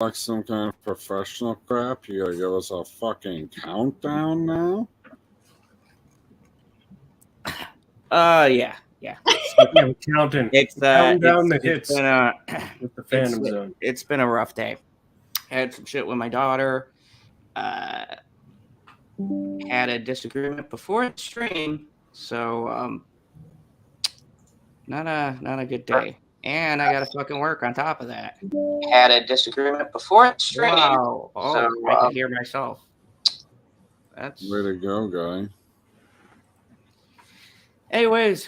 Like some kind of professional crap? You gotta give us a fucking countdown now? Yeah. Yeah, we're counting. It's Counting down the it's hits been with the Phantom Zone. it's been a rough day. I had some shit with my daughter. Had a disagreement before the stream, so not a good day. And I got to fucking work on top of that. Had a disagreement before the stream. Wow. Oh, So, I can hear myself. That's Way to go, guy. Anyways,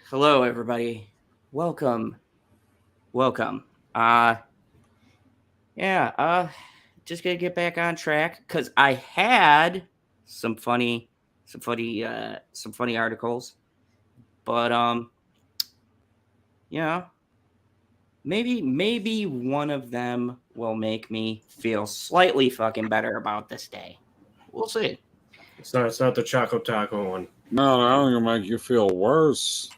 hello everybody. Welcome. Just gonna get back on track because I had some funny articles, but maybe one of them will make me feel slightly fucking better about this day. We'll see. It's not the Choco Taco one. No, I don't gonna make you feel worse.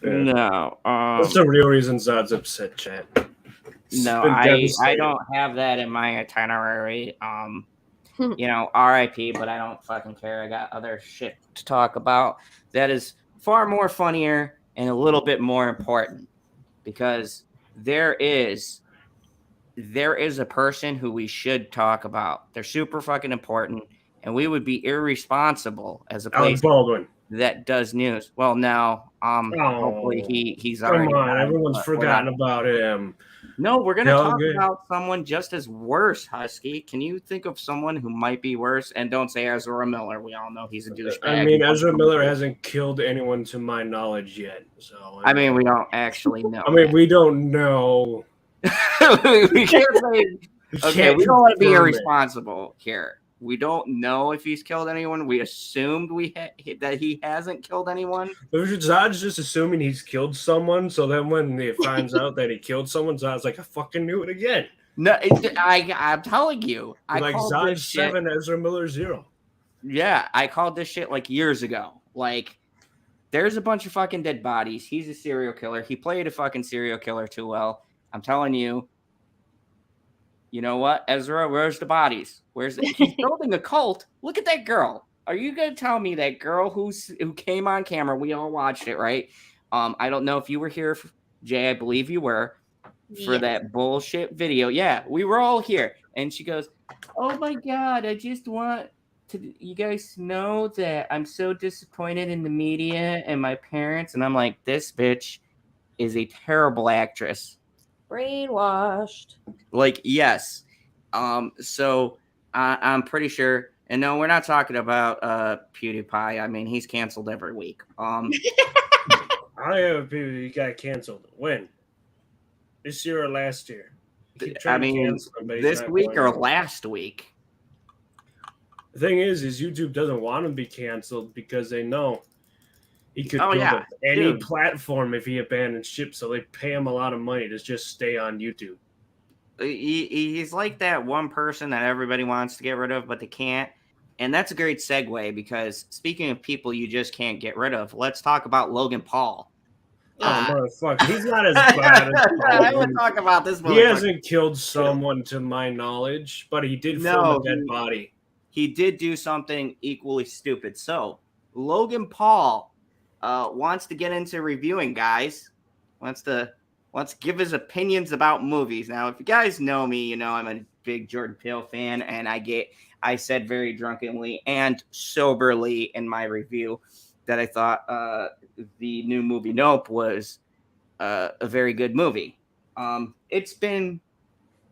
Yeah. No. That's the real reason Zod's upset, chat. No, I don't have that in my itinerary. RIP, but I don't fucking care. I got other shit to talk about that is far more funnier and a little bit more important because there is a person who we should talk about. They're super fucking important, and we would be irresponsible as a place Baldwin that does news. Well, now, hopefully he's already. Come on, everyone's forgotten about him. No, we're gonna talk about someone just as worse, Husky. Can you think of someone who might be worse? And don't say Ezra Miller. We all know he's a douchebag. I mean, Ezra Miller hasn't killed anyone to my knowledge yet. So I mean, we don't actually know. I mean, we don't know. We can't say. Okay, we don't want to be irresponsible here. We don't know if he's killed anyone. We assumed that he hasn't killed anyone. Zod's just assuming he's killed someone. So then when he finds out that he killed someone, Zod's like, I fucking knew it again. No, I'm telling you. Like Zod 7, Ezra Miller 0. Yeah, I called this shit like years ago. Like, there's a bunch of fucking dead bodies. He's a serial killer. He played a fucking serial killer too well. I'm telling you. You know what, Ezra? Where's the bodies? He's building a cult? Look at that girl. Are you gonna tell me that girl who came on camera? We all watched it, right? I don't know if you were here, Jay. I believe you were for that bullshit video. Yeah, we were all here, and she goes, "Oh my god, I just want you guys to know that I'm so disappointed in the media and my parents." And I'm like, this bitch is a terrible actress. Brainwashed. Like, yes. So I'm pretty sure, and no, we're not talking about PewDiePie. I mean, he's canceled every week. I have people who got canceled. When? This year or last year? I mean, this week or last week. The thing is YouTube doesn't want him to be canceled because they know he could go to any platform if he abandons ship, so they pay him a lot of money to just stay on YouTube. He's like that one person that everybody wants to get rid of, but they can't. And that's a great segue because speaking of people you just can't get rid of, let's talk about Logan Paul. Oh, motherfucker. He's not as bad as I would talk about this. He hasn't killed someone to my knowledge, but he did film a dead body. He did do something equally stupid. So, Logan Paul wants to get into reviewing, guys. Wants to give his opinions about movies. Now, if you guys know me, you know I'm a big Jordan Peele fan, and I said very drunkenly and soberly in my review that I thought the new movie Nope was a very good movie. It's been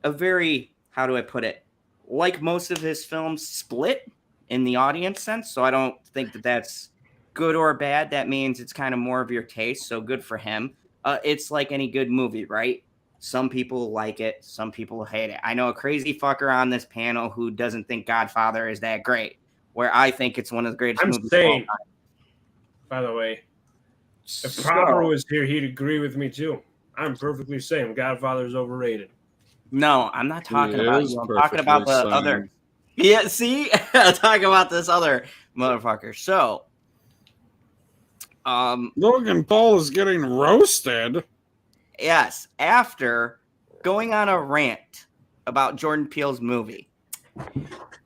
a very, how do I put it, like most of his films, split in the audience sense, so I don't think that that's good or bad. That means it's kind of more of your taste, so good for him. It's like any good movie, right? Some people like it, some people hate it. I know a crazy fucker on this panel who doesn't think Godfather is that great, where I think it's one of the greatest movies of all time. By the way, if Proper was here, he'd agree with me too. I'm perfectly sane. Godfather is overrated. No, I'm not talking about you. I'm talking about the other. Yeah, see? I'm talking about this other motherfucker. So, Logan Paul is getting roasted. Yes, after going on a rant about Jordan Peele's movie.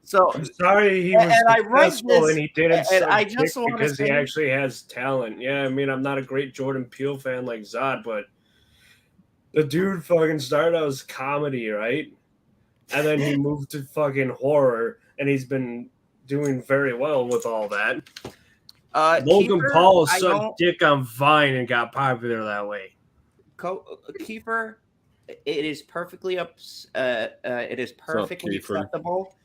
So I'm sorry he was successful and he didn't because he actually has talent. Yeah, I mean, I'm not a great Jordan Peele fan like Zod, but the dude fucking started out as comedy, right? And then he moved to fucking horror, and he's been doing very well with all that. Logan Paul sucked dick on Vine and got popular that way. Kiefer, it is perfectly acceptable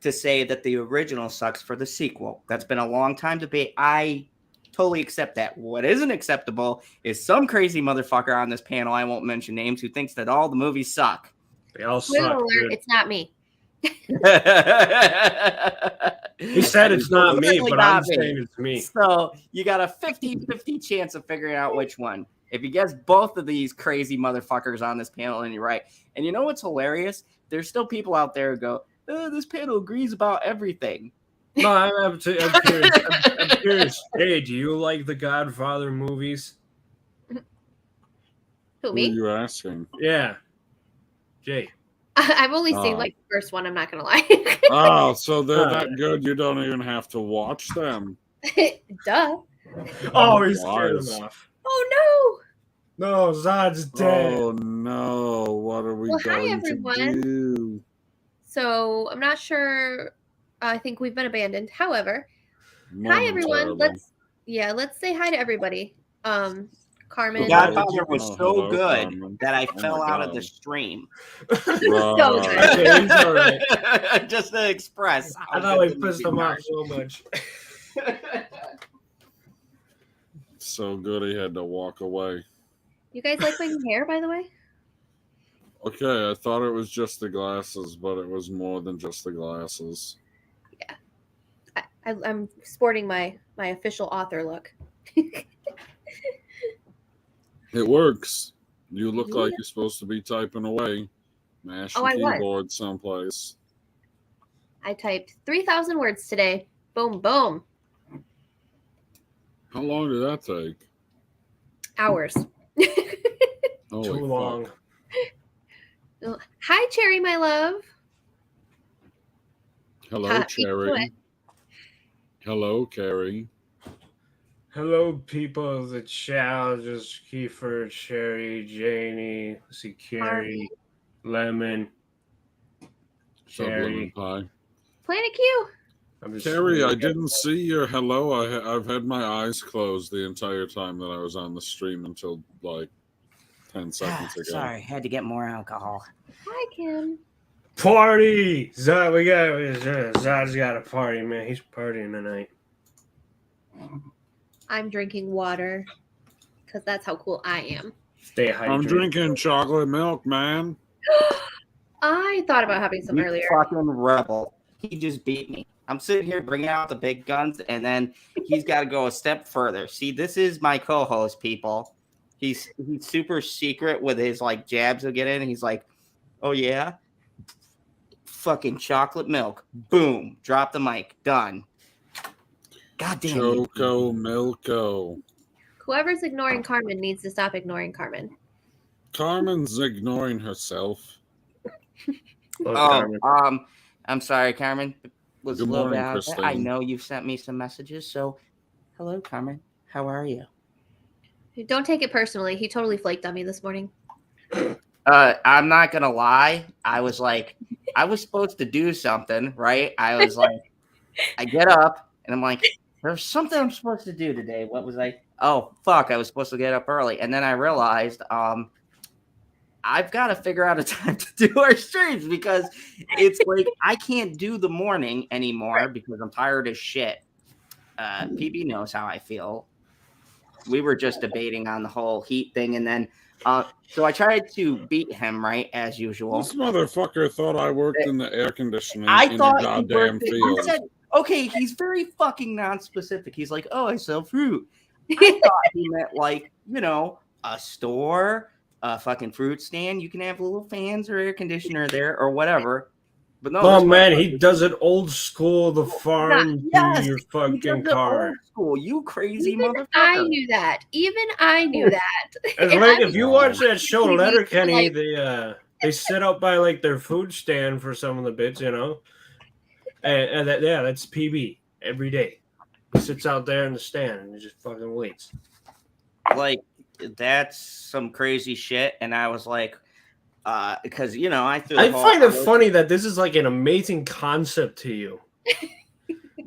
to say that the original sucks for the sequel. That's been a long time debate. I totally accept that. What isn't acceptable is some crazy motherfucker on this panel, I won't mention names, who thinks that all the movies suck. They all suck. It's not me. He said it's not me, but I'm saying it's me. So you got a 50-50 chance of figuring out which one. If you guess both of these crazy motherfuckers on this panel, and you're right. And you know what's hilarious? There's still people out there who go, this panel agrees about everything. No, I'm curious. I'm curious. Hey, do you like the Godfather movies? Who, me? Who are you asking? Yeah. Jay. I've only seen like the first one, I'm not gonna lie. Oh, so they're that good you don't even have to watch them. Duh. Oh, he scared him off. Oh no. No, Zod's dead. Oh no, what are we going to do? So I'm not sure. I think we've been abandoned. However, hi everyone. Let's say hi to everybody. Carmen. The Godfather was so good that I fell out of the stream. So good. Just to express. I thought we pissed him off so much. So good he had to walk away. You guys like my hair, by the way? Okay, I thought it was just the glasses, but it was more than just the glasses. Yeah. I'm sporting my official author look. It works. You look like you're supposed to be typing away. Mashing keyboard someplace. I typed 3,000 words today. Boom, boom. How long did that take? Hours. Too long. Hi, Cherry, my love. Hello, Cherry. Hello, Carrie. Hello, people of the chat. Just Kiefer, Cherry, Janie, Carrie, Lemon, Cherry. Lemon pie. Planet Q. Carrie, I didn't see your hello. I've had my eyes closed the entire time that I was on the stream until like 10 seconds ago. Sorry, had to get more alcohol. Hi, Kim. Party! Zod's got a party, man. He's partying tonight. I'm drinking water because that's how cool I am. Stay hydrated. I'm drinking chocolate milk, man. I thought about having some earlier. Fucking rebel. He just beat me. I'm sitting here bringing out the big guns, and then he's got to go a step further. See, this is my co-host, people. He's super secret with his like jabs he'll get in. And he's like, "Oh yeah, fucking chocolate milk." Boom, drop the mic. Done. God damn. Choco Milko. Whoever's ignoring Carmen needs to stop ignoring Carmen. Carmen's ignoring herself. I'm sorry, Carmen. Was Good a little morning, bit out Christine. there. I know you've sent me some messages, so hello, Carmen. How are you? Don't take it personally. He totally flaked on me this morning. I'm not gonna lie. I was supposed to do something, right? I was like, I get up and I'm like, there's something I'm supposed to do today. What was I? Oh, fuck. I was supposed to get up early. And then I realized, I've got to figure out a time to do our streams because it's like I can't do the morning anymore because I'm tired as shit. PB knows how I feel. We were just debating on the whole heat thing, and then so I tried to beat him, right, as usual. This motherfucker thought I worked in the air conditioning I thought the goddamn field. I said, okay, he's very fucking non-specific. He's like, oh, I sell fruit. I thought he meant like, you know, a store, a fucking fruit stand. You can have little fans or air conditioner there or whatever. But no, oh man, he does it old school, the farm to your fucking car. Old school, you crazy motherfucker. I knew that. Even I knew that. It's like if you watch that show Letterkenny, the They sit out by like their food stand for some of the bits, you know. And that's PB every day. He sits out there in the stand and he just fucking waits. Like, that's some crazy shit. And I was like, because, you know, I find it funny that this is like an amazing concept to you.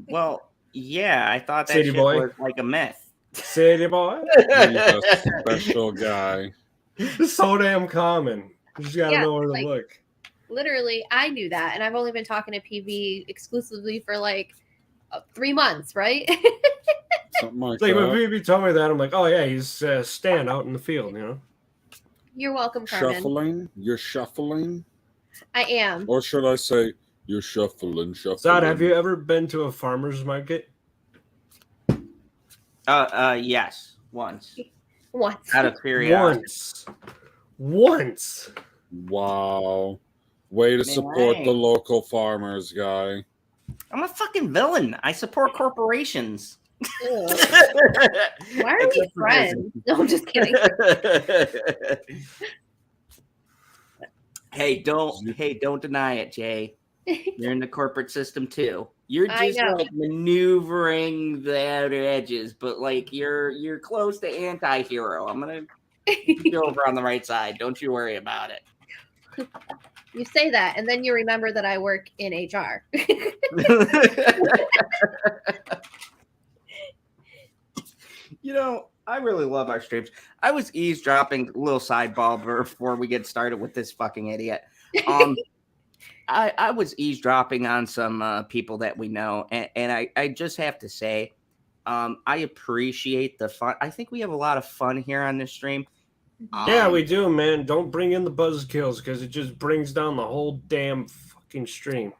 Well, yeah, I thought that City shit boy. was like a myth. City boy. He's a special guy. It's so damn common. You just gotta know where to look. Literally, I knew that, and I've only been talking to PV exclusively for like 3 months, right? Something like Like that. when PV told me that, I'm like, oh yeah, he's stand out in the field, you know. You're welcome, Carmen. Shuffling? You're shuffling? I am. Or should I say, you're shuffling? Zod, have you ever been to a farmer's market? Yes, once. Once. Out of curiosity. Once. Wow. Way to support the local farmers, guy. I'm a fucking villain. I support corporations. Why are we friends? No, I'm just kidding. Hey, don't deny it, Jay. You're in the corporate system too. You're just like maneuvering the outer edges, but like you're close to anti-hero. I'm gonna go over on the right side. Don't you worry about it. You say that, and then you remember that I work in HR. You know, I really love our streams. I was eavesdropping, a little sidebar before we get started with this fucking idiot. I was eavesdropping on some people that we know, and I just have to say, I appreciate the fun. I think we have a lot of fun here on this stream. Yeah, we do, man. Don't bring in the buzzkills because it just brings down the whole damn fucking stream.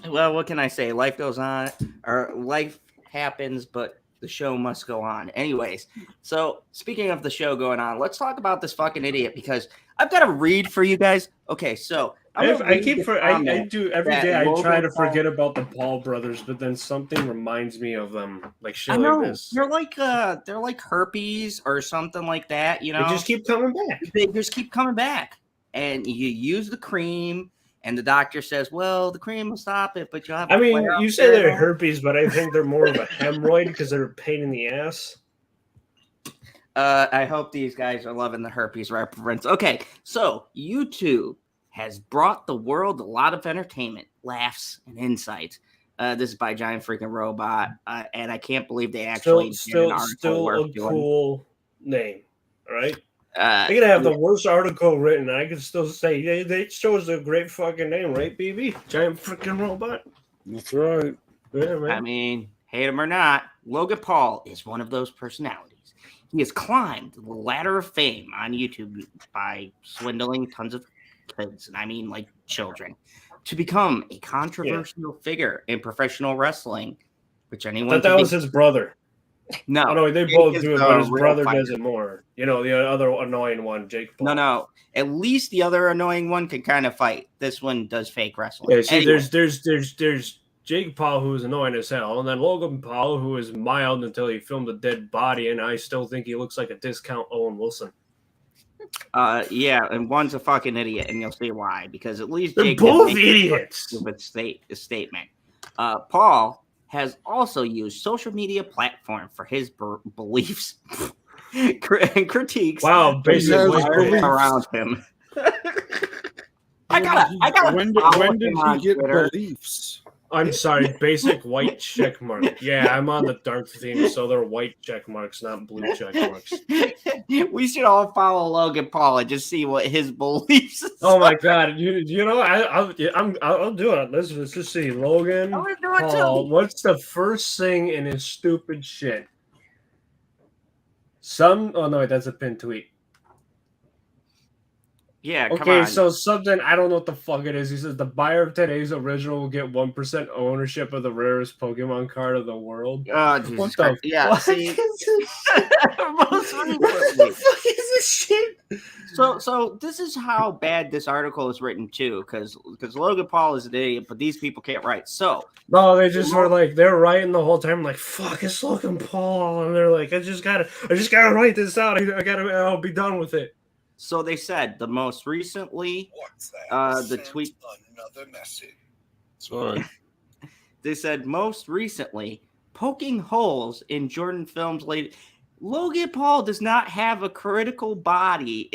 Well, what can I say? Life goes on, or life happens, but the show must go on. Anyways, so speaking of the show going on, let's talk about this fucking idiot because I've got to read for you guys. Okay, so I do every day. I try to forget about the Paul brothers, but then something reminds me of them, like shit like this. They're like herpes or something like that. You know, they just keep coming back. They just keep coming back, and you use the cream. And the doctor says, well, the cream will stop it, but you'll have you say they're herpes, but I think they're more of a hemorrhoid because they're a pain in the ass. I hope these guys are loving the herpes reference. Okay, so YouTube has brought the world a lot of entertainment, laughs, and insight. This is by Giant Freaking Robot, and I can't believe they actually still a cool name, all right? I could have the worst article written, and I could still say, yeah, they chose a great fucking name, right, BB? Giant freaking Robot. That's right. Yeah, man. I mean, hate him or not, Logan Paul is one of those personalities. He has climbed the ladder of fame on YouTube by swindling tons of kids, and I mean like children, to become a controversial figure in professional wrestling, which anyone that was his brother. No, they both do it, but his brother does it more. You know, the other annoying one, Jake Paul. No. At least the other annoying one can kind of fight. This one does fake wrestling. Yeah, see, anyway. there's Jake Paul, who is annoying as hell, and then Logan Paul, who is mild until he filmed a dead body, and I still think he looks like a discount Owen Wilson. Yeah, and one's a fucking idiot, and you'll see why. Because at least they're Jake both idiots. With a statement. Paul has also used social media platform for his beliefs and critiques. Wow, basically around him. I got. When did he get beliefs? I'm sorry, basic white check mark. Yeah, I'm on the dark theme, so they're white check marks, not blue check marks. We should all follow Logan Paul and just see what his beliefs are. Oh my god, you know I'll do it. Let's just see Logan Paul. What's the first thing in his stupid shit? Oh no, that's a pinned tweet. Yeah, okay, so something, I don't know what the fuck it is. He says the buyer of today's original will get 1% ownership of the rarest Pokemon card of the world. Oh, Jesus what Christ. the yeah, see? What the fuck is this shit? So this is how bad this article is written too, because Logan Paul is an idiot, but these people can't write. So no, they just were like, they're writing the whole time, like, fuck, it's Logan Paul, and they're like, I just gotta write this out. I'll be done with it. So they said the most recently, the tweet. Another message. Sorry. They said most recently, poking holes in Jordan films. Logan Paul does not have a critical bone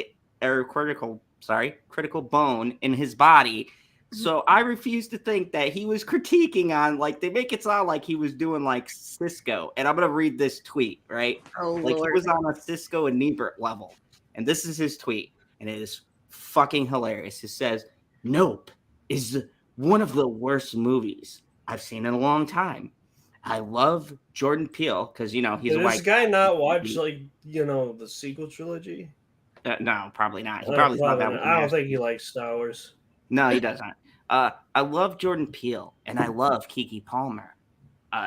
in his body. So I refuse to think that he was critiquing on, like, they make it sound like he was doing like Cisco. And I'm going to read this tweet, right? Oh, like Lord. He was on a Cisco and Ebert level. And this is his tweet. And it is fucking hilarious. It says, Nope is one of the worst movies I've seen in a long time. I love Jordan Peele because, he's a white. Does this guy not watch, the sequel trilogy? No, probably not. He probably thought that was I don't think he likes Star Wars. No, he doesn't. I love Jordan Peele, and I love Keke Palmer.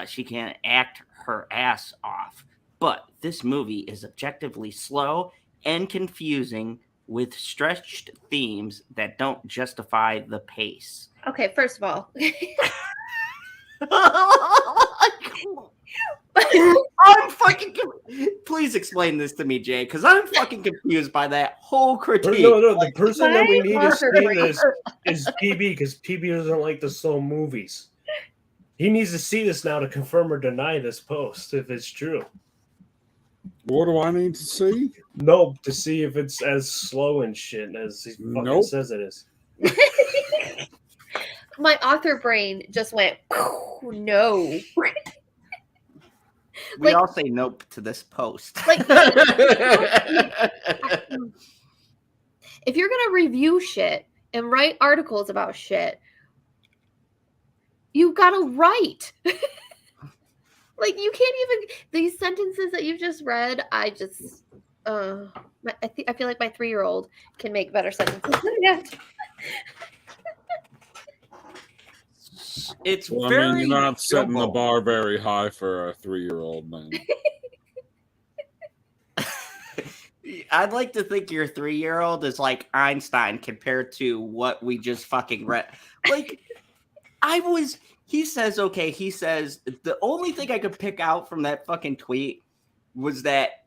She can act her ass off. But this movie is objectively slow and confusing with stretched themes that don't justify the pace. Okay, first of all. I'm fucking. Please explain this to me, Jay, because I'm fucking confused by that whole critique. No, the person that we need to see this is PB, because PB doesn't like the slow movies. He needs to see this now to confirm or deny this post if it's true. What do I need to see? Nope, to see if it's as slow and shit as he fucking says it is. My author brain just went, no. We all say nope to this post. If you're going to review shit and write articles about shit, you got to write. You can't even, these sentences that you've just read, I feel like my 3-year-old can make better sentences than that. It's you're not setting the bar very high for a 3-year-old, man. I'd like to think your 3-year-old is like Einstein compared to what we just fucking read. He says the only thing I could pick out from that fucking tweet was that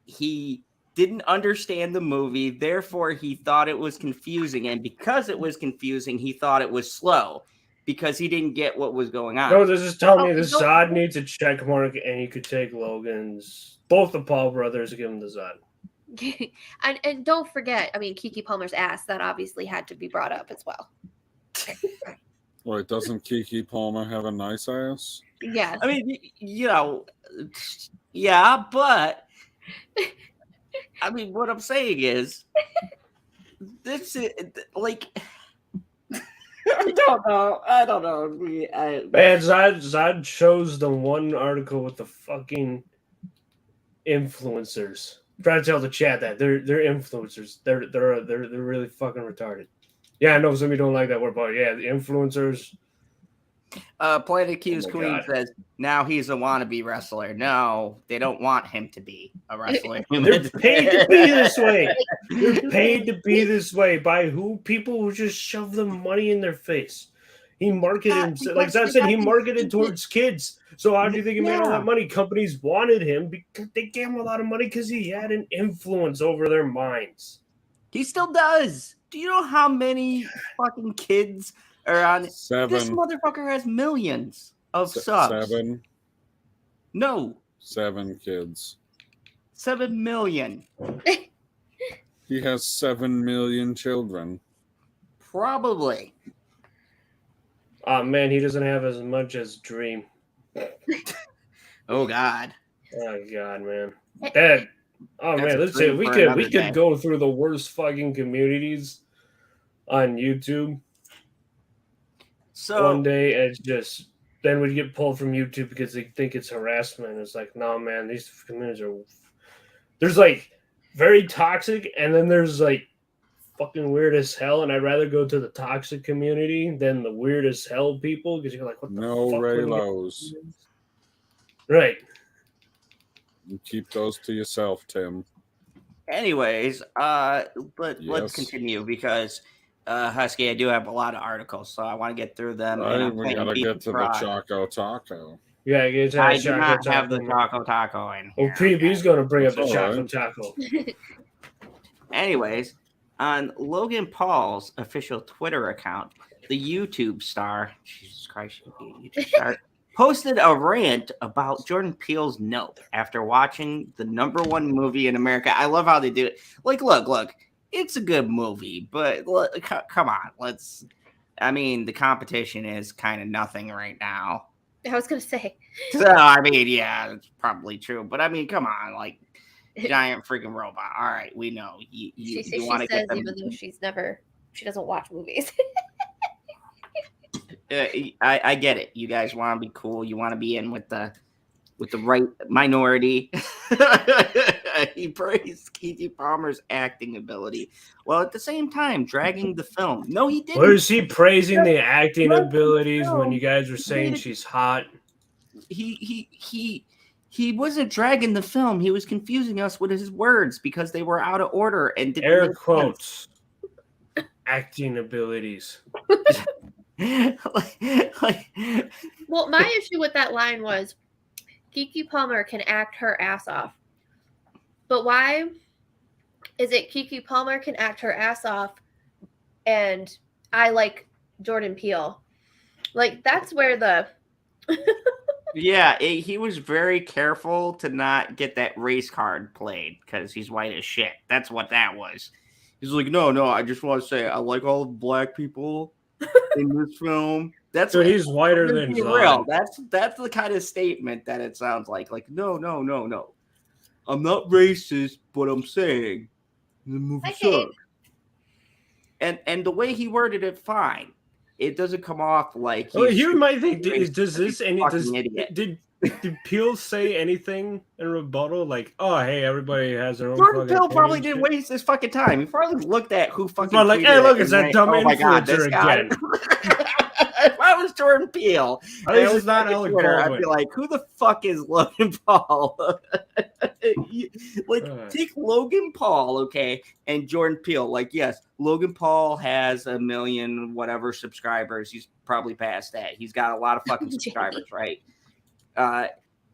he didn't understand the movie, therefore he thought it was confusing, and because it was confusing, he thought it was slow. Because he didn't get what was going on. No, this is telling me the Zod needs a check mark, and you could take Logan's. Both the Paul brothers give him the Zod. and don't forget, Keke Palmer's ass, that obviously had to be brought up as well. Wait, doesn't Keke Palmer have a nice ass? Yeah. Yeah, but what I'm saying is, this is I don't know. Man, Zod chose the one article with the fucking influencers. I'm trying to tell the chat that they're influencers. They're really fucking retarded. Yeah, I know some of you don't like that word, but yeah, the influencers. Planet Q's Queen says now he's a wannabe wrestler. No, they don't want him to be a wrestler. They're paid to be this way. They're paid to be this way by who? People who just shove the money in their face. He marketed himself, like I said, he marketed towards kids. So how do you think he made all that money? Companies wanted him because they gave him a lot of money because he had an influence over their minds. He still does. Do you know how many fucking kids are on? 7. This motherfucker has millions of subs. 7. No. 7 kids. 7 million. He has 7 million children. Probably. Oh man, he doesn't have as much as Dream. Oh God. Oh God, man. That. Oh man, let's say we could go through the worst fucking communities on YouTube. So one day it's just then we get pulled from YouTube because they think it's harassment. It's like, no man, these communities are there's very toxic, and then there's fucking weird as hell, and I'd rather go to the toxic community than the weird as hell people because you're like, what the fuck? Raylos. Right. You keep those to yourself, Tim. Anyways, let's continue because Husky, I do have a lot of articles, so I want to get through them. We gotta get to the Choco Taco. Yeah, I do not have the Choco Taco in here. Well, PB's going to bring up the Choco Taco. Anyways, on Logan Paul's official Twitter account, the YouTube star, Jesus Christ, YouTube star, posted a rant about Jordan Peele's Nope after watching the #1 movie in America. I love how they do it. Like, look, it's a good movie, but come on, the competition is kind of nothing right now. I was gonna say. So, I mean, yeah, it's probably true, but I mean, come on, like, giant freaking robot. All right, we know you want to get them. Even though she doesn't watch movies. I get it. You guys want to be cool. You want to be in with the right minority. He praised Keke Palmer's acting ability, while at the same time dragging the film. No, he didn't. Where is he praising the acting abilities when you guys were saying she's hot? He wasn't dragging the film. He was confusing us with his words because they were out of order and didn't air quotes. Acting abilities. Well, my issue with that line was Keke Palmer can act her ass off. But why is it Keke Palmer can act her ass off and I like Jordan Peele? Like, that's where the... Yeah, he was very careful to not get that race card played because he's white as shit. That's what that was. He's like, no, I just want to say I like all the black people in this film. That's so he's whiter than real. That's the kind of statement that it sounds like. Like, no. I'm not racist, but I'm saying the movie sucks. And the way he worded it, fine. It doesn't come off like you might think did Peele say anything in rebuttal? Like, oh, hey, everybody has their own. Jordan Peele probably didn't waste his fucking time. He probably looked at who fucking. Like, hey, look, it's that dumb influencer again. If I was Jordan Peele, this is not Alec Baldwin. I'd be like, who the fuck is Logan Paul? Take Logan Paul, okay, and Jordan Peele. Like, yes, Logan Paul has 1 million whatever subscribers. He's probably past that. He's got a lot of fucking subscribers, right?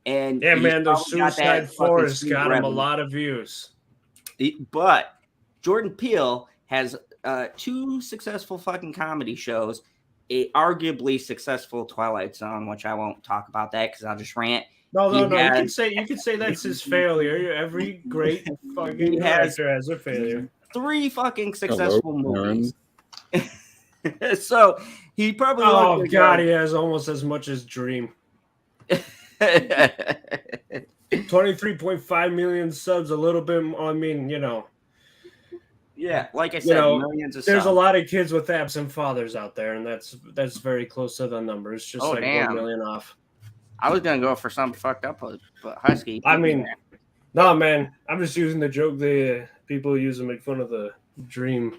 And yeah, man, the Suicide Forest got him a lot of views. But Jordan Peele has 2 successful fucking comedy shows, a arguably successful Twilight Zone, which I won't talk about that because I'll just rant. No. You can say that's his failure. Every great fucking actor has a failure. 3 fucking successful movies. So he probably. Oh God, he has almost as much as Dream. 23.5 million subs, a little bit. I mean, Yeah, like I said, millions of there's subs. a lot of kids with absent fathers out there, and that's very close to the numbers. Just 1 million off. I was gonna go for something fucked up, but Husky. I mean, no, man. I'm just using the joke the people use to make fun of the Dream.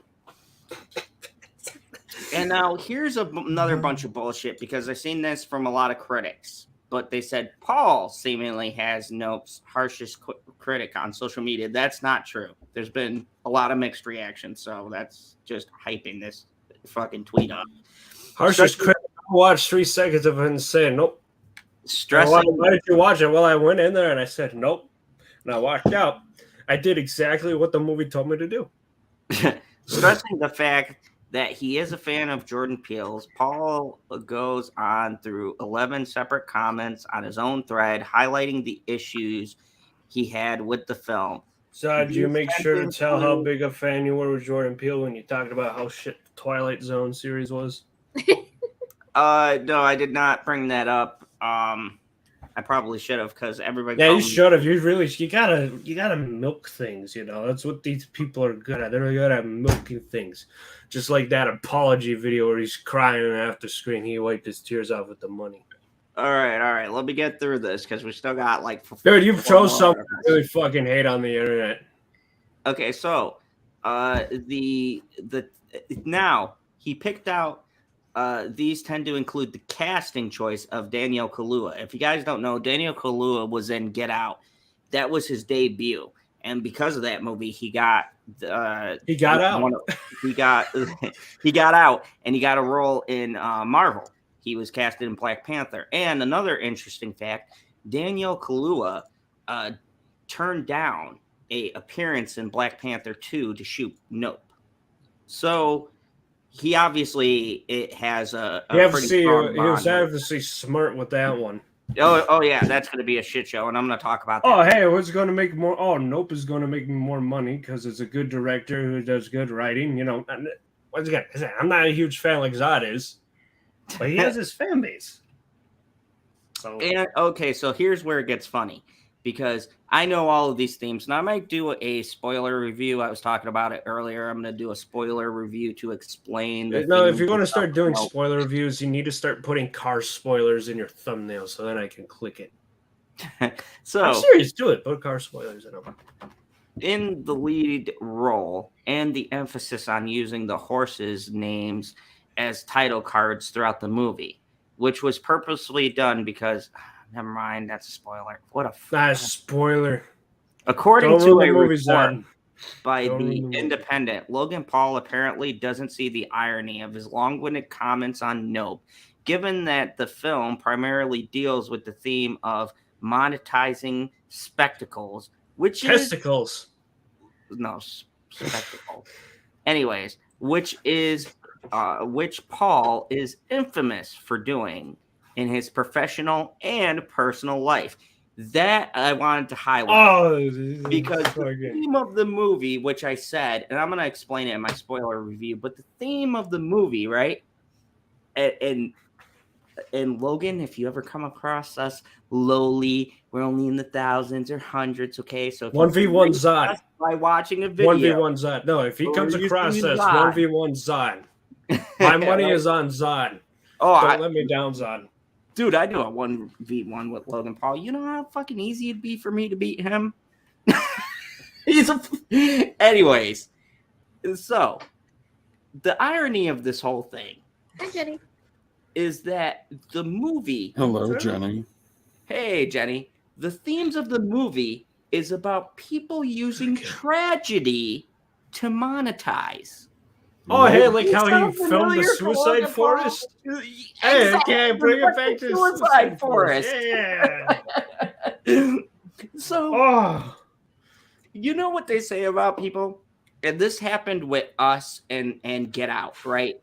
And now here's another bunch of bullshit because I've seen this from a lot of critics. But they said Paul seemingly has Nope's harshest critic on social media. That's not true. There's been a lot of mixed reactions, so that's just hyping this fucking tweet up. Harshest critic. I watched 3 seconds of it and said, nope. Stressing. Why did you watch it? Well, I went in there and I said, nope. And I walked out. I did exactly what the movie told me to do. Stressing the fact that he is a fan of Jordan Peele's. Paul goes on through 11 separate comments on his own thread, highlighting the issues he had with the film. So did you make sure to tell how big a fan you were with Jordan Peele when you talked about how shit the Twilight Zone series was? No, I did not bring that up. I probably should have because everybody. Yeah, you should have. You gotta milk things. That's what these people are good at. They're good at milking things. Just like that apology video where he's crying after screen. He wiped his tears off with the money. All right. Let me get through this because we still got Dude, you chose something I really fucking hate on the internet. Okay, so now he picked out. These tend to include the casting choice of Daniel Kaluuya. If you guys don't know, Daniel Kaluuya was in Get Out. That was his debut, and because of that movie, he got out. He got out, and he got a role in Marvel. He was casted in Black Panther. And another interesting fact: Daniel Kaluuya turned down a appearance in Black Panther 2 to shoot Nope. So he obviously has a You have to pretty see. He strong was bond with- obviously smart with that one. Oh yeah, that's going to be a shit show, and I'm going to talk about that. Oh, hey, what's going to make more? Oh, Nope is going to make more money because it's a good director who does good writing. You know, and once again, I'm not a huge fan like Zod is, but he has his fan base. So And okay, so here's where it gets funny, because I know all of these themes, and I might do a spoiler review. I was talking about it earlier. I'm going to do a spoiler review to explain. no, if you're going to start doing spoiler reviews, you need to start putting car spoilers in your thumbnail so then I can click it. So I'm serious, do it. Put car spoilers in them. in the lead role and the emphasis on using the horses' names as title cards throughout the movie, which was purposely done because, never mind, that's a spoiler. What a spoiler. According Don't to ruin a the movies, report then. by Don't the ruin the movie. Independent, Logan Paul apparently doesn't see the irony of his long-winded comments on Nope, given that the film primarily deals with the theme of monetizing spectacles, which Testicles. spectacle. Anyways, which Paul is infamous for doing in his professional and personal life. That I wanted to highlight because the theme of the movie, which I said, and I'm going to explain it in my spoiler review, but the theme of the movie, right? And Logan, if you ever come across us lowly, we're only in the thousands or hundreds, okay? So 1v1 Zod. By watching a video. 1v1 Zod. No, if he Or comes you across see us, Zod. 1v1 Zod. My money is on Zod. Oh, Don't let me down, Zod. Dude, I do a 1v1 with Logan Paul. You know how fucking easy it'd be for me to beat him? Anyways, so the irony of this whole thing Hi, Jenny. is that the movie... Hello, Jenny. Hey, Jenny. The themes of the movie is about people using tragedy to monetize. Oh, hey, like how Sounds he filmed the familiar to Suicide Logan Paul. Forest? Hey, Exactly. okay, bring it back to Suicide Forest. Yeah. So, Oh. you know what they say about people? And this happened with Us and Get Out, right?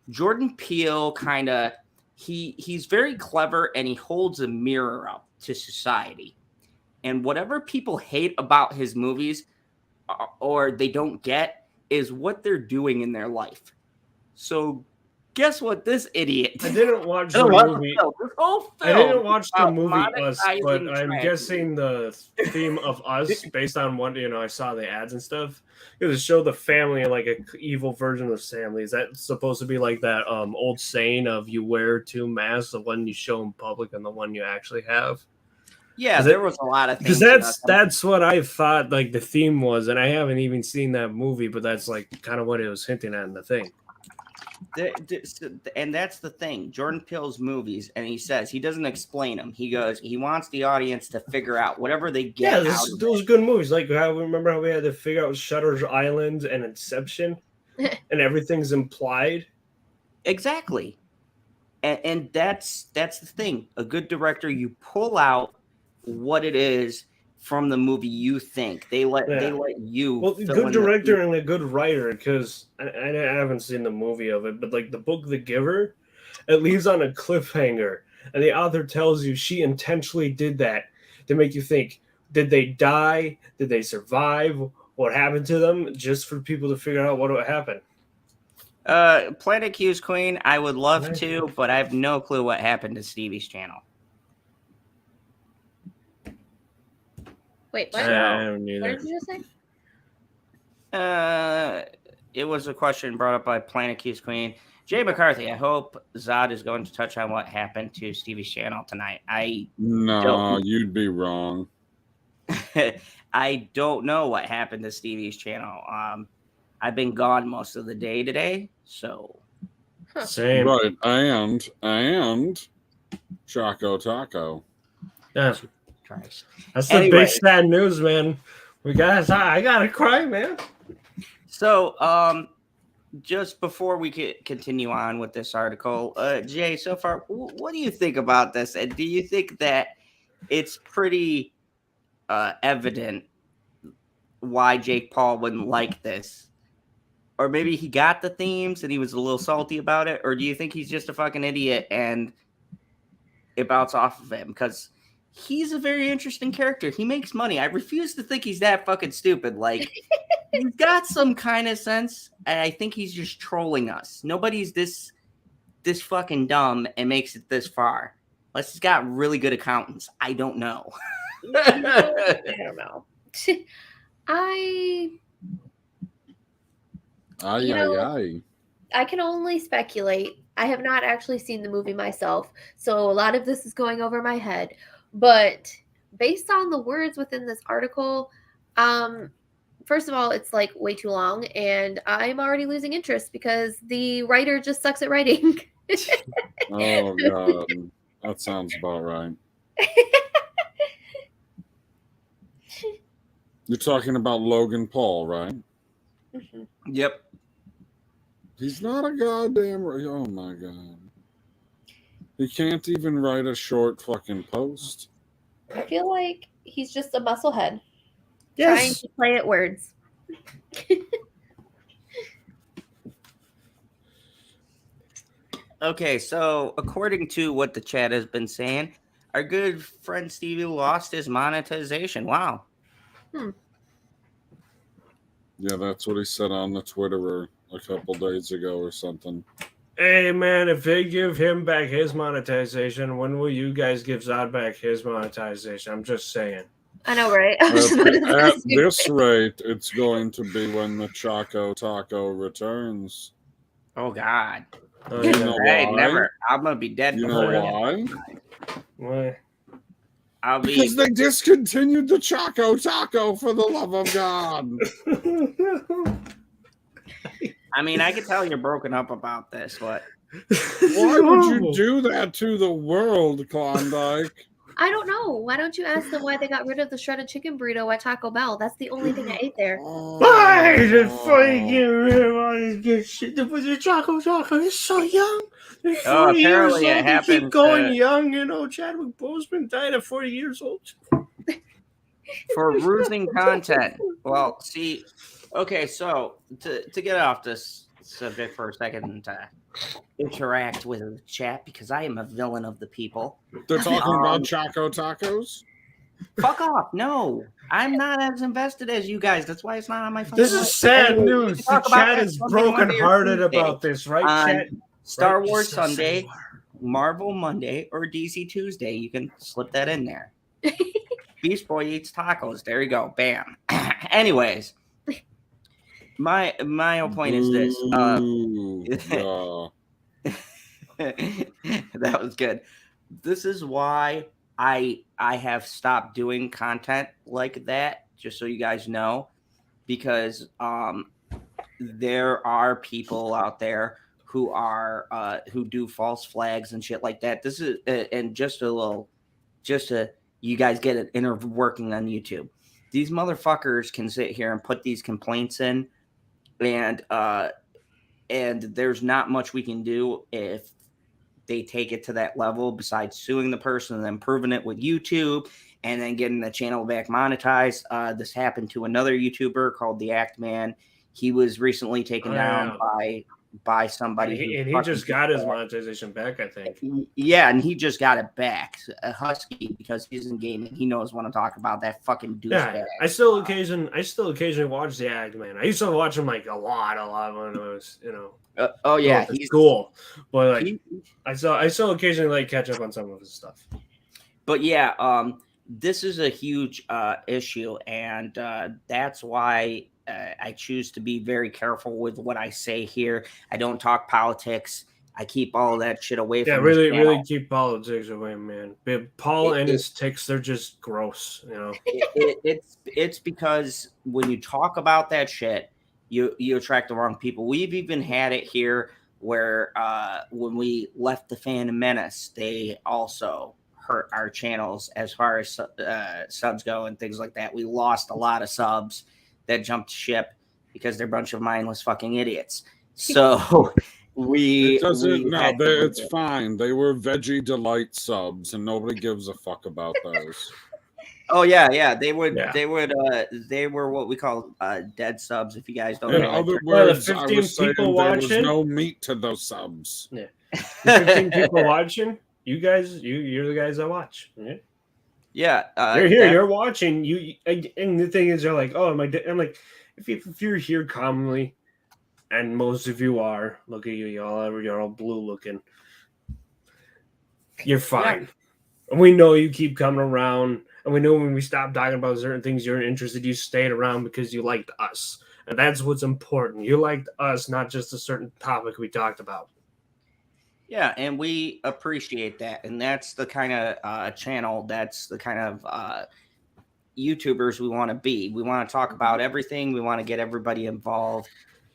Jordan Peele kind of, he's very clever and he holds a mirror up to society. And whatever people hate about his movies or they don't get is what they're doing in their life. So guess what this idiot I didn't watch the movie. This whole film I didn't watch the about movie Us, but monetizing I'm tragedy. guessing the theme of Us, based on what I saw the ads and stuff, because it showed the family like an evil version of family. Is that supposed to be like that old saying of you wear two masks, the one you show in public and the one you actually have? Yeah, there was a lot of things. Because that's what I thought like the theme was, and I haven't even seen that movie, but that's like kind of what it was hinting at in the thing. And that's the thing. Jordan Peele's movies, and he says he doesn't explain them. He goes, he wants the audience to figure out whatever they get. Yeah, those good movies. Like remember how we had to figure out Shutter Island and Inception, and everything's implied. Exactly, and that's the thing. A good director, you pull out what it is from the movie you think. They let you. Well, good director and a good writer, because I haven't seen the movie of it, but like the book The Giver, it leaves on a cliffhanger, and the author tells you she intentionally did that to make you think, did they die? Did they survive? What happened to them? Just for people to figure out what would happen. Planet Q's Queen, I would love to, but I have no clue what happened to Stevie's channel. Wait, what? What did you just say? It was a question brought up by Planet Q's Queen. Jay McCarthy, I hope Zod is going to touch on what happened to Stevie's channel tonight. No, you'd be wrong. I don't know what happened to Stevie's channel. I've been gone most of the day today, so. Same. Right, and Choco Taco. Yeah. Christ. That's the big sad news, man. I gotta cry, man. So, just before we continue on with this article, Jay, so far, what do you think about this? And do you think that it's pretty evident why Jake Paul wouldn't like this. Or maybe he got the themes and he was a little salty about it. Or do you think he's just a fucking idiot and it bounced off of him? Because he's a very interesting character. He makes money. I refuse to think he's that fucking stupid. Like, he's got some kind of sense. And I think he's just trolling us. Nobody's this fucking dumb and makes it this far. Unless he's got really good accountants. I don't know. I don't know. I can only speculate. I have not actually seen the movie myself, so a lot of this is going over my head. But based on the words within this article, first of all, it's like way too long, and I'm already losing interest because the writer just sucks at writing. Oh God, that sounds about right. You're talking about Logan Paul, right? Mm-hmm. Yep. He's not a goddamn... Oh, my God. He can't even write a short fucking post. I feel like he's just a musclehead. Yes. Trying to play at words. Okay, so according to what the chat has been saying, our good friend Stevie lost his monetization. Wow. Yeah, that's what he said on the Twitterer a couple days ago or something. Hey, man, if they give him back his monetization, when will you guys give Zod back his monetization? I'm just saying. I know, right? At this rate, it's going to be when the Choco Taco returns. Oh, God. Oh, You yeah. know Hey, why? never. I'm going to be dead You before know then. why? Why? I'll be... Because they discontinued the Choco Taco, for the love of God. I mean, I can tell you're broken up about this. What? Why would you do that to the world, Klondike? I don't know. Why don't you ask them why they got rid of the shredded chicken burrito at Taco Bell? That's the only thing I ate there. Why the fucking get rid of all this good shit? The Choco Taco is so young. They're 40 Oh, years apparently it old. They happened keep going to- young. You know, Chadwick Boseman died at 40 years old. For losing content. Well, see, okay, so to get off this subject for a second and to interact with the chat, because I am a villain of the people. They're talking about Choco Tacos? Fuck off. No, I'm not as invested as you guys. That's why it's not on my phone. This is sad Anyway, news. we can The talk about chat that is Sunday, Monday, or brokenhearted Tuesday. about this, right, On chat? Star Right, Wars just so Sunday, you are. Marvel Monday, or DC Tuesday. You can slip that in there. Beast Boy eats tacos. There you go. Bam. Anyways, my whole point is this. Ooh, yeah. That was good. This is why I have stopped doing content like that, just so you guys know, because there are people out there who are who do false flags and shit like that. This is and just to you guys get an inner working on YouTube. These motherfuckers can sit here and put these complaints in, and there's not much we can do if they take it to that level besides suing the person and then proving it with YouTube and then getting the channel back monetized. This happened to another YouTuber called The Act Man. He was recently taken down by somebody. And he just got his monetization back, I think. Yeah, and he just got it back. A Husky, because he's in gaming. He knows when to talk about that fucking douchebag. Yeah, I still occasionally watch The Act Man. I used to watch him like a lot when I was, Oh yeah, he's cool. But like I still occasionally like catch up on some of his stuff. But yeah, this is a huge issue, and that's why I choose to be very careful with what I say here. I don't talk politics. I keep all that shit away from really keep politics away, man. Paul and his ticks, they're just gross, It's because when you talk about that shit, you attract the wrong people. We've even had it here where when we left the Phantom Menace, they also hurt our channels as far as subs go and things like that. We lost a lot of subs that jumped ship because they're a bunch of mindless fucking idiots. So it's fine. They were Veggie Delight subs, and nobody gives a fuck about those. Oh yeah. They would. Yeah. They were what we call dead subs. If you guys don't In know. other Well, the words, I 15 was saying people there was watching- no meat to those subs. Yeah. The 15 people watching, you guys, you're the guys that watch. Yeah. Yeah, You're here. You're watching. And the thing is, you're like, oh, I'm like, if you're here commonly, and most of you are, look at you, you're all blue looking. You're fine. Yeah. And we know you keep coming around, and we know when we stop talking about certain things you're interested, you stayed around because you liked us, and that's what's important. You liked us, not just a certain topic we talked about. Yeah, and we appreciate that, and that's the kind of channel, that's the kind of YouTubers we want to be. We want to talk about everything. We want to get everybody involved.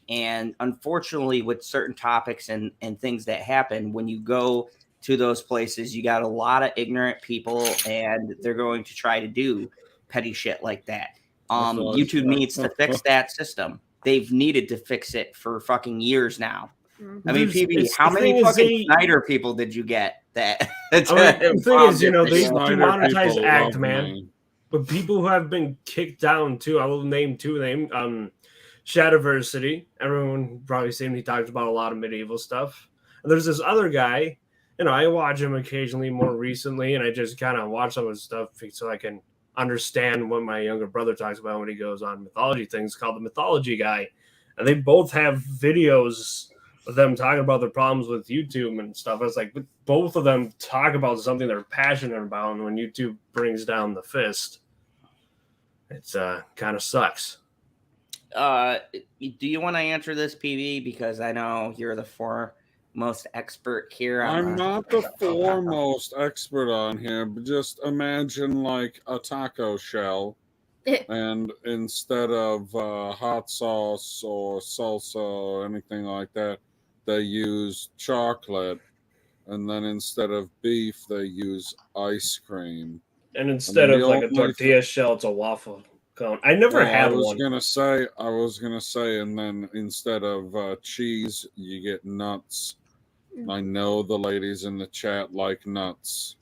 And unfortunately, with certain topics and things that happen, when you go to those places, you got a lot of ignorant people, and they're going to try to do petty shit like that. YouTube needs to fix that system. They've needed to fix it for fucking years now. I mean, PB, how many fucking Snyder people did you get? That the thing is, they demonetize act, man. But people who have been kicked down too, I will name two names. Shadowversity. Everyone probably seen he talks about a lot of medieval stuff. And there's this other guy. I watch him occasionally more recently, and I just kind of watch some of his stuff so I can understand what my younger brother talks about when he goes on mythology things, called the Mythology Guy. And they both have videos of them talking about their problems with YouTube and stuff. It's like both of them talk about something they're passionate about, and when YouTube brings down the fist, it's kind of sucks. Do you want to answer this, PB? Because I know you're the foremost expert here. I'm not the foremost expert on here, but just imagine like a taco shell, and instead of hot sauce or salsa or anything like that, they use chocolate, and then instead of beef, they use ice cream. And instead of like a tortilla shell, it's a waffle cone. I never had one. I was gonna say, and then instead of cheese, you get nuts. I know the ladies in the chat like nuts.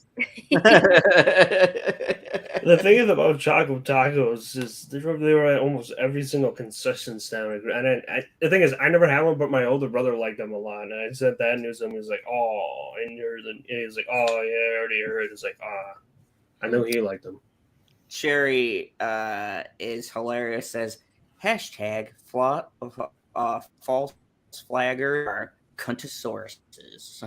The thing is about chocolate tacos is they were at almost every single concession stand. And the thing is, I never had one, but my older brother liked them a lot. And I said that news to him. He was like, oh, and he was like, oh, yeah, I already heard. It's like, I know he liked them. Sherry is hilarious. Says, hashtag false flagger are cuntosauruses.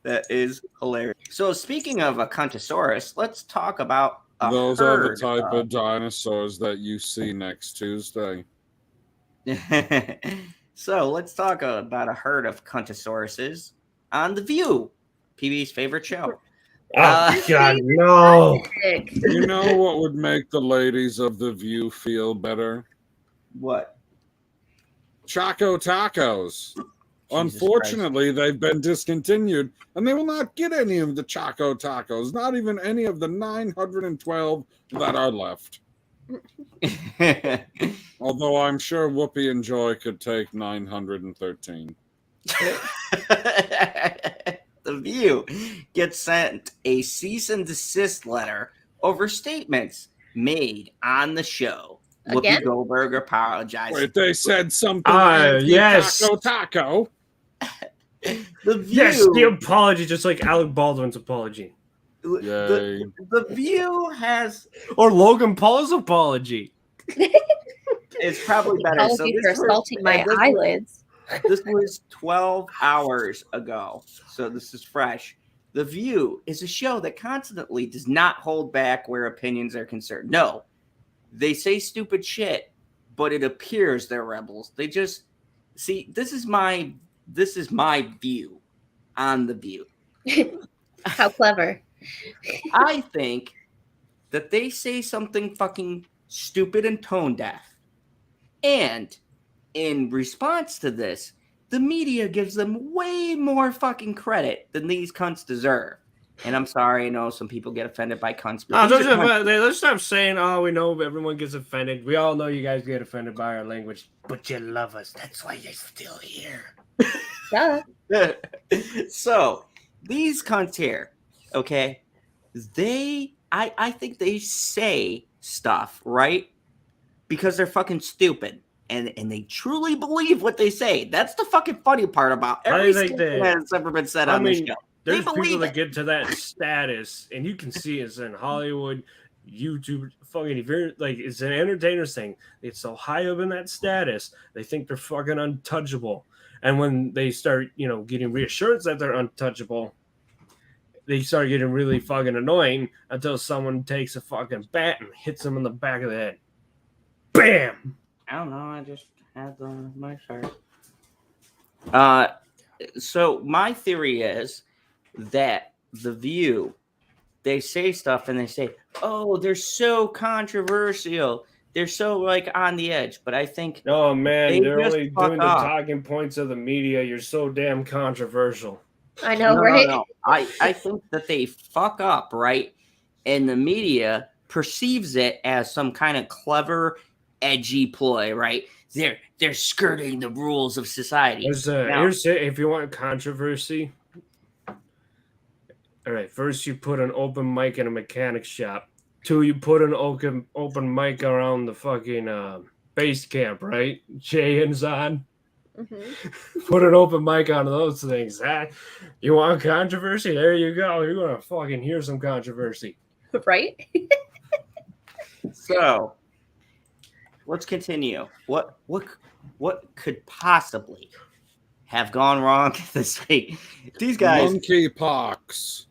That is hilarious. So speaking of a cuntosaurus, let's talk about those are the type of dinosaurs that you see next Tuesday. So let's talk about a herd of cuntosauruses on The View, PB's favorite show. Oh, God, no. You know what would make the ladies of The View feel better? What? Choco Tacos. Unfortunately, they've been discontinued, and they will not get any of the Choco Tacos, not even any of the 912 that are left. Although I'm sure Whoopi and Joy could take 913. The View gets sent a cease and desist letter over statements made on the show. Again? Whoopi Goldberg apologized. Wait, they said something. Yes. Taco. The View. Yes, the apology, just like Alec Baldwin's apology. Yay. The View has, or Logan Paul's apology. It's probably better. Apology for assaulting my eyelids. This was 12 hours ago, so this is fresh. The View is a show that constantly does not hold back where opinions are concerned. No, they say stupid shit, but it appears they're rebels. They just see. This is my view on The View. How clever. I think that they say something fucking stupid and tone deaf. And in response to this, the media gives them way more fucking credit than these cunts deserve. And I'm sorry, I know some people get offended by cunts. But let's stop saying, oh, we know everyone gets offended. We all know you guys get offended by our language, but you love us. That's why you're still here. Duh. So, these cunts here, okay, I think they say stuff, right? Because they're fucking stupid. And they truly believe what they say. That's the fucking funny part about every thing that's ever been said on the show. There's people that get to that status, and you can see it's in Hollywood, YouTube, fucking, if you're like, it's an entertainer's thing. It's so high up in that status, they think they're fucking untouchable. And when they start, getting reassurance that they're untouchable, they start getting really fucking annoying until someone takes a fucking bat and hits them in the back of the head. Bam! I don't know. I just had my shirt. So my theory is that The View, they say stuff and they say, "Oh, they're so controversial. They're so like on the edge." But I think, oh man, they're only doing the talking points of the media. You're so damn controversial. I know, right? No. I think that they fuck up, right? And the media perceives it as some kind of clever, edgy ploy, right? They're skirting the rules of society. If you want controversy, all right, first you put an open mic in a mechanic shop. 2, you put an open mic around the fucking base camp, right? Jay and Zahn. Mm-hmm. Put an open mic on those things. You want controversy? There you go. You're going to fucking hear some controversy. Right? So, let's continue. What could possibly have gone wrong this week? These guys, monkeypox.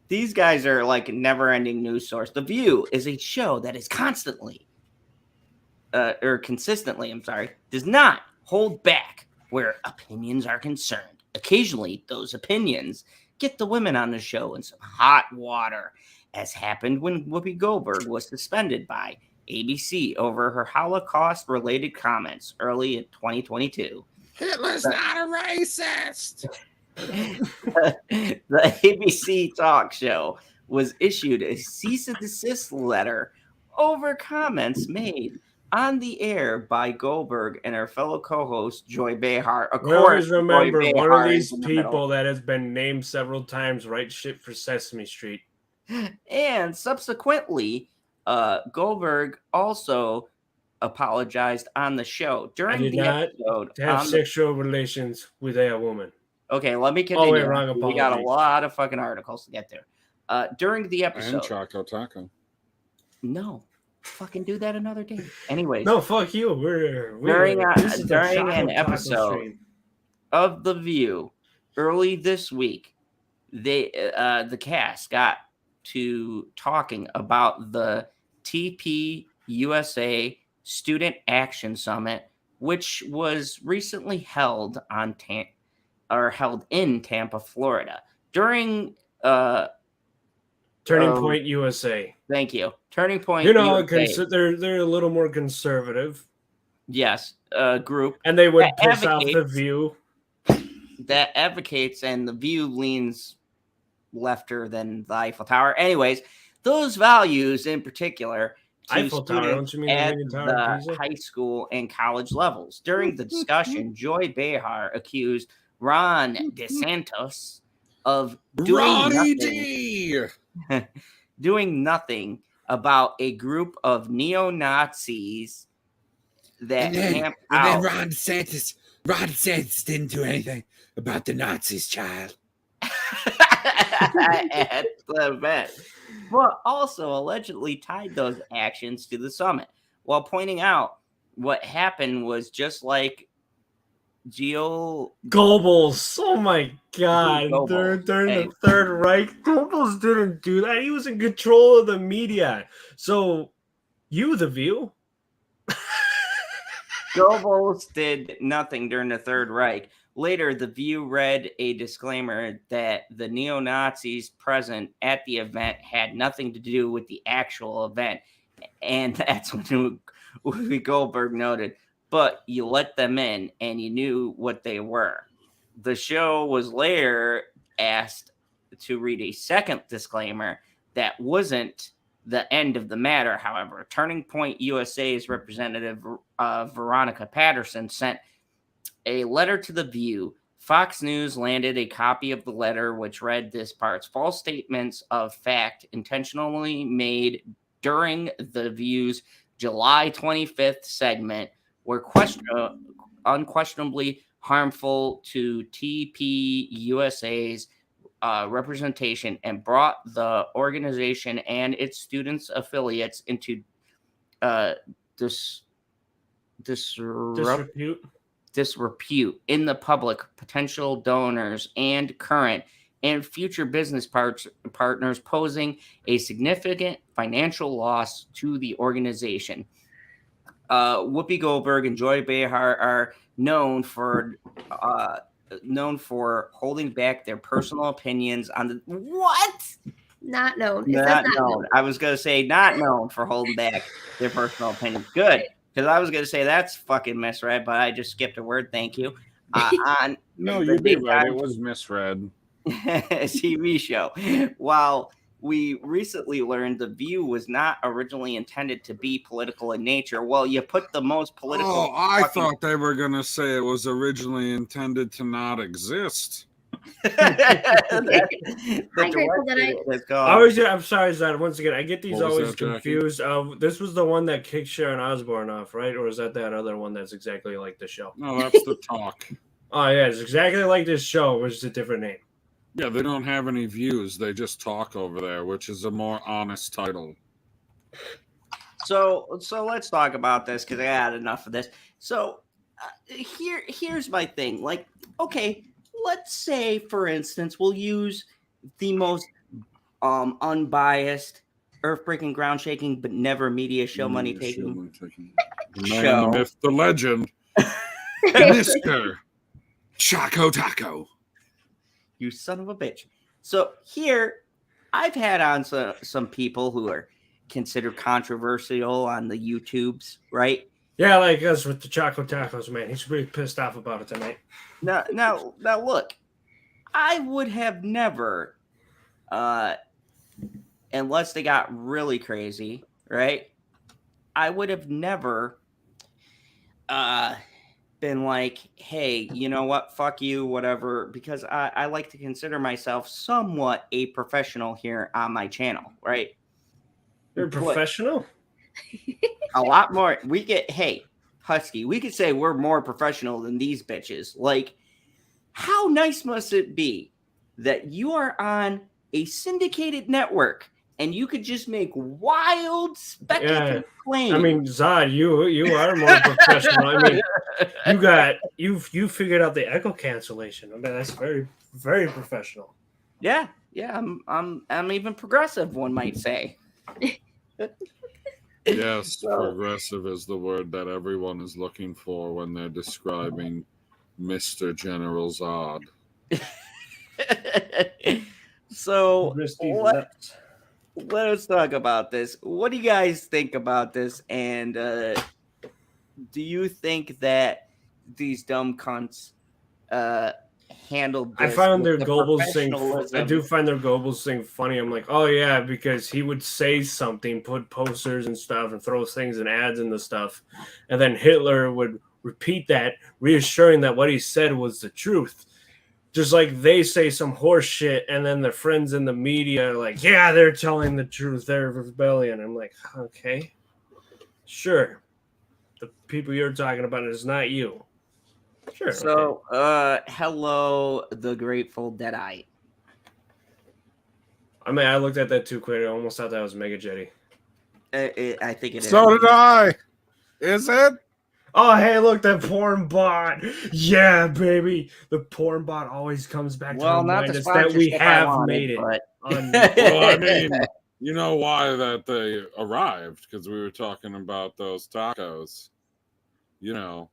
These guys are like a never-ending news source. The View is a show that is consistently, does not hold back where opinions are concerned. Occasionally, those opinions get the women on the show in some hot water, as happened when Whoopi Goldberg was suspended by ABC over her Holocaust-related comments early in 2022. Hitler's not a racist! The ABC talk show was issued a cease and desist letter over comments made on the air by Goldberg and her fellow co-host Joy Behar. We always remember one of these people that has been named several times write shit for Sesame Street. And subsequently, Goldberg also apologized on the show during the episode. To have sexual relations with a woman. Okay, let me continue. We got a lot of fucking articles to get there. During the episode. And Choco Taco. No. Fucking do that another day. Anyways. No, fuck you. During an episode of The View early this week, the cast got to talking about the TPUSA Student Action Summit, which was recently held in Tampa, Florida. During Turning Point USA. Thank you. Turning Point USA. They're a little more conservative. Yes, group. And they would piss off The View. That advocates, and The View leans lefter than the Eiffel Tower. Anyways, those values in particular to Eiffel Tower, don't you mean at the high school and college levels. During the discussion, Joy Behar accused Ron DeSantis of doing nothing about a group of neo-Nazis that camped out. And then Ron DeSantis didn't do anything about the Nazis, child. At the event, but also allegedly tied those actions to the summit, while pointing out what happened was just like Goebbels. Oh my god, during the Third Reich, Goebbels didn't do that. He was in control of the media. So, The View? Goebbels did nothing during the Third Reich. Later, The View read a disclaimer that the neo-Nazis present at the event had nothing to do with the actual event. And that's when Goldberg noted, but you let them in and you knew what they were. The show was later asked to read a second disclaimer that wasn't the end of the matter, however. Turning Point USA's representative, Veronica Patterson, sent a letter to The View Fox News landed a copy of the letter, which read this parts: false statements of fact intentionally made during the View's July 25th segment were unquestionably harmful to TPUSA's representation and brought the organization and its students affiliates into disrepute in the public. Potential donors and current and future business partners, posing a significant financial loss to the organization. Whoopi Goldberg and Joy Behar are known for holding back their personal opinions on the what? Not known. Not known. I was going to say not known for holding back their personal opinions. Good. Because I was going to say that's fucking misread, but I just skipped a word. Thank you. No, you did right. It was misread. TV show. While we recently learned the View was not originally intended to be political in nature. Well, you put the most political. Oh, I thought they were going to say it was originally intended to not exist. I'm sorry, Zad. Once again, I get these always confused. This was the one that kicked Sharon Osbourne off, right? Or is that other one that's exactly like the show? No, that's The Talk. Oh, yeah, it's exactly like this show, which is a different name. Yeah, they don't have any views. They just talk over there, which is a more honest title. So let's talk about this because I had enough of this. So here's my thing. Like, okay, let's say, for instance, we'll use the most unbiased, earth-breaking, ground-shaking, but never media show money-taking show. The myth, the legend, Mr. Choco Taco. You son of a bitch. So here, I've had on some people who are considered controversial on the YouTubes, right? Yeah, like us with the Choco Tacos, man. He's really pissed off about it tonight. Now, look, I would have never, unless they got really crazy, right? I would have never been like, hey, you know what? Fuck you, whatever, because I like to consider myself somewhat a professional here on my channel, right? You're a professional? A lot more. Hey, Husky, we could say we're more professional than these bitches. Like, how nice must it be that you are on a syndicated network and you could just make wild speculative claims? I mean, Zod, you are more professional. I mean, you figured out the echo cancellation. I mean, that's very, very professional. Yeah, I'm even progressive, one might say. Yes, progressive is the word that everyone is looking for when they're describing Mr. General Zod. So let us talk about this. What do you guys think about this? And do you think that these dumb cunts handled this? I find their Goebbels thing. I do find their Goebbels thing funny. I'm like, oh yeah, because he would say something, put posters and stuff, and throw things and ads in the stuff, and then Hitler would repeat that, reassuring that what he said was the truth. Just like they say some horse shit, and then their friends in the media are like, yeah, they're telling the truth. They're rebellion. I'm like, okay, sure. The people you're talking about is not you. Sure. So, hello, the Grateful Deadite. I mean, I looked at that too quick. I almost thought that was Mega Jetty. I think it is. So did I. Is it? Oh, hey, look, that porn bot. Yeah, baby. The porn bot always comes back to remind us that we have made it. But... Well, I mean, you know why that they arrived? Because we were talking about those tacos. You know,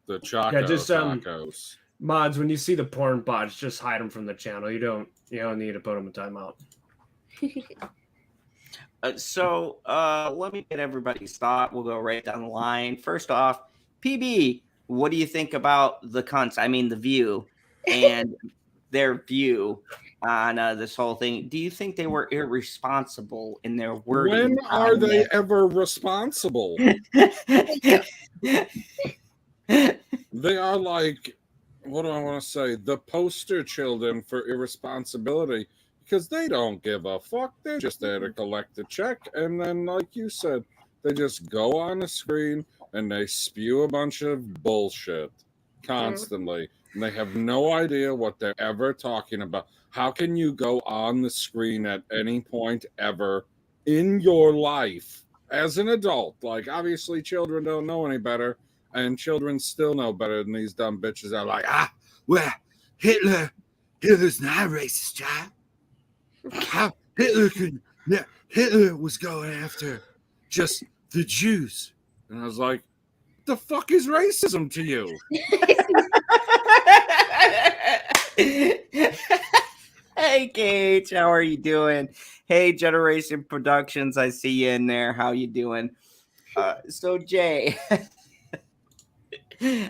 the Choco tacos. Mods, when you see the porn bots, just hide them from the channel. You don't need to put them in timeout. So let me get everybody's thought. We'll go right down the line. First off, PB, what do you think about the cunts? I mean, the View and their view on this whole thing. Do you think they were irresponsible in their wording? When are they ever responsible? They are like what do I want to say? The poster children for irresponsibility, because they don't give a fuck. They're just there to collect a check, and then, like you said, they just go on the screen and they spew a bunch of bullshit constantly, and they have no idea what they're ever talking about. How can you go on the screen at any point ever in your life as an adult? Like, obviously, children don't know any better, and children still know better than these dumb bitches are like, Well, Hitler's not a racist, child. How Hitler was going after just the Jews. and I was like, the fuck is racism to you? Hey, Gage, how are you doing? Hey, Generation Productions, I see you in there. How you doing? So, Jay,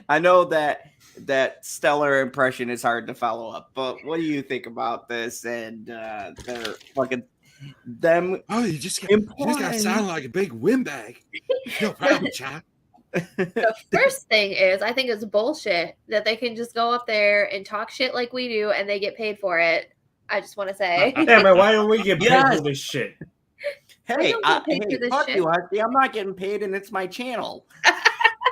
I know that stellar impression is hard to follow up, but what do you think about this and their fucking them? Oh, you just got to sound like a big windbag. No problem, child. The first thing is, I think it's bullshit that they can just go up there and talk shit like we do and they get paid for it. I just want to say. Yeah, man, why don't we get paid for this shit? Hey, fuck you, Husky. I'm not getting paid and it's my channel.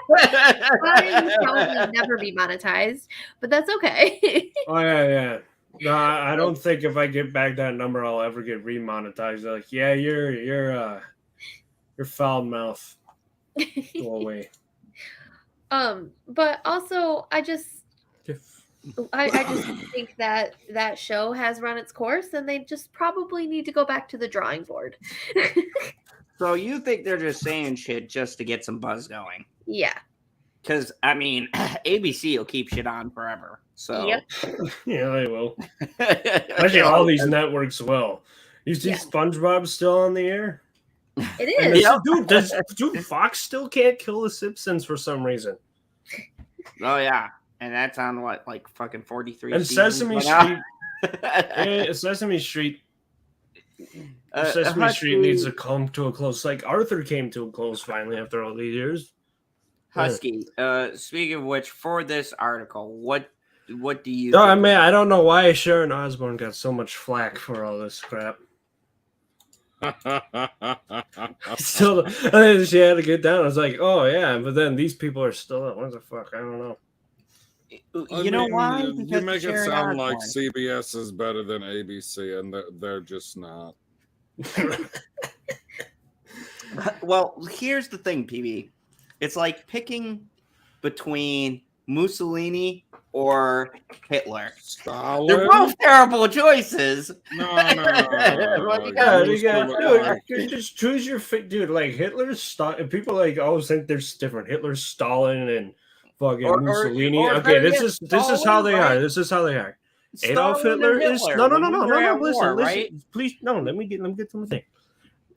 Mine will probably never be monetized, but that's okay. Oh, yeah. No, I don't think if I get back that number, I'll ever get remonetized. They're like, yeah, you're foul mouth. Go away. But also, I just think that show has run its course, and they just probably need to go back to the drawing board. So you think they're just saying shit just to get some buzz going? Yeah. Because, I mean, ABC will keep shit on forever. So Yep. Yeah, they will. Actually, all these networks will. You see SpongeBob still on the air? It is. Dude, Fox still can't kill the Simpsons for some reason. Oh, yeah. And that's on what, like fucking 43 And Sesame Street. Sesame Street needs to come to a close. Like Arthur came to a close finally after all these years. Husky, speaking of which, for this article, what do you No, I mean, I don't know why Sharon Osbourne got so much flack for all this crap. Still, and then she had to get down. I was like, oh yeah, but then these people are still up. What the fuck? I don't know. You know why? Because You make it Sharon sound like Osbourne. CBS is better than ABC, and they're just not. Well, here's the thing, PB. It's like picking between Mussolini or Hitler. Stalin? They're both terrible choices. No. Dude, just choose your fit, dude. Like Hitler's Stalin. People like always think there's different. Hitler's Stalin and fucking Mussolini. Okay, this is how they are. This is how they are. Adolf Hitler is no. Listen, please, no. Let me get to the thing.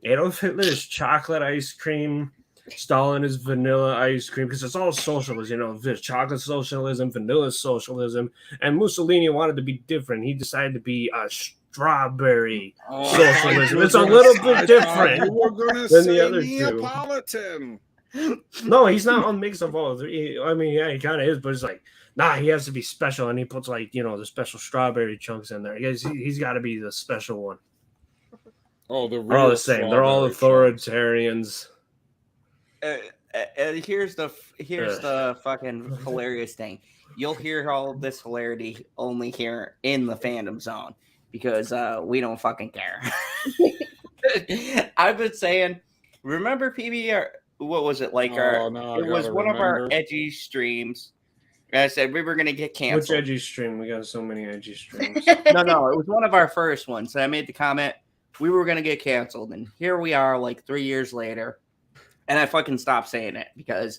Adolf Hitler is chocolate ice cream. Stalin is vanilla ice cream because it's all socialism. You know, there's chocolate socialism, vanilla socialism, and Mussolini wanted to be different. He decided to be a strawberry socialism. It's a little bit different than the other Neapolitan. two. No, he's not a mix of all three. I mean, yeah, he kind of is, but it's like, nah, he has to be special, and he puts like the special strawberry chunks in there. He's got to be the special one. Oh, they're all the same. They're all authoritarians. And here's the fucking hilarious thing. You'll hear all of this hilarity only here in the fandom zone because we don't fucking care. I've been saying, remember PB? What was it like? It was one of our edgy streams. I said we were gonna get canceled. Which edgy stream? We got so many edgy streams. No, it was one of our first ones. I made the comment we were gonna get canceled, and here we are, like 3 years later. And I fucking stopped saying it because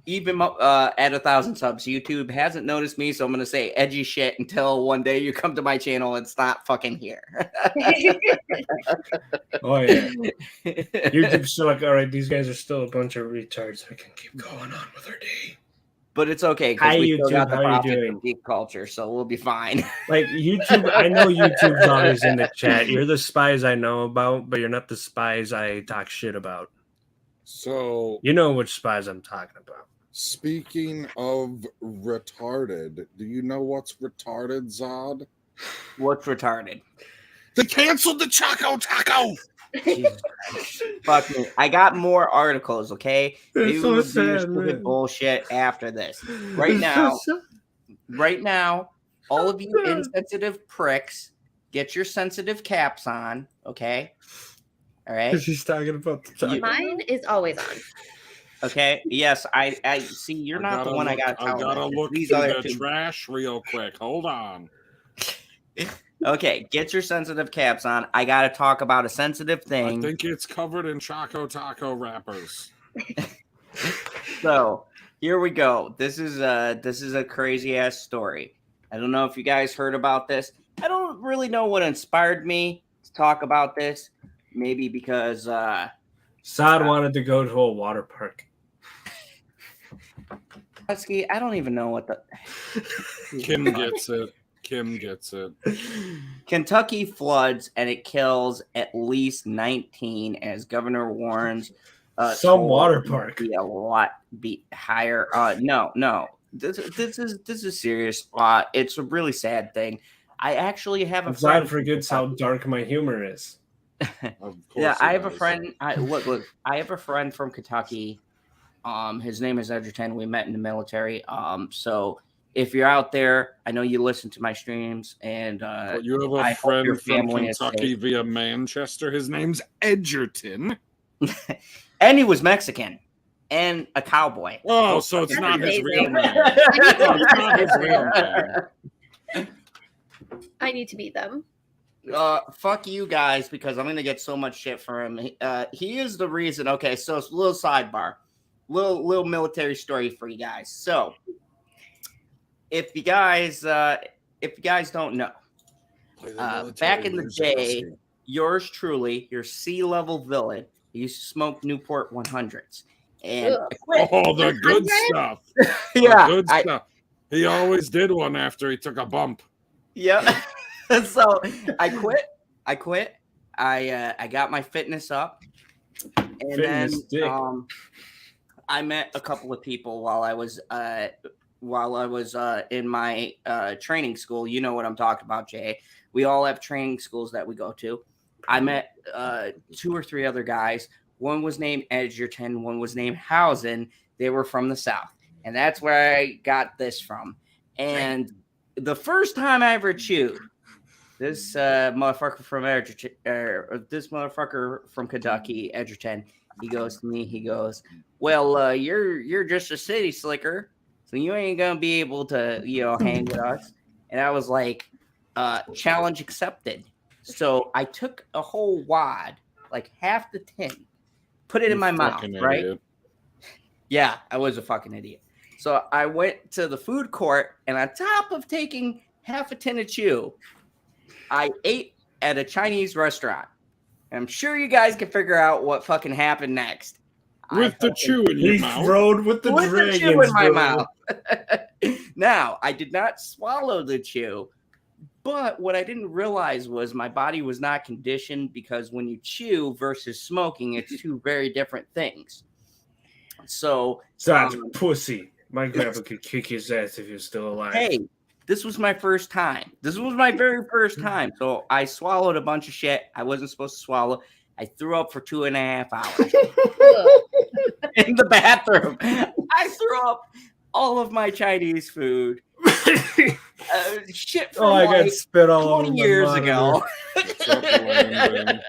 even at 1,000 subs, YouTube hasn't noticed me. So I'm going to say edgy shit until one day you come to my channel and stop fucking here. Oh, yeah. YouTube's still like, all right, these guys are still a bunch of retards. We can keep going on with our day. But it's okay because we still got the profit of geek culture, so we'll be fine. Like YouTube, I know YouTube's always in the chat. You're the spies I know about, but you're not the spies I talk shit about. So you know which spies I'm talking about. Speaking of retarded, do you know what's retarded, Zod? What's retarded? They canceled the Choco Taco! Jesus. Fuck me. I got more articles, okay? Maybe so we'll do your sad, stupid man. bullshit after this. Right now, all of you insensitive pricks, get your sensitive caps on, okay? All right. She's talking about the taco. Mine is always on. Okay. Yes, I see. You're not the one I got to tell. I gotta about. look These through other the two. trash real quick. Hold on. Okay, get your sensitive caps on. I got to talk about a sensitive I thing. think it's covered in Choco Taco wrappers. So here we go. This is a crazy ass story. I don't know if you guys heard about this. I don't really know what inspired me to talk about this. Maybe because Sad wanted to go to a water park. Husky, I don't even know what the Kim gets it. Kim gets it. Kentucky floods and it kills at least 19 as governor warns. Some water park. Be a lot higher. No. This is serious. It's a really sad thing. I actually have a friend. Zod forgets how dark my humor is. Yeah, I have a friend. Look. I have a friend from Kentucky. His name is Edgerton. We met in the military. So if you're out there, I know you listen to my streams, and you have a friend from Kentucky via Manchester. His name's Edgerton. And he was Mexican and a cowboy. Oh, so it's not his real name. It's not his real name. I need to beat them. Fuck you guys, because I'm gonna get so much shit for him. He is the reason. Okay, so it's a little sidebar, little military story for you guys. So if you guys don't know, back in the day, yours truly, your C-level villain, used to smoke Newport 100s. And the good stuff. Yeah, the good stuff. He always did one after he took a bump. Yeah. So I quit. I got my fitness up, and Fitness then I met a couple of people while I was in my training school. You know what I'm talking about, Jay. We all have training schools that we go to. I met 2 or 3 other guys. One was named Edgerton. One was named Housen. They were from the South, and that's where I got this from. And the first time I ever chewed, this motherfucker from Edgerton, this motherfucker from Kentucky, Edgerton, he goes to me. He goes, "Well, you're just a city slicker, so you ain't gonna be able to, hang with us." And I was like, "Challenge accepted." So I took a whole wad, like half the tin, put it in my mouth, right? Idiot. Yeah, I was a fucking idiot. So I went to the food court, and on top of taking half a tin of chew, I ate at a Chinese restaurant. And I'm sure you guys can figure out what fucking happened next. With the chew in your mouth. Rode with the dragons, chew in my bro. mouth. Now, I did not swallow the chew, but what I didn't realize was my body was not conditioned, because when you chew versus smoking, it's 2 very different things. So, Such pussy. My grandpa could kick his ass if he was still alive. hey, this was my first time. This was my very first time. So I swallowed a bunch of shit I wasn't supposed to swallow. I threw up for 2.5 hours in the bathroom. I threw up all of my Chinese food. Shit from I got spit all over 20 my years monitor. ago. What's up, Landon?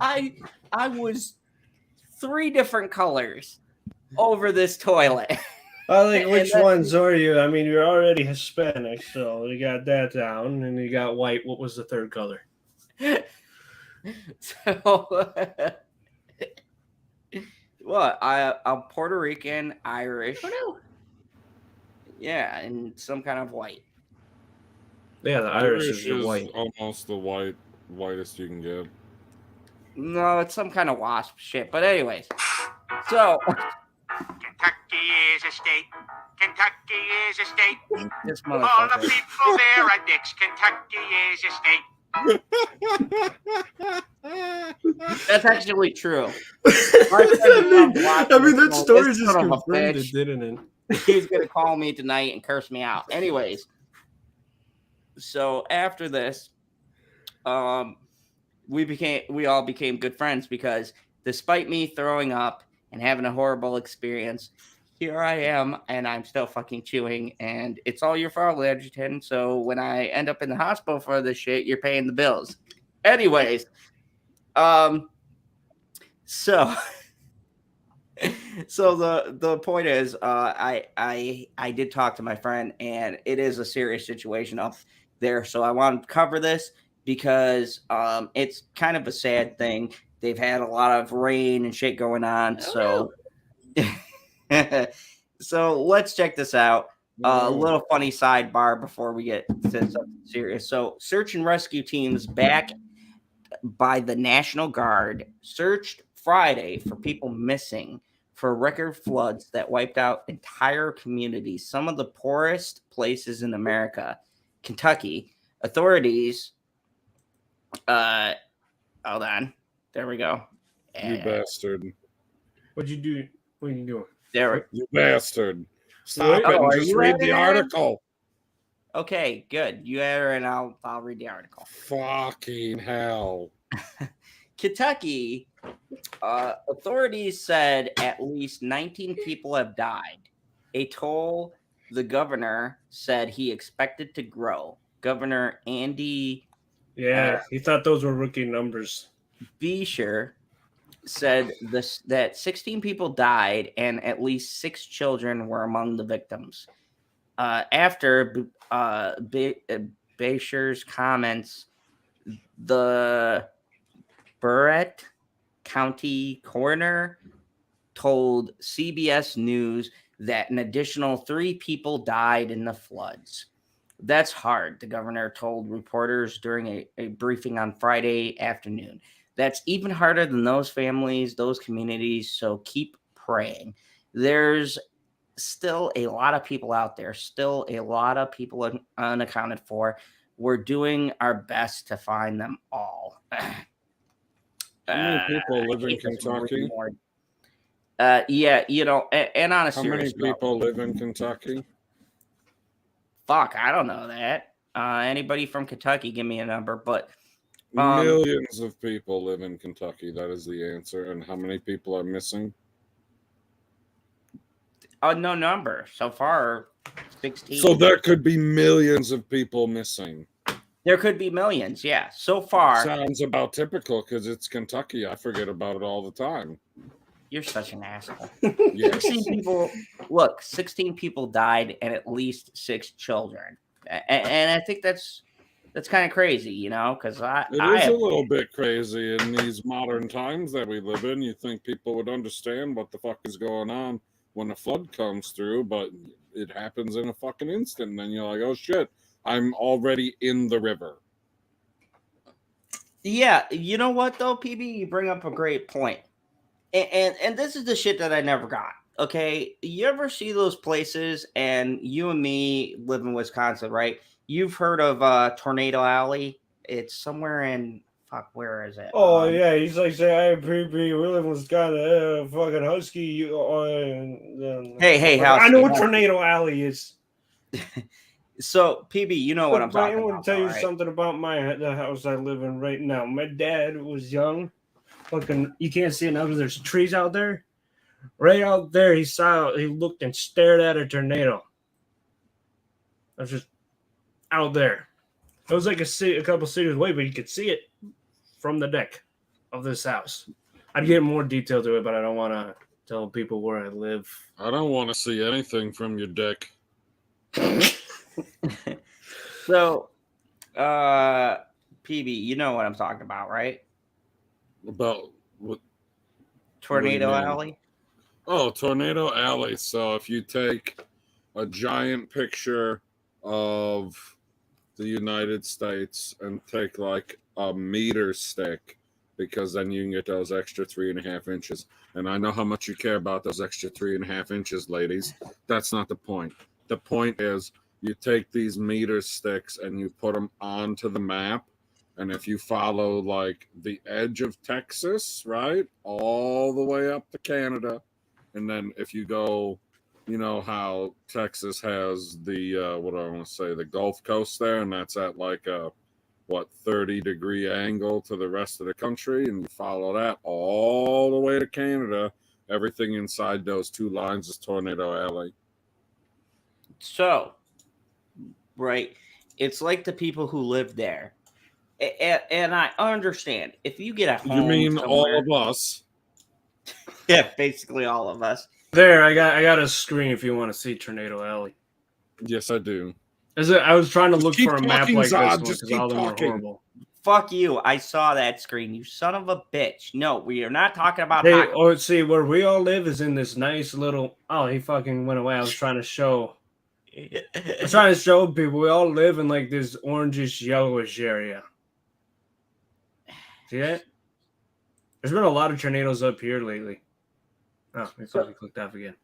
I was 3 different colors over this toilet. I think which ones are you? I mean, you're already Hispanic, so you got that down, and you got white. What was the third color? So, what? I'm Puerto Rican, Irish. Oh no. Yeah, and some kind of white. Yeah, the Irish is the white. Almost the whitest you can get. No, it's some kind of wasp shit. But anyways, so Kentucky is a state. Kentucky is a state. this All the motherfucker. people there are dicks. Kentucky is a state. That's actually true. I mean, that story just confirmed it, didn't it? He's gonna call me tonight and curse me out. Anyways, so after this, we all became good friends because despite me throwing up and having a horrible experience, here I am and I'm still fucking chewing, and it's all your fault, Edgerton. So when I end up in the hospital for this shit, you're paying the bills. Anyways, so the point is, I did talk to my friend, and it is a serious situation up there. So I want to cover this because it's kind of a sad thing. They've had a lot of rain and shit going on. So let's check this out. A little funny sidebar before we get to something serious. So search and rescue teams backed by the National Guard searched Friday for people missing for record floods that wiped out entire communities, some of the poorest places in America. Kentucky authorities, hold on, there we go. You bastard. What'd you do? What are you doing? There, you bastard. Stop it and just read the article. Okay, good. You add her and I'll read the article. Fucking hell. Kentucky, authorities said at least 19 people have died. A toll the governor said he expected to grow. Governor Andy... Yeah, he thought those were rookie numbers. Beshear said that 16 people died and at least 6 children were among the victims. After Beshear's comments, the Burrett County coroner told CBS News that an additional 3 people died in the floods. That's hard, the governor told reporters during a briefing on Friday afternoon. That's even harder than those families, those communities, so keep praying. There's still a lot of people out there, still a lot of people unaccounted for. We're doing our best to find them all. How many people live in Kentucky? Yeah, you know, and on a How serious many people live in Kentucky? Fuck, I don't know that. Anybody from Kentucky, give me a number. But millions of people live in Kentucky. That is the answer. And how many people are missing? No number so far. 16. So there could be millions of people missing. There could be millions, yeah. So far, sounds about typical because it's Kentucky. I forget about it all the time. You're such an asshole. Yes. 16 people. Look, 16 people died and at least 6 children, and I think that's kind of crazy, you know, because it is a little bit crazy in these modern times that we live in. You think people would understand what the fuck is going on when a flood comes through, but it happens in a fucking instant. And then you're like, oh shit, I'm already in the river. Yeah, you know what though, PB, you bring up a great point. And this is the shit that I never got. Okay, you ever see those places? And you and me live in Wisconsin, right? You've heard of Tornado Alley? It's somewhere in where is it? Oh yeah, he's like saying, "Hey, PB, we live in Wisconsin. Fucking Husky." Hey, I know what Tornado Alley is. So, PB, you know what I'm talking about. I want to tell you something about the house I live in right now. My dad was young. Fucking, you can't see it now because there's trees out there. Right out there, he looked and stared at a tornado. I was just out there. It was like a couple cities away, but you could see it from the deck of this house. I'd get more detail to it, but I don't want to tell people where I live. I don't want to see anything from your deck. So, PB, you know what I'm talking about, right? About what? Tornado Alley? Oh, Tornado Alley. So if you take a giant picture of the United States and take like a meter stick, because then you can get those extra 3.5 inches. And I know how much you care about those extra 3.5 inches, ladies. That's not the point. The point is you take these meter sticks and you put them onto the map, And if you follow like the edge of Texas, right, all the way up to Canada, and then if you go, you know how Texas has the what do I want to say, the Gulf Coast there, and that's at like a 30-degree angle to the rest of the country, and you follow that all the way to Canada. Everything inside those two lines is Tornado Alley. So, right, it's like the people who live there. And I understand if you get a home. You mean somewhere, all of us? Yeah, basically all of us. There, I got a screen if you want to see Tornado Alley. Yes, I do. I was trying to look Keep for a map talking, like Zod, this one just because keep all of them are talking. horrible. Fuck you! I saw that screen. You son of a bitch. No, we are not talking about. Hey, oh, see, where we all live is in this nice little. Oh, he fucking went away. I was trying to show. People we all live in like this orangish, yellowish area. See that? There's been a lot of tornadoes up here lately. Oh, we probably clicked off again.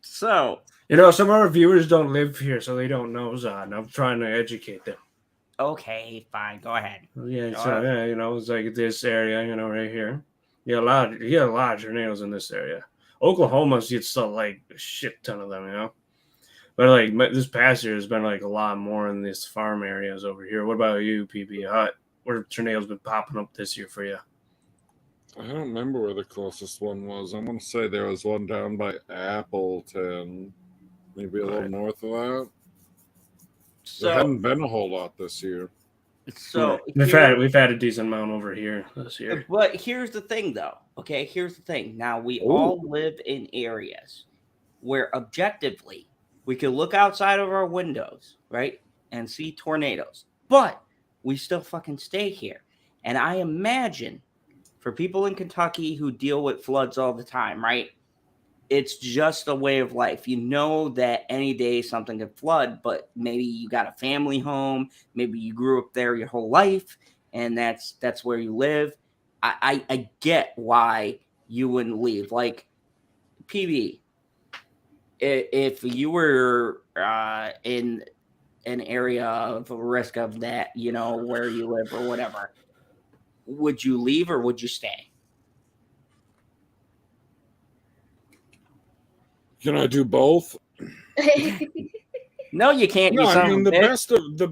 So, you know, some of our viewers don't live here, so they don't know Zod. And I'm trying to educate them. okay, fine, go ahead. Yeah, so yeah, you know, it's like this area, you know, right here. You get a lot of tornadoes in this area. Oklahoma's gets still like a shit ton of them, you know. But like this past year has been like a lot more in these farm areas over here. What about you, PB? Where have tornadoes been popping up this year for you? I don't remember where the closest one was. I'm going to say there was one down by Appleton, maybe a little north of that. So, there hadn't been a whole lot this year. So we've had a decent amount over here this year. But here's the thing, though. Okay, here's the thing. Now we all live in areas where objectively we can look outside of our windows, right, and see tornadoes, but we still fucking stay here. And I imagine for people in Kentucky who deal with floods all the time, right, it's just a way of life. You know that any day something could flood, but maybe you got a family home, maybe you grew up there your whole life, and that's where you live. I get why you wouldn't leave. Like, PB, if you were in an area of risk of that, you know, where you live or whatever, would you leave or would you stay? Can I do both? No, you can't. No, I mean the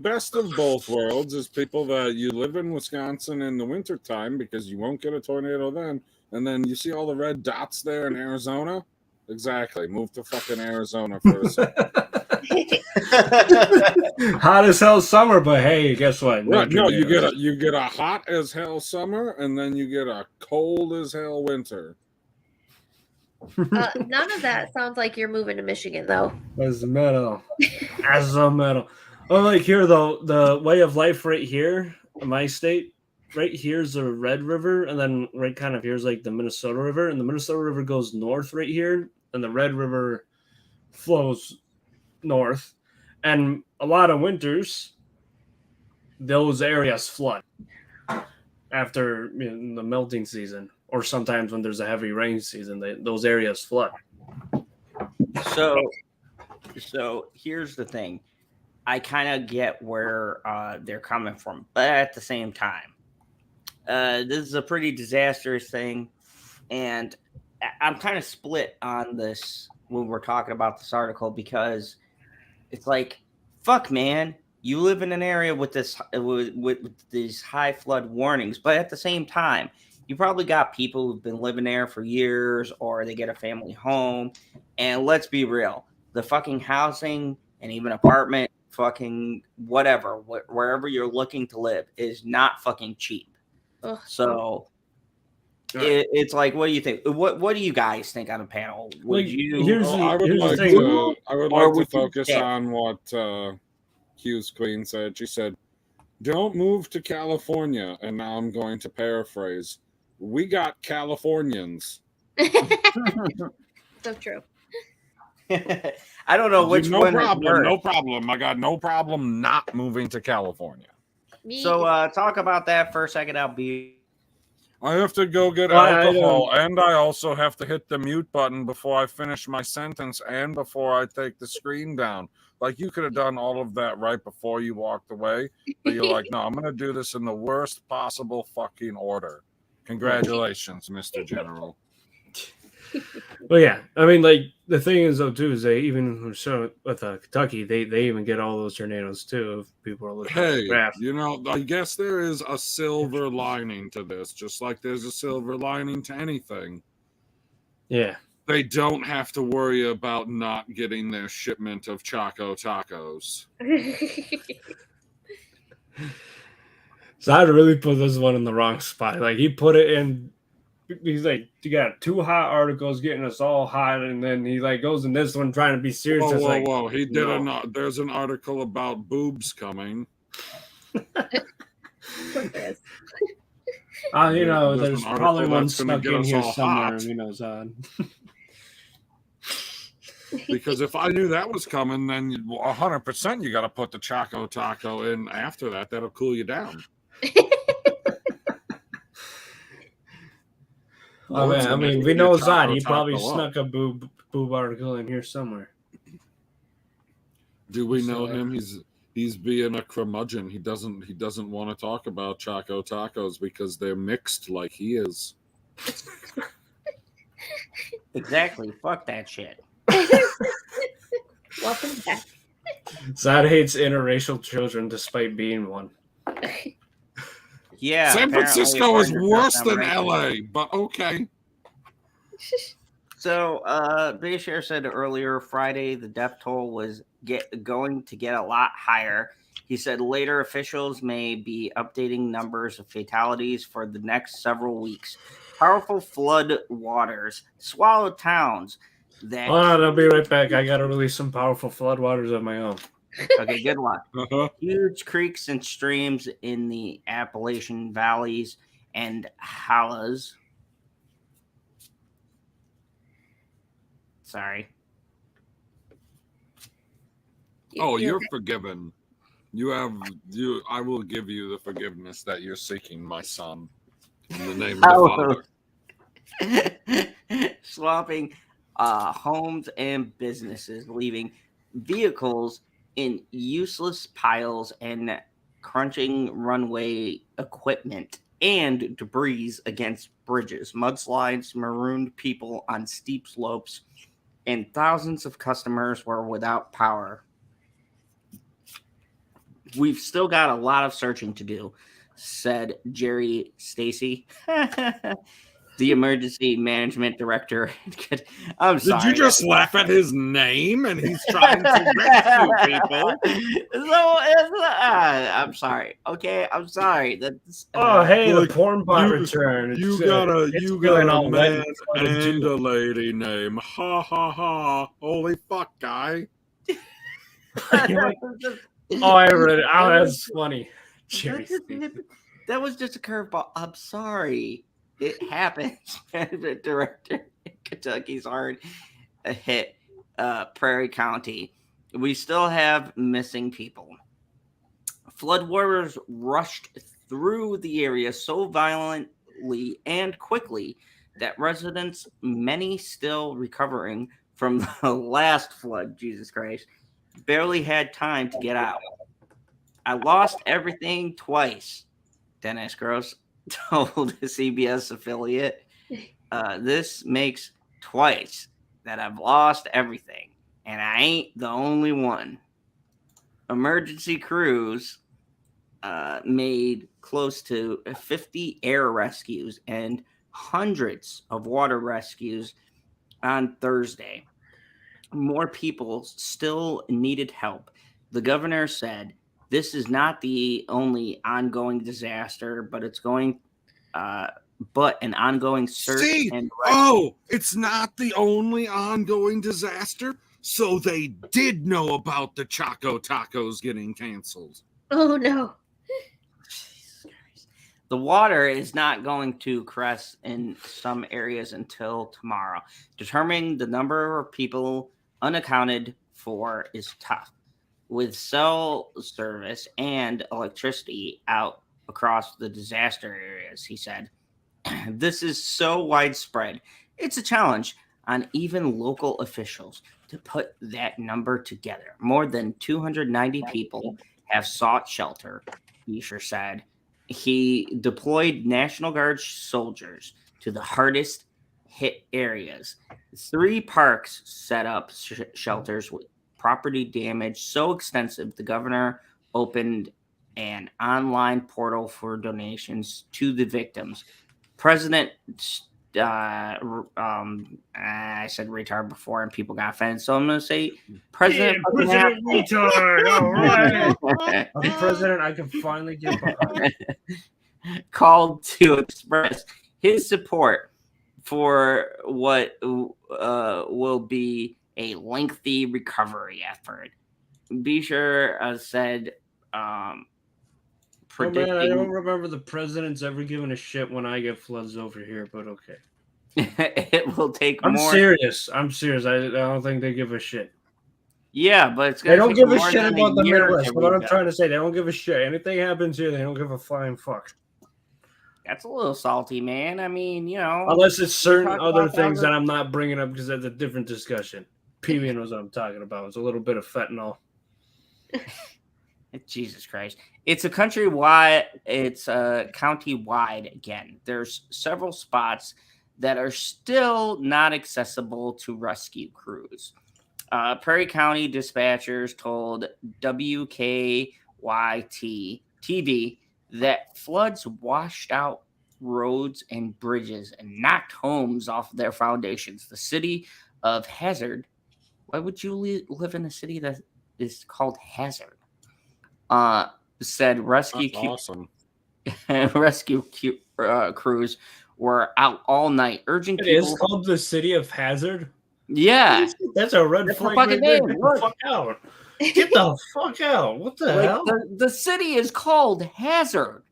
best of both worlds is people that you live in Wisconsin in the wintertime because you won't get a tornado then, and then you see all the red dots there in Arizona. Exactly. Move to fucking Arizona for a second. Hot as hell summer, but hey, guess what? Right, no, you get a hot as hell summer, and then you get a cold as hell winter. None of that sounds like you're moving to Michigan, though. As metal. Oh, like here though, the way of life right here in my state, right here's the Red River, and then right kind of here's like the Minnesota River, and the Minnesota River goes north right here, and the Red River flows north, and a lot of winters, those areas flood after the melting season. Or sometimes when there's a heavy rain season, those areas flood. So here's the thing. I kind of get where they're coming from. But at the same time, this is a pretty disastrous thing. And I'm kind of split on this when we're talking about this article because it's like, fuck, man. You live in an area with these high flood warnings. But at the same time, you probably got people who've been living there for years or they get a family home. And let's be real, the fucking housing and even apartment, fucking whatever, wherever you're looking to live is not fucking cheap. Ugh. So it's like, what do you think? What do you guys think on a panel? Would I would like to focus on what Q's Queen said. She said, don't move to California. And now I'm going to paraphrase. We got Californians. So true. I don't know which one. No problem. I got no problem not moving to California. So talk about that for a second. I have to go get alcohol, and I also have to hit the mute button before I finish my sentence and before I take the screen down. Like, you could have done all of that right before you walked away. But you're like, no, I'm going to do this in the worst possible fucking order. Congratulations, Mr. General. Well, yeah. I mean, like, the thing is, though, too, is they even show with Kentucky, they even get all those tornadoes, too, if people are looking at the graph. You know, I guess there is a silver lining to this, just like there's a silver lining to anything. Yeah. They don't have to worry about not getting their shipment of Choco Tacos. So I'd really put this one in the wrong spot. Like, he put it in. He's like, you got 2 hot articles getting us all hot, and then he like goes in this one trying to be serious. Whoa! He did there's an article about boobs coming. You know, there's probably one stuck in here somewhere. Who knows? Because if I knew that was coming, then 100% you got to put the Choco Taco in after that. That'll cool you down. Oh man, I mean, we know Zod. He probably snuck a boob article in here somewhere. Do we know him? He's being a curmudgeon. He doesn't want to talk about Choco Tacos because they're mixed like he is. Exactly. Fuck that shit. Welcome back. Zod hates interracial children despite being one. Yeah. San Francisco is worse than LA, but okay. So, Big Share said earlier Friday the death toll was going to get a lot higher. He said later officials may be updating numbers of fatalities for the next several weeks. Powerful flood waters swallowed towns. I'll be right back. I gotta release some powerful floodwaters of my own. Okay, good luck. Huge creeks and streams in the Appalachian valleys and hollows. Sorry. You're forgiven. I will give you the forgiveness that you're seeking, my son. In the name of the Father. Swamping homes and businesses, leaving vehicles in useless piles and crunching runway equipment and debris against bridges. Mudslides marooned people on steep slopes, and thousands of customers were without power. We've still got a lot of searching to do, said Jerry Stacy, the emergency management director. I'm sorry. Did you just laugh at his name and he's trying to rescue people? I'm sorry. Okay, I'm sorry. That's, hey, the porn bot return. You got a man and a lady name. Ha ha ha. Holy fuck, guy. I read it. Oh, that's funny. Jerry that was just a curveball. I'm sorry. It happens. The director in Kentucky's hard hit Prairie County. We still have missing people. Flood waters rushed through the area so violently and quickly that residents, many still recovering from the last flood, Jesus Christ, barely had time to get out. I lost everything twice, Dennis Gross told the CBS affiliate. This makes twice that I've lost everything, and I ain't the only one. Emergency crews made close to 50 air rescues and hundreds of water rescues on Thursday. More people still needed help. The governor said, this is not the only ongoing disaster, but an ongoing search and rescue. It's not the only ongoing disaster. So they did know about the Choco Tacos getting canceled. Oh no. Jesus Christ. The water is not going to crest in some areas until tomorrow. Determining the number of people unaccounted for is tough. With cell service and electricity out across the disaster areas, he said. This is so widespread. It's a challenge. on even local officials to put that number together. More than 290 people have sought shelter, Beecher said. He deployed National Guard soldiers to the hardest hit areas. 3 parks set up shelters with property damage so extensive the governor opened an online portal for donations to the victims. President I said retard before and people got offended, so I'm gonna say President retard. All right. I'm president. I can finally get behind. Called to express his support for what will be a lengthy recovery effort. Beecher said, predicting... I don't remember the president's ever giving a shit when I get floods over here, but okay. It will take I'm more... serious. I don't think they give a shit. Yeah, but it's they don't give a shit about the Midwest. What I'm trying to say, they don't give a shit. Anything happens here, they don't give a flying fuck. That's a little salty, man. I mean, you know, unless it's certain other things that I'm not bringing up because that's a different discussion. Peele knows what I'm talking about. It's a little bit of fentanyl. Jesus Christ. It's a countrywide, it's county-wide again. There's several spots that are still not accessible to rescue crews. Prairie County dispatchers told WKYT TV that floods washed out roads and bridges and knocked homes off their foundations. The city of Hazard. Why would you live in a city that is called Hazard? Said rescue crews were out all night, urging people. It is called the city of Hazard. Yeah, that's a red flag. Right there. Get the fuck out! Get the fuck out! What the hell? The city is called Hazard.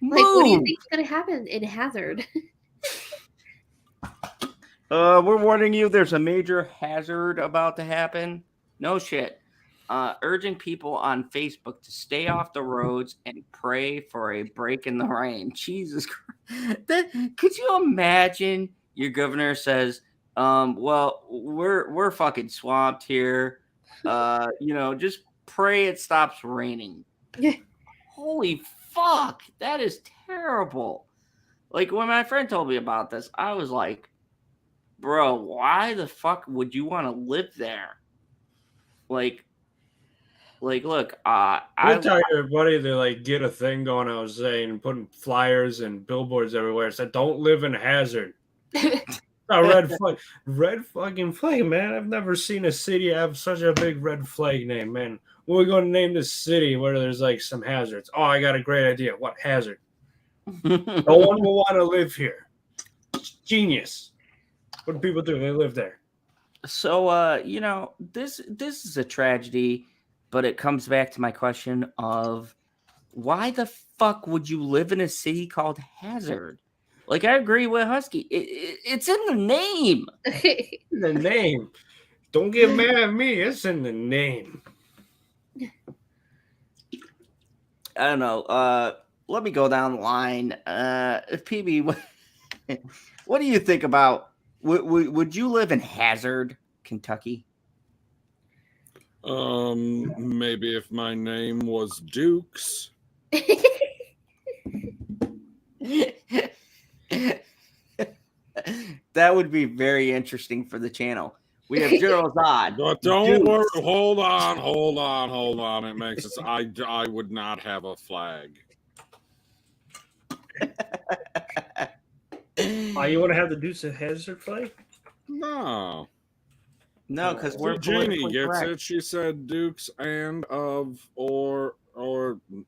Like, what do you think is going to happen in Hazard? We're warning you. There's a major hazard about to happen. No shit. Urging people on Facebook to stay off the roads and pray for a break in the rain. Jesus Christ. Could you imagine your governor says, well, we're fucking swamped here. Just pray it stops raining. Holy fuck. That is terrible. Like, when my friend told me about this, I was like, bro, why the fuck would you want to live there? Like, look, I tell your buddy to like get a thing going. I was saying, putting flyers and billboards everywhere. Said, don't live in Hazard. A red fucking flag, man. I've never seen a city have such a big red flag name, man. We're going to name this city where there's like some hazards. Oh, I got a great idea. What hazard? No one will want to live here. It's genius. What do people do? They live there. So, this is a tragedy. But it comes back to my question of why the fuck would you live in a city called Hazard? Like, I agree with Husky. It's in the name. In the name. Don't get mad at me. It's in the name. I don't know. Let me go down the line. PB, what do you think about? Would you live in Hazard, Kentucky? Maybe if my name was Dukes. That would be very interesting for the channel. We have Gerald Zod. But don't worry. Hold on. It makes it. I would not have a flag. Oh, you want to have the Dukes of Hazard flag? No. No, because we're Jeannie gets correct. it. She said Dukes and of or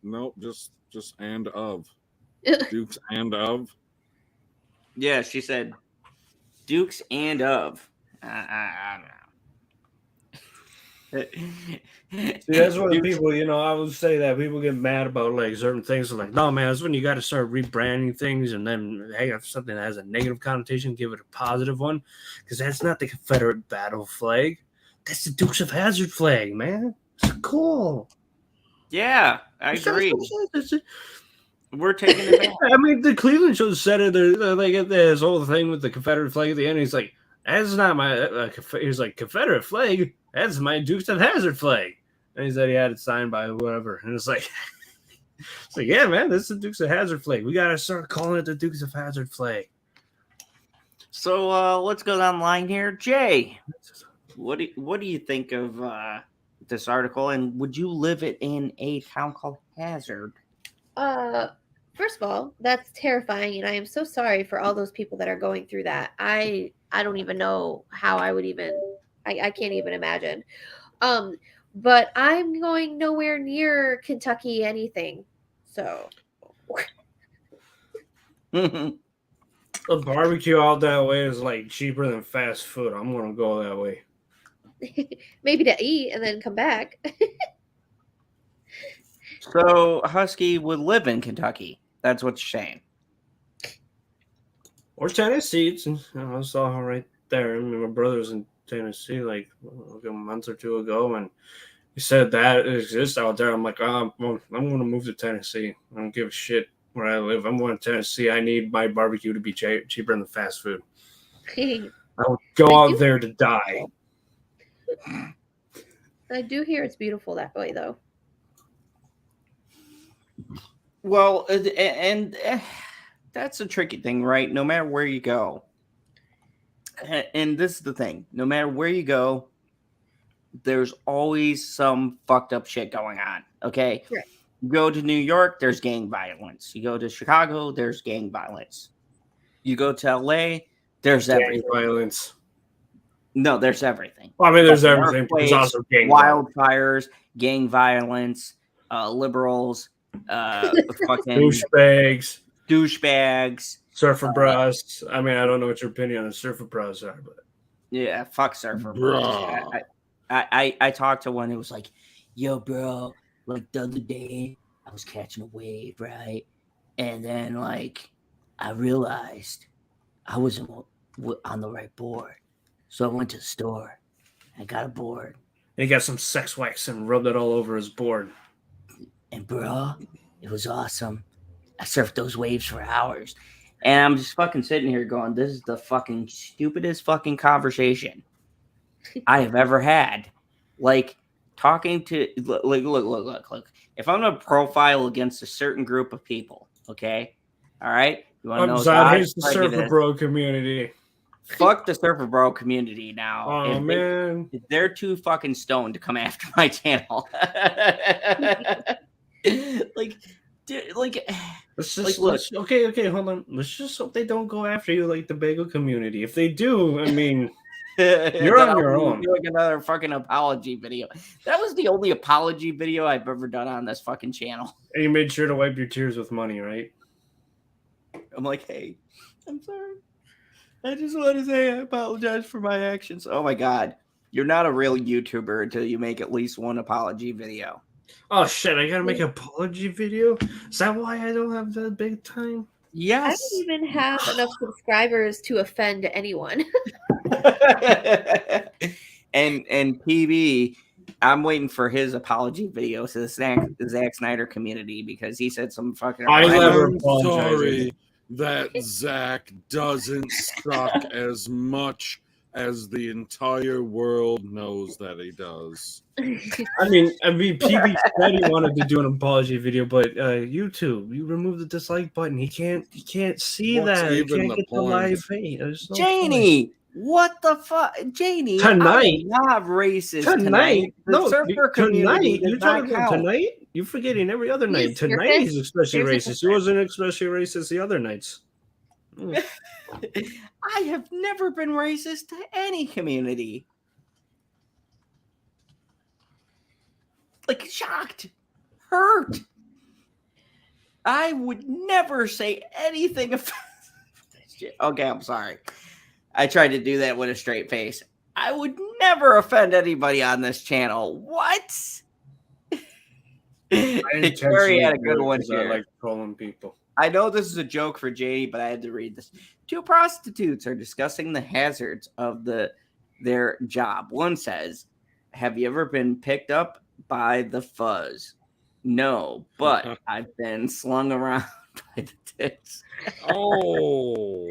nope, just and of. Dukes and of. Yeah, she said Dukes and of. I don't know. See, that's what people, I would say that people get mad about like certain things. Like, no, man, that's when you got to start rebranding things, and then hey, if something that has a negative connotation, give it a positive one, because that's not the Confederate battle flag. That's the Dukes of Hazzard flag, man. It's cool. Yeah, I agree. We're taking it back. I mean, the Cleveland show said it. They get this whole thing with the Confederate flag at the end. He's like, That's not my. He was like, Confederate flag. That's my Dukes of Hazzard flag. And he said he had it signed by whoever. And it's like, yeah, man, this is the Dukes of Hazzard flag. We gotta start calling it the Dukes of Hazzard flag. So let's go down the line here, Jay. What do you think of this article? And would you live it in a town called Hazard? First of all, that's terrifying, and I am so sorry for all those people that are going through that. I don't even know how I would even. I can't even imagine. But I'm going nowhere near Kentucky anything. So The barbecue out that way is like cheaper than fast food. I'm gonna go that way. maybe to eat and then come back. So Husky would live in Kentucky. That's what you're saying. Or Tennessee. It's, I saw right there. I mean, my brother's in Tennessee like a month or two ago, and he said that it exists out there. I'm like, I'm going to move to Tennessee. I don't give a shit where I live. I'm going to Tennessee. I need my barbecue to be cheaper than fast food. I would go out there to die. I do hear it's beautiful that way, though. Well, and that's a tricky thing, right? No matter where you go. And this is the thing. No matter where you go, there's always some fucked up shit going on, okay? Right. You go to New York, there's gang violence. You go to Chicago, there's gang violence. You go to LA, there's everything. Violence. No, there's everything. Well, I mean, there's everything. There's also gang wildfires, gang violence, liberals, fucking douchebags, surfer bras. I mean, I don't know what your opinion on surfer bras are, but yeah, fuck surfer bras. I talked to one who was like, "Yo, bro, like the other day, I was catching a wave, right? And then like I realized I wasn't on the right board, so I went to the store and got a board. And he got some sex wax and rubbed it all over his board. And bro, it was awesome. I surfed those waves for hours." And I'm just fucking sitting here going, this is the fucking stupidest fucking conversation I have ever had. Like, talking to, look. If I'm going to profile against a certain group of people, okay? All right? You want to know that hates the surfer bro community. Fuck the surfer bro community now. Oh, man. They're too fucking stoned to come after my channel. Let's just okay, hold on. Let's just hope they don't go after you like the bagel community. If they do, I mean, you're on your own. Doing another fucking apology video. That was the only apology video I've ever done on this fucking channel. And you made sure to wipe your tears with money, right? I'm like, hey, I'm sorry. I just want to say I apologize for my actions. Oh my god, you're not a real YouTuber until you make at least one apology video. Oh shit, I gotta make an apology video? Is that why I don't have that big time? Yes. I don't even have enough subscribers to offend anyone. and PB, I'm waiting for his apology video to the Zack Snyder community because he said some fucking. I'm sorry that Zack doesn't suck as much as the entire world knows that he does. I mean, PB said he wanted to do an apology video, but YouTube, you remove the dislike button. He can't see that. He can't get the live feed. Janie, what the fuck, Janie? Tonight, I'm not racist. Tonight, the surfer community. You're talking about tonight. You're forgetting every other night. Tonight he's especially racist. He wasn't especially racist the other nights. I have never been racist to any community. Like, shocked, hurt. I would never say anything offensive. Okay, I'm sorry. I tried to do that with a straight face. I would never offend anybody on this channel. What? Terry had a good one here. I like trolling people. I know this is a joke for JD, but I had to read this. 2 prostitutes are discussing the hazards of their job. One says, "Have you ever been picked up by the fuzz?" "No, but I've been slung around by the tits." Oh.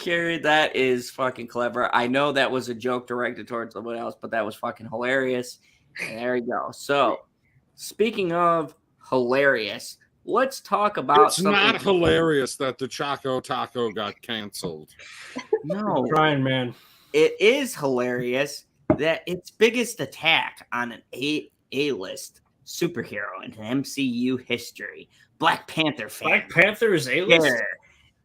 Carrie, that is fucking clever. I know that was a joke directed towards someone else, but that was fucking hilarious. And there you go. So, speaking of hilarious, let's talk about It's not hilarious that the Choco Taco got canceled. No. I'm crying, man. It is hilarious that its biggest attack on an A-list superhero in MCU history, Black Panther fan. Black Panther is A-list?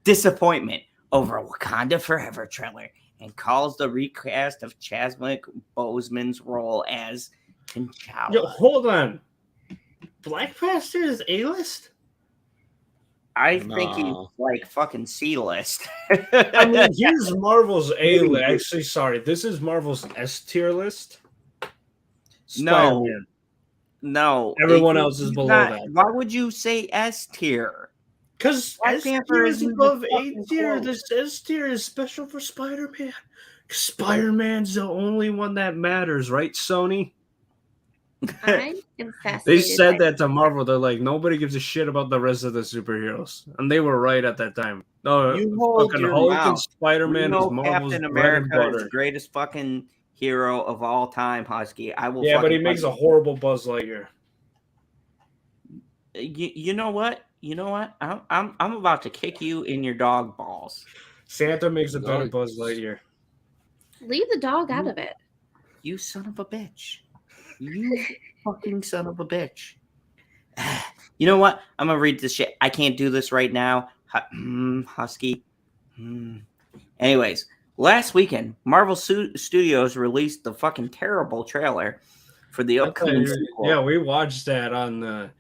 Disappointment over Wakanda Forever trailer and calls the recast of Chadwick Boseman's role as T'Challa. Yo, hold on. Black Panther is A-list? I think he's like fucking C-list. I mean, here's Marvel's A-list. Actually, sorry. This is Marvel's S-tier list. Spider-Man. No. Everyone else is below that. Why would you say S-tier? Because S-tier is above A-tier. This S-tier is special for Spider-Man. Spider-Man's the only one that matters, right, Sony? I am fascinated. They said that to Marvel. They're like, nobody gives a shit about the rest of the superheroes. And they were right at that time. No, you hold fucking your Hulk mouth. and Spider-Man is Marvel's Captain bread and America is butter. the greatest fucking hero of all time, Husky. I will. Yeah, but he makes a horrible Buzz Lightyear. You know what? You know what? I'm about to kick you in your dog balls. Santa makes a better Buzz Lightyear. Leave the dog out of it. You son of a bitch. You fucking son of a bitch. You know what? I'm gonna read this shit. I can't do this right now. Husky. Anyways, last weekend, Marvel Studios released the fucking terrible trailer for the upcoming sequel. Yeah, we watched that on the.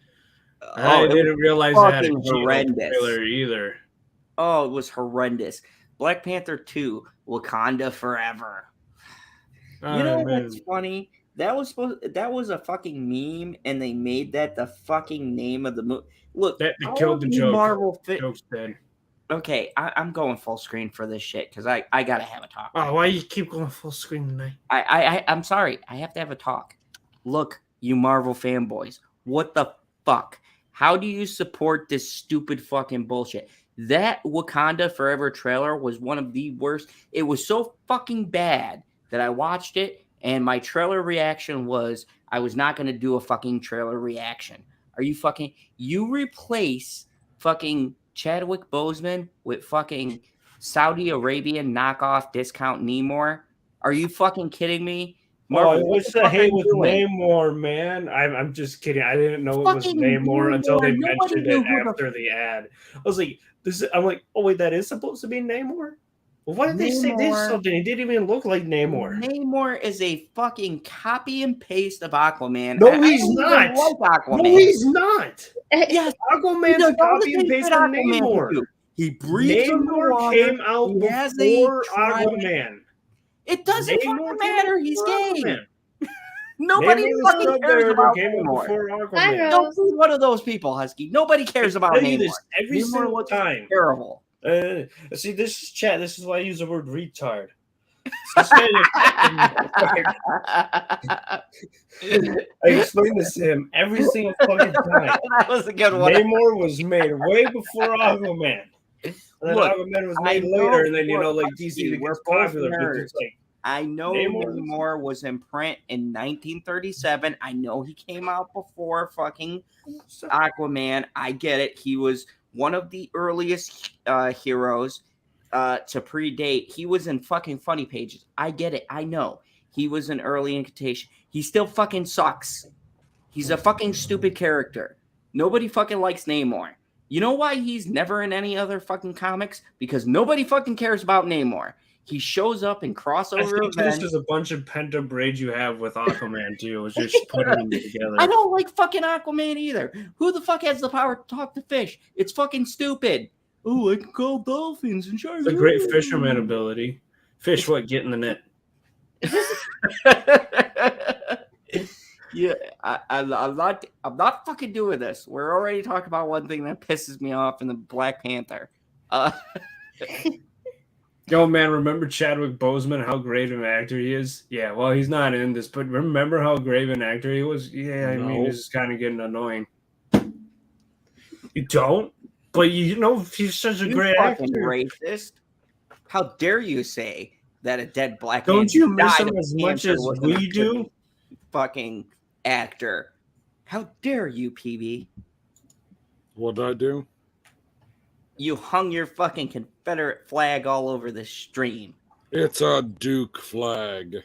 I didn't realize it had a trailer either. Oh, it was horrendous. Black Panther 2, Wakanda Forever. You know what's funny? That was a fucking meme, and they made that the fucking name of the movie. Look, that killed the joke. Marvel Joke's dead. Okay, I'm going full screen for this shit because I gotta have a talk. Oh, why you keep going full screen tonight? I'm sorry. I have to have a talk. Look, you Marvel fanboys, what the fuck? How do you support this stupid fucking bullshit? That Wakanda Forever trailer was one of the worst. It was so fucking bad that I watched it, and my trailer reaction was I was not going to do a fucking trailer reaction. Are you fucking... You replace fucking Chadwick Boseman with fucking Saudi Arabian knockoff discount Namor? Are you fucking kidding me? Marvel, what's the hate with Namor, man? I'm just kidding. I didn't know it was Namor until they mentioned it after the ad. I was like, I'm like, oh wait, that is supposed to be Namor? Well, why did they say this something? He didn't even look like Namor. Namor is a fucking copy and paste of Aquaman. No, he's not. No, he's not. Yes, Aquaman's a copy and paste of Namor. He breathes Namor came out before Aquaman. It doesn't fucking matter. He's gay. Nobody fucking cares about Namor. Don't be one of those people, Husky. Nobody cares about Namor. Every single time. Terrible. See, this is chat. This is why I use the word retard. I explain this to him every single fucking time. That was a good one. Namor was made way before Aquaman. And then Aquaman was made later, and then like DC becomes popular. But it's like, I know Namor was in print in 1937. I know he came out before fucking Aquaman. I get it. He was one of the earliest heroes to predate. He was in fucking Funny Pages. I get it. I know. He was an early incarnation. He still fucking sucks. He's a fucking stupid character. Nobody fucking likes Namor. You know why he's never in any other fucking comics? Because nobody fucking cares about Namor. He shows up in crossover events. This is a bunch of pent-up rage you have with Aquaman, too. It's just putting them together. I don't like fucking Aquaman either. Who the fuck has the power to talk to fish? It's fucking stupid. Oh, I can call dolphins and sharks. It's a great fisherman ability. Fish what? Get in the net. Yeah, I'm not fucking doing this. We're already talking about one thing that pisses me off in the Black Panther. Yo, man, remember Chadwick Boseman, how great an actor he is? Yeah, well, he's not in this, but remember how great an actor he was? Yeah, I mean, this is kind of getting annoying. You don't? But you know, he's such a great actor. Racist. How dare you say that a dead black Don't man you miss died him of as much cancer as wasn't we a good do? fucking actor? How dare you, PB? What'd I do? You hung your fucking Confederate flag all over the stream. It's a Duke flag.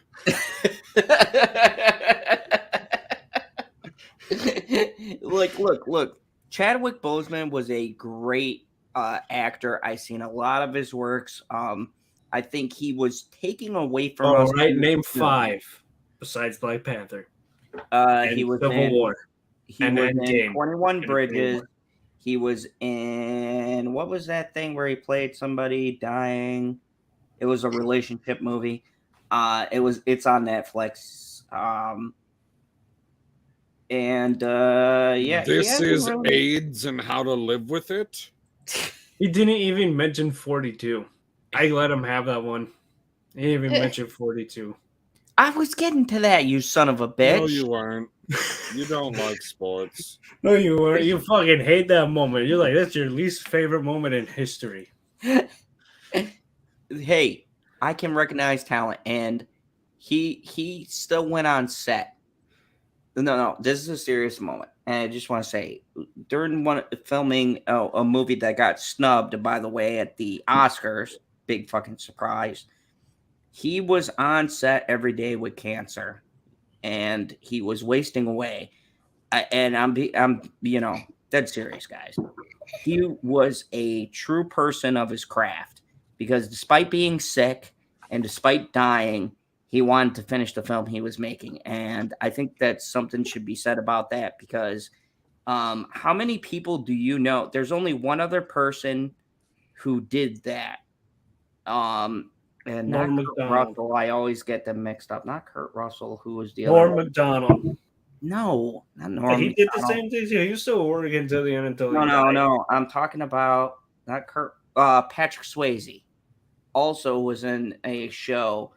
Look. Chadwick Boseman was a great actor. I've seen a lot of his works. I think he was taking away from us. All right, name 5 besides Black Panther. He was Civil War. He and was in Endgame. 21 Bridges. He was in, what was that thing where he played somebody dying? It was a relationship movie. It's on Netflix. This is AIDS and How to Live with It. He didn't even mention 42. I let him have that one. He didn't even mention 42. I was getting to that, you son of a bitch. No, you weren't. You don't like sports. No, you weren't. You fucking hate that moment. You're like, that's your least favorite moment in history. Hey, I can recognize talent, and he still went on set. No, this is a serious moment, and I just want to say, during filming a movie that got snubbed, by the way, at the Oscars, big fucking surprise, he was on set every day with cancer, and he was wasting away. And I'm dead serious, guys. He was a true person of his craft, because despite being sick and despite dying, he wanted to finish the film he was making. And I think that something should be said about that, because how many people do you know? There's only one other person who did that. And not Kurt Russell. I always get them mixed up. Not Kurt Russell, who was the other. Norm McDonald. No, not Norm. He did the same things. Yeah, he was still working until the end. No. I'm talking about not Kurt. Patrick Swayze also was in a show,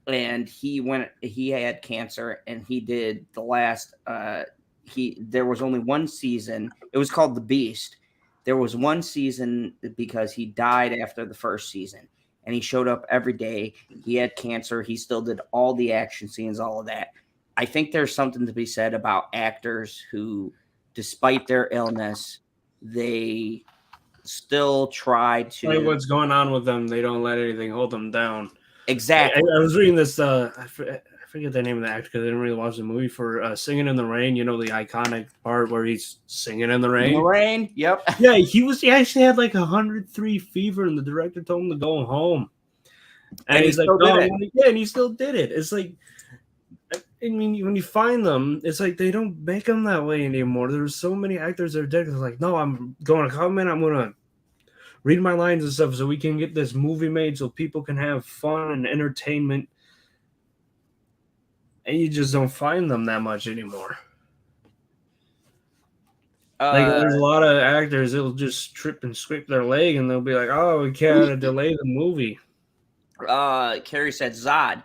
and he had cancer, and he did the last. There was only one season. It was called The Beast. There was one season because he died after the first season. And he showed up every day. He had cancer. He still did all the action scenes, all of that. I think there's something to be said about actors who, despite their illness, they still try to. Like what's going on with them? They don't let anything hold them down. Exactly. I was reading this. I forget the name of the actor because I didn't really watch the movie. For Singing in the Rain, you know, the iconic part where he's singing in the rain. The rain, yep. Yeah, he actually had like 103 fever, and the director told him to go home. And he's like, no, and he still did it. It's like, I mean, when you find them, it's like they don't make them that way anymore. There's so many actors that are dead. They're like, no, I'm going to come in. I'm going to read my lines and stuff so we can get this movie made so people can have fun and entertainment. And you just don't find them that much anymore. Like there's a lot of actors that'll just trip and scrape their leg, and they'll be like, "Oh, we can't delay the movie." Carrie said, "Zod,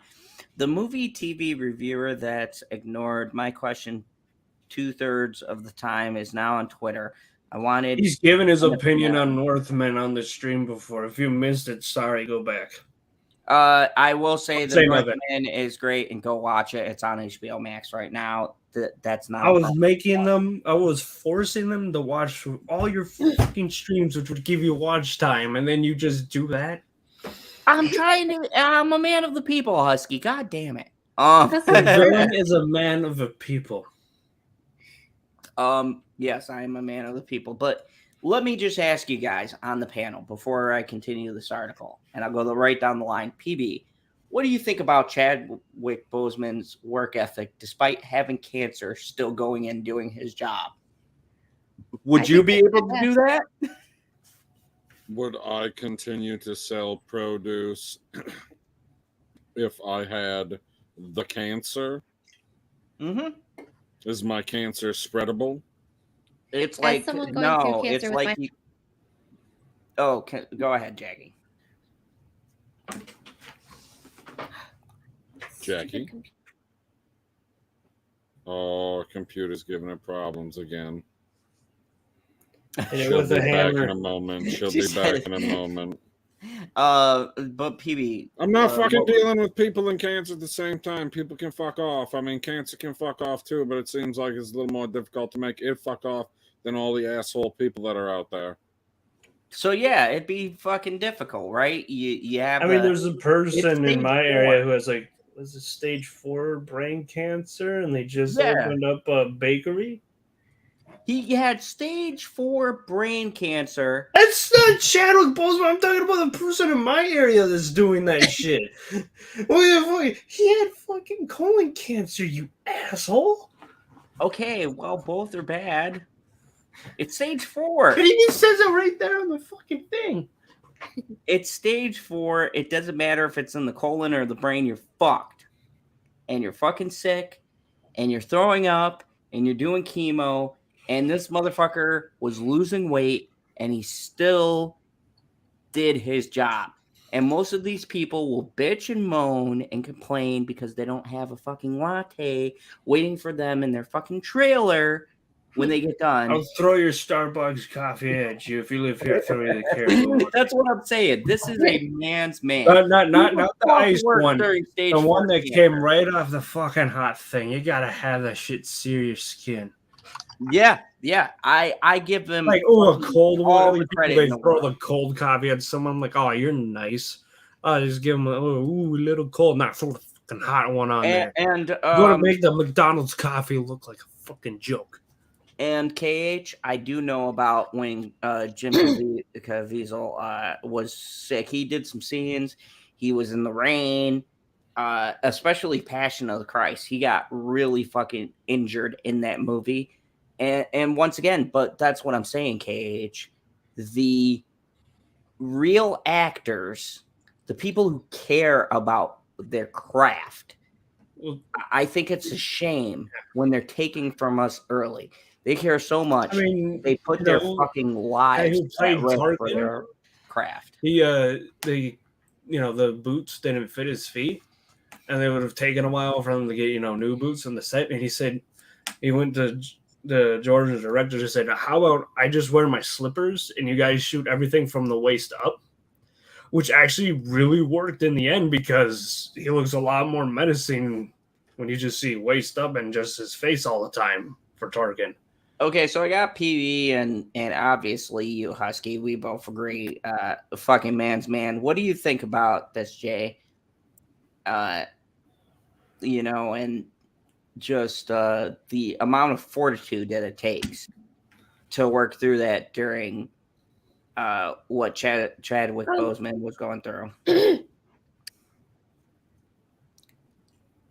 the movie TV reviewer that ignored my question 2/3 of the time is now on Twitter. He's given his opinion on Northman on the stream before. If you missed it, sorry, go back." I will say that Northman is great, and go watch it. It's on HBO Max right now. That's not. I was forcing them to watch all your fucking streams, which would give you watch time, and then you just do that. I'm a man of the people, Husky. God damn it. The villain is a man of the people. Yes, I am a man of the people, but let me just ask you guys on the panel before I continue this article, and I'll go right down the line. PB, what do you think about Chadwick Boseman's work ethic, despite having cancer, still going in doing his job? Would you be able to do that? Would I continue to sell produce if I had the cancer? Mm-hmm. Is my cancer spreadable? It's like no. It's like go ahead, Jackie. Jackie. Oh, our computer's giving it problems again. She'll be back in a moment. But PB, I'm not fucking dealing with people and cancer at the same time. People can fuck off. I mean, cancer can fuck off too, but it seems like it's a little more difficult to make it fuck off than all the asshole people that are out there. So yeah, it'd be fucking difficult, right? You have. I mean, there's a person in my area 4. who has like, was it stage 4 brain cancer, and they just Yeah. opened up a bakery. He had stage 4 brain cancer. That's not Chadwick Boseman. I'm talking about the person in my area that's doing that shit. He had fucking colon cancer, you asshole. Okay, well, both are bad. It's stage 4. But he says it right there on the fucking thing. It's stage 4. It doesn't matter if it's in the colon or the brain. You're fucked. And you're fucking sick. And you're throwing up. And you're doing chemo. And this motherfucker was losing weight. And he still did his job. And most of these people will bitch and moan and complain because they don't have a fucking latte waiting for them in their fucking trailer when they get done. I'll throw your Starbucks coffee at you if you live here. Throw me the carrot. That's what I'm saying. This is a man's man. Not the ice one. The one that came right off the fucking hot thing. You gotta have that shit sear your skin. Yeah. I give them like a cold all one. the credit. They throw the cold coffee at someone. Like, oh, you're nice. Just give them a little cold. Not throw the fucking hot one on there. And you want to make the McDonald's coffee look like a fucking joke. And KH, I do know about when Jim Caviezel was sick. He did some scenes. He was in the rain, especially Passion of the Christ. He got really fucking injured in that movie. And once again, but that's what I'm saying, KH. The real actors, the people who care about their craft, I think it's a shame when they're taking from us early. They care so much. I mean, they put their fucking lives at risk for their craft. The boots didn't fit his feet, and they would have taken a while for him to get new boots on the set. And he said he went to the Georgia director, just said, "How about I just wear my slippers and you guys shoot everything from the waist up?" Which actually really worked in the end because he looks a lot more menacing when you just see waist up and just his face all the time for Tarkin. Okay, so I got PV and obviously you, Husky. We both agree. Fucking man's man. What do you think about this, Jay? And just the amount of fortitude that it takes to work through that during what Chadwick Boseman was going through.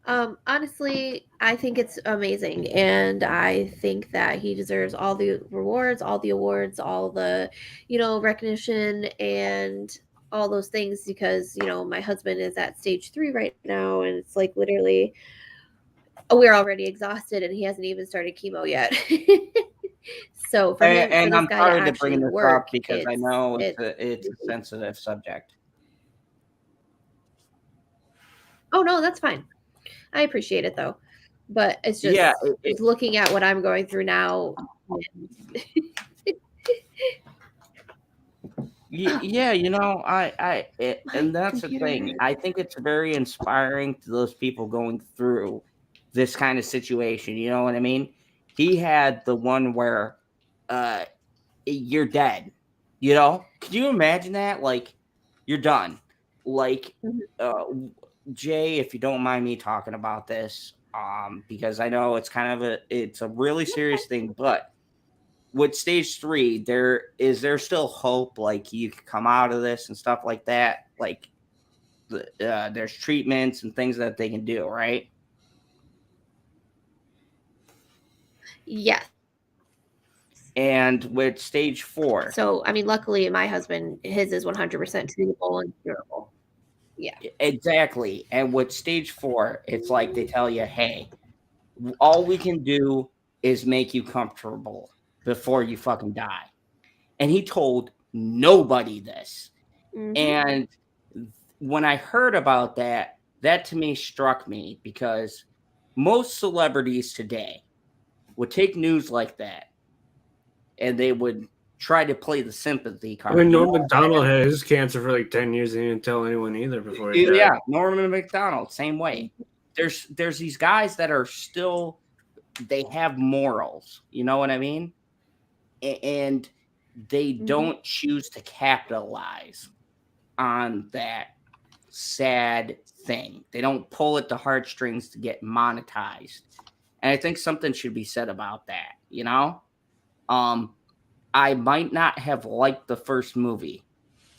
Honestly, I think it's amazing, and I think that he deserves all the rewards, all the awards, all the, recognition and all those things because, my husband is at stage 3 right now, and it's like literally we're already exhausted, and he hasn't even started chemo yet. So for him, and I'm sorry to bring this up because I know it's a sensitive subject. Oh no, that's fine. I appreciate it though, but it's just it's looking at what I'm going through now. And that's the thing. I think it's very inspiring to those people going through this kind of situation. You know what I mean? He had the one where you're dead. Can you imagine that? Like, you're done. Like, Jay, if you don't mind me talking about this, because I know it's it's a really serious thing, but with stage 3, is there still hope? Like, you can come out of this and stuff like that. Like, there's treatments and things that they can do, right? Yes. And with stage 4. So, I mean, luckily, my husband, his is 100% treatable and curable. Yeah, exactly. And with stage 4, it's like they tell you, hey, all we can do is make you comfortable before you fucking die. And he told nobody this. Mm-hmm. And when I heard about that to me struck me because most celebrities today would take news like that and they would try to play the sympathy card. I mean, Norm McDonald had his cancer for like 10 years and he didn't tell anyone either before he died. Yeah, Norman McDonald, same way. There's these guys that are still, they have morals, you know what I mean? And they don't choose to capitalize on that sad thing. They don't pull at the heartstrings to get monetized. And I think something should be said about that, you know? I might not have liked the first movie,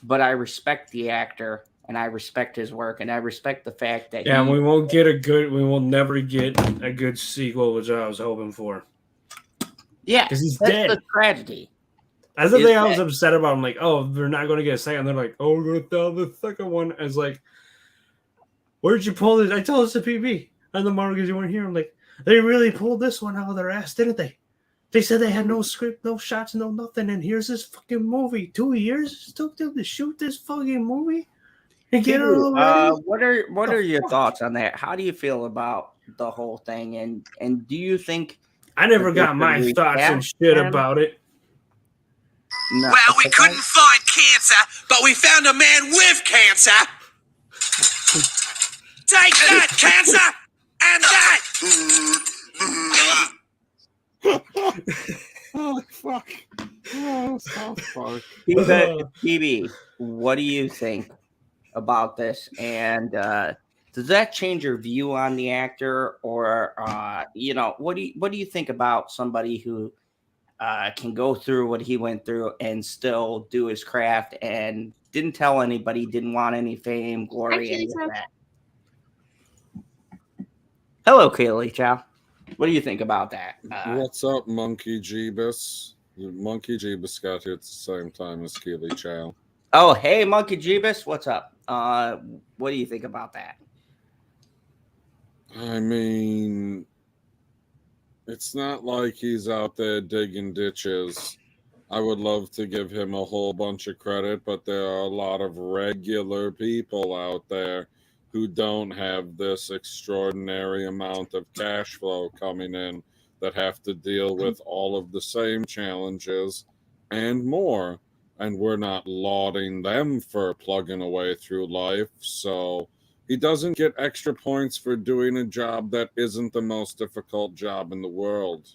but I respect the actor and I respect his work and I respect the fact that we will never get a good sequel, which I was hoping for. Yeah, because he's that's dead. The tragedy. That's the thing I was upset about. I'm like, oh, they're not going to get a second. They're like, oh, we're going to tell the second one. I was like, where'd you pull this? I told us to PB. And the Marvel because you weren't here. I'm like, they really pulled this one out of their ass, didn't they? They said they had no script, no shots, no nothing, and here's this fucking movie. 2 years it took them to shoot this fucking movie and get it all ready. What are your thoughts on that? How do you feel about the whole thing? And do you think I never got my thoughts and shit about it? No. Well, we couldn't find cancer, but we found a man with cancer. Take that, cancer, and that. Oh, fuck. Oh, South Park. PB, what do you think about this? And does that change your view on the actor? Or, what do you think about somebody who can go through what he went through and still do his craft and didn't tell anybody, didn't want any fame, glory, any of that? Hello, Kaylee Chow. What do you think about that? What's up, Monkey Jeebus? Monkey Jeebus got here at the same time as Keely Chow. Oh, hey, Monkey Jeebus. What's up? What do you think about that? I mean, it's not like he's out there digging ditches. I would love to give him a whole bunch of credit, but there are a lot of regular people out there who don't have this extraordinary amount of cash flow coming in that have to deal with all of the same challenges and more. And we're not lauding them for plugging away through life. So he doesn't get extra points for doing a job that isn't the most difficult job in the world.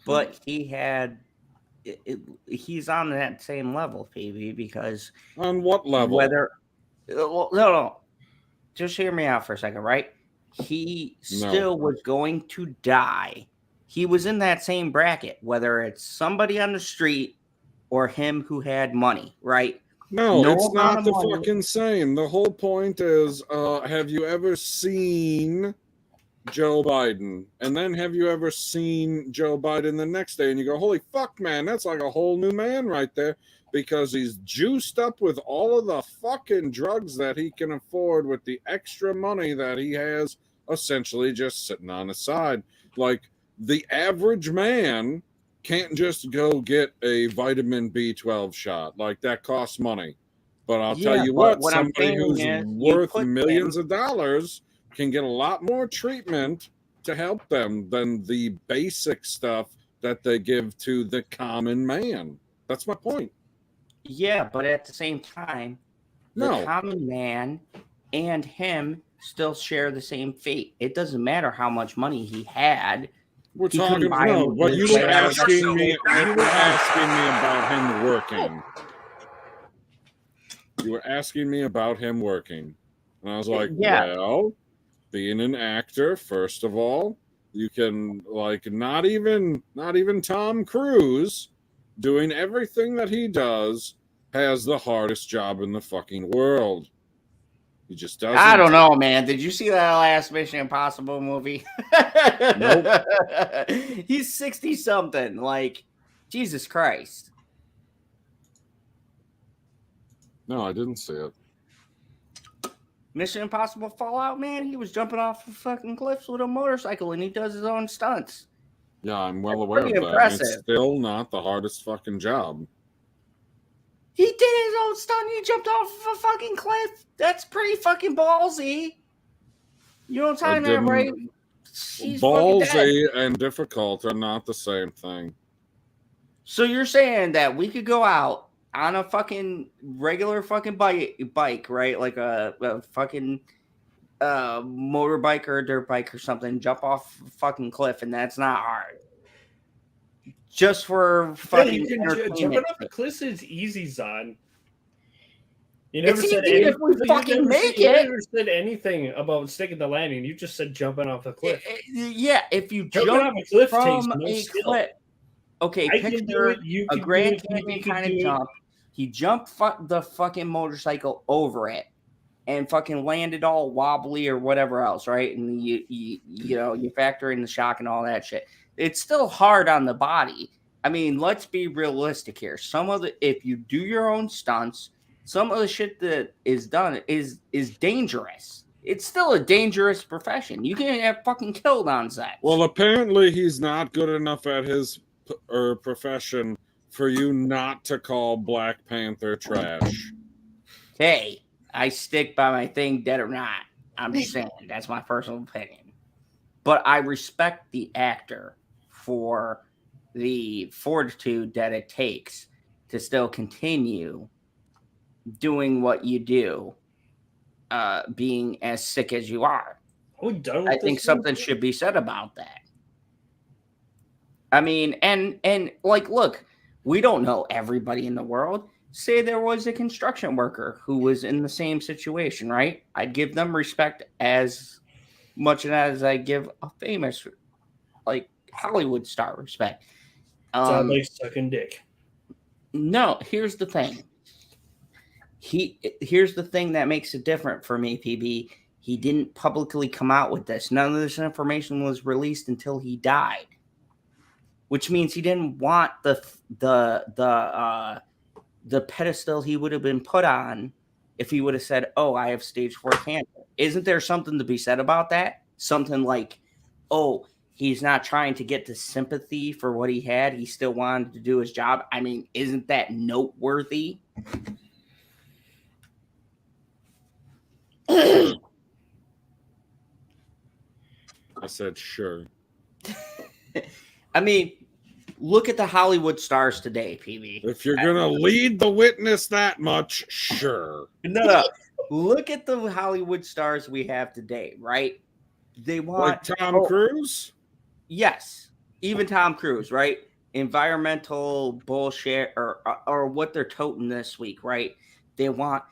But he had... he's on that same level, PB, because... On what level? No. Just hear me out for a second, right? He still was going to die. He was in that same bracket, whether it's somebody on the street or him who had money, right? No, it's not the fucking same. The whole point is, have you ever seen Joe Biden? And then have you ever seen Joe Biden the next day? And you go, holy fuck, man, that's like a whole new man right there. Because he's juiced up with all of the fucking drugs that he can afford with the extra money that he has essentially just sitting on his side. Like, the average man can't just go get a vitamin B12 shot. Like, that costs money. But I'll tell you what somebody who's worth millions of dollars can get a lot more treatment to help them than the basic stuff that they give to the common man. That's my point. Yeah, but at the same time, the common man and him still share the same fate. It doesn't matter how much money he had. We're talking about, but you were asking me about him working. You were asking me about him working. And I was like, well, being an actor, first of all, you can, like, not even Tom Cruise doing everything that he does has the hardest job in the fucking world. He just doesn't. I don't know, man. Did you see that last Mission Impossible movie? Nope. He's 60-something. Like, Jesus Christ. No, I didn't see it. Mission Impossible Fallout, man. He was jumping off of fucking cliffs with a motorcycle, and he does his own stunts. Yeah, I'm well aware of that. Impressive. It's still not the hardest fucking job. He did his own stunt. He jumped off of a fucking cliff. That's pretty fucking ballsy. You know what I'm talking about, right? Ballsy and difficult are not the same thing. So you're saying that we could go out on a fucking regular fucking bike, right? Like a fucking motorbike or a dirt bike or something, jump off a fucking cliff, and that's not hard. Just for fucking entertainment. Jumping off the cliff is easy, Zon. You It's easy if we fucking make it. You never said anything about sticking the landing. You just said jumping off the cliff. Yeah, if you Jumping jump off a cliff from takes no a cliff. Okay, picture a Grand Canyon kind of jump. He jumped the fucking motorcycle over it and fucking landed all wobbly or whatever else, right? And you factor in the shock and all that shit. It's still hard on the body. I mean, let's be realistic here. If you do your own stunts, some of the shit that is done is dangerous. It's still a dangerous profession. You can get fucking killed on set. Well, apparently he's not good enough at his profession for you not to call Black Panther trash. Hey, I stick by my thing, dead or not. I'm just saying, that's my personal opinion. But I respect the actor for the fortitude that it takes to still continue doing what you do, being as sick as you are. I think something should be said about that. I mean, and like, look, we don't know everybody in the world. Say there was a construction worker who was in the same situation, right? I'd give them respect as much as I give a famous, like, Hollywood star respect. Sounds like sucking dick. No, here's the thing. Here's the thing that makes it different for me, PB. He didn't publicly come out with this. None of this information was released until he died, which means he didn't want the pedestal he would have been put on if he would have said, "Oh, I have stage 4 cancer." Isn't there something to be said about that? Something like, "Oh, he's not trying to get the sympathy for what he had. He still wanted to do his job." I mean, isn't that noteworthy? I said sure. I mean, look at the Hollywood stars today, PB. If you're going to lead the witness that much, sure. No. Look at the Hollywood stars we have today, right? They want... Like Tom Cruise? Yes. Even Tom Cruise, right? Environmental bullshit or what they're toting this week, right? They want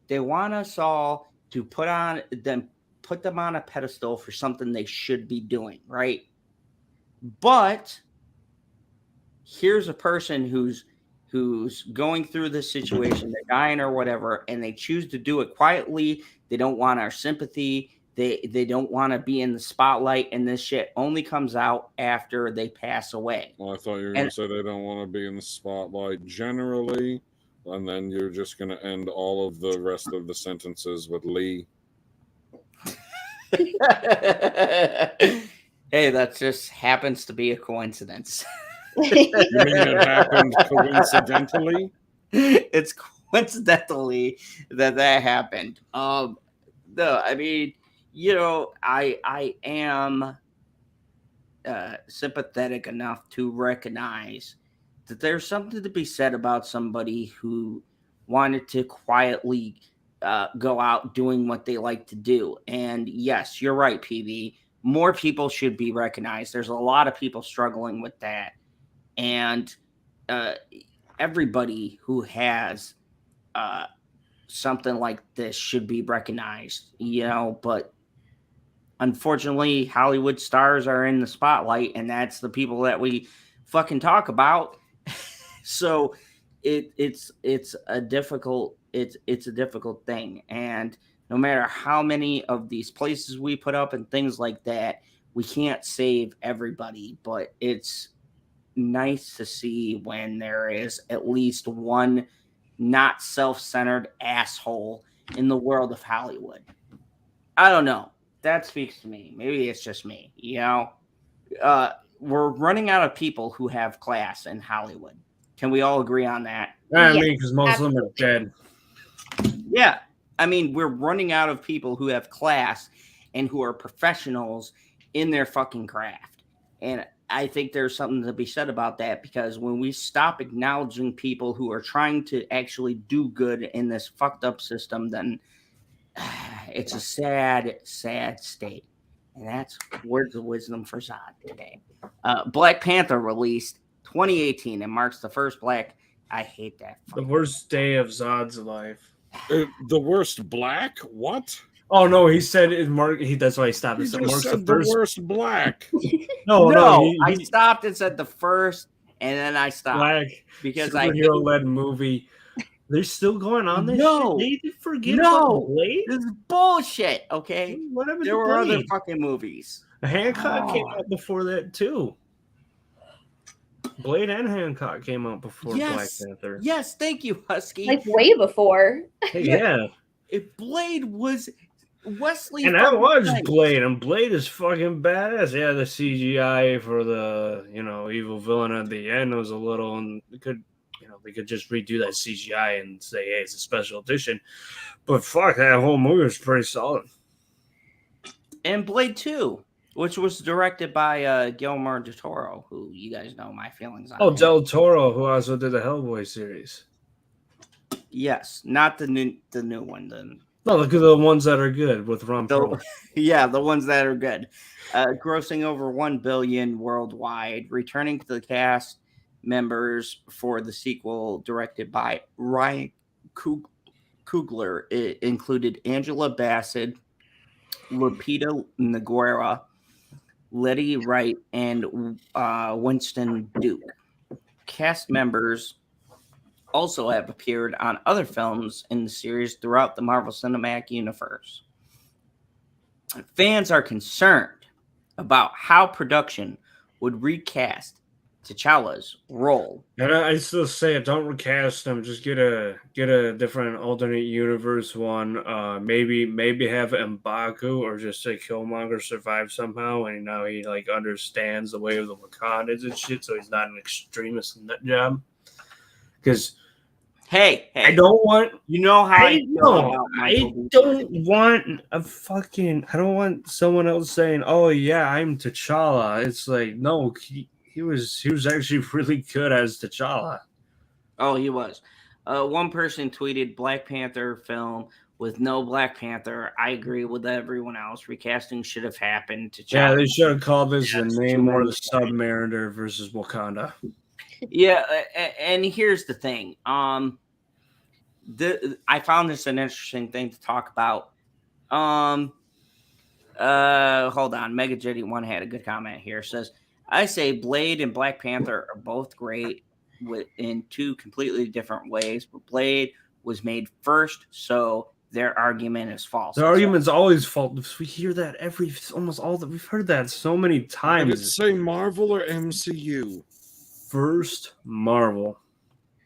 they want us all to put them on a pedestal for something they should be doing, right? But here's a person who's going through this situation, they're dying or whatever, and they choose to do it quietly. They don't want our sympathy. They don't want to be in the spotlight, and this shit only comes out after they pass away. Well, I thought you were going to say they don't want to be in the spotlight generally, and then you're just going to end all of the rest of the sentences with Lee. Hey, that just happens to be a coincidence. You mean it happened coincidentally? It's coincidentally that happened. No, I mean, I am sympathetic enough to recognize that there's something to be said about somebody who wanted to quietly go out doing what they like to do. And yes, you're right, PB. More people should be recognized. There's a lot of people struggling with that. And everybody who has something like this should be recognized, but unfortunately, Hollywood stars are in the spotlight, and that's the people that we fucking talk about. So it's a difficult thing, and no matter how many of these places we put up and things like that, we can't save everybody. But it's nice to see when there is at least one not self-centered asshole in the world of Hollywood. I don't know. That speaks to me. Maybe it's just me. We're running out of people who have class in Hollywood. Can we all agree on that? I mean, because most of them are dead. Yeah. I mean, we're running out of people who have class and who are professionals in their fucking craft. And I think there's something to be said about that, because when we stop acknowledging people who are trying to actually do good in this fucked up system, then it's a sad, sad state. And that's words of wisdom for Zod today. Black Panther released 2018 and marks the first black. I hate that. The worst day of Zod's life. The worst black? What? Oh no, he said it marked. That's why he stopped. He It just marks said the worst black. No, I stopped and said the first, and then I stopped black because superhero-led movie. They're still going on this No. shit? They forget about Blade? This is bullshit. Okay, What happened there to were other Blade? fucking movies. Hancock came out before that too. Blade and Hancock came out before Black Panther. Yes, thank you, Husky. Like way before. Hey, yeah. If Blade was Wesley, And I watched Snipes. Blade, and Blade is fucking badass. Yeah, the CGI for the evil villain at the end was a little, and they could just redo that CGI and say, hey, it's a special edition. But fuck, that whole movie was pretty solid. And Blade 2, which was directed by Guillermo del Toro, who you guys know my feelings on. Oh, him. Del Toro, who also did the Hellboy series. Yes, not the new one. No, look at the ones that are good with Ron Perlman. Yeah, the ones that are good. Grossing over $1 billion worldwide, returning to the cast members for the sequel directed by Ryan Coogler. It included Angela Bassett, Lupita Nyong'o, Letty Wright, and Winston Duke. Cast members also have appeared on other films in the series throughout the Marvel Cinematic Universe. Fans are concerned about how production would recast T'Challa's role. And I still say it, don't recast him. Just get a different alternate universe one. Maybe have M'Baku or just say Killmonger survive somehow, and now he like understands the way of the Wakandans and shit, so he's not an extremist nut job. Because hey, I don't want. You know how I don't want someone else saying, "Oh yeah, I'm T'Challa." It's like, no, he was actually really good as T'Challa. Oh, he was. One person tweeted Black Panther film with no Black Panther. I agree with everyone else. Recasting should have happened. Yeah, they should have called this the name or the Submariner versus Wakanda. Yeah, and here's the thing. I found this an interesting thing to talk about. Hold on. Mega Jetty One had a good comment here. It says, I say Blade and Black Panther are both great in two completely different ways, but Blade was made first, so their argument is false. Their argument's always false. We hear that we've heard that so many times. Did it say Marvel or MCU? First Marvel.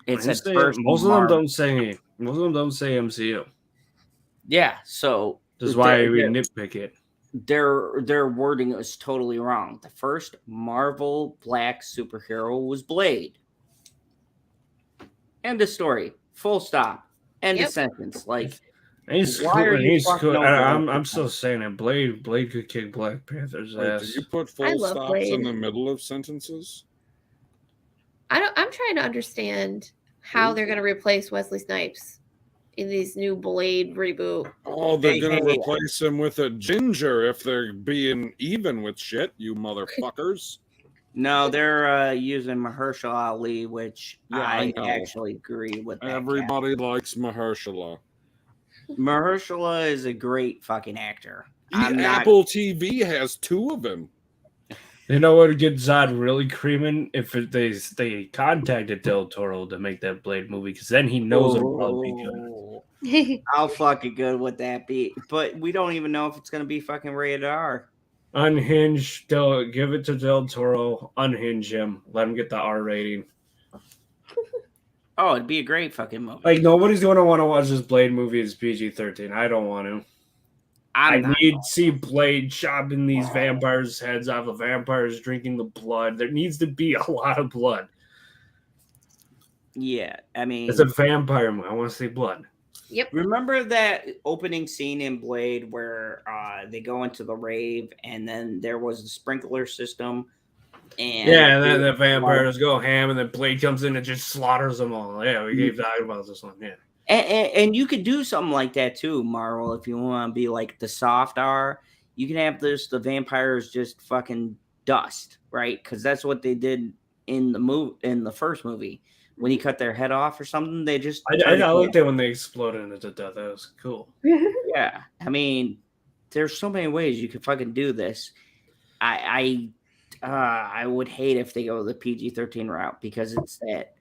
It's at first. Most of them don't say MCU. Yeah, so this is why we nitpick it. Their wording is totally wrong. The first Marvel black superhero was Blade. End of story. Full stop. End of sentence. Like, he's why are you cool. I'm still saying it. Blade could kick Black Panther's ass. Did you put full stops in the middle of sentences? I'm trying to understand how they're going to replace Wesley Snipes in these new Blade reboot. Oh, they're going to replace him with a ginger if they're being even with shit, you motherfuckers. No, they're using Mahershala Ali, which I actually agree with. Everybody likes Mahershala. Mahershala is a great fucking actor. Apple TV has two of him. You know what would get Zod really creaming? If they contacted Del Toro to make that Blade movie, because then he knows it'll probably be good. How fucking good would that be? But we don't even know if it's going to be fucking rated R. Unhinge, give it to Del Toro, unhinge him, let him get the R rating. Oh, it'd be a great fucking movie. Like, nobody's going to want to watch this Blade movie as PG-13. I don't want to. I need to see Blade chopping these vampires' heads off, the vampires drinking the blood. There needs to be a lot of blood. Yeah, I mean... It's a vampire movie. I want to see blood. Yep. Remember that opening scene in Blade where they go into the rave and then there was a sprinkler system And then the vampires go ham, and then Blade comes in and just slaughters them all. Yeah, we gave talking about this one. Yeah, and you could do something like that too, Marvel. If you want to be like the soft R, you can have the vampires just fucking dust, right? Because that's what they did in the first movie when he cut their head off or something. They just I liked it when they exploded into death. That was cool. Yeah, I mean, there's so many ways you could fucking do this. I would hate if they go the PG-13 route because it's that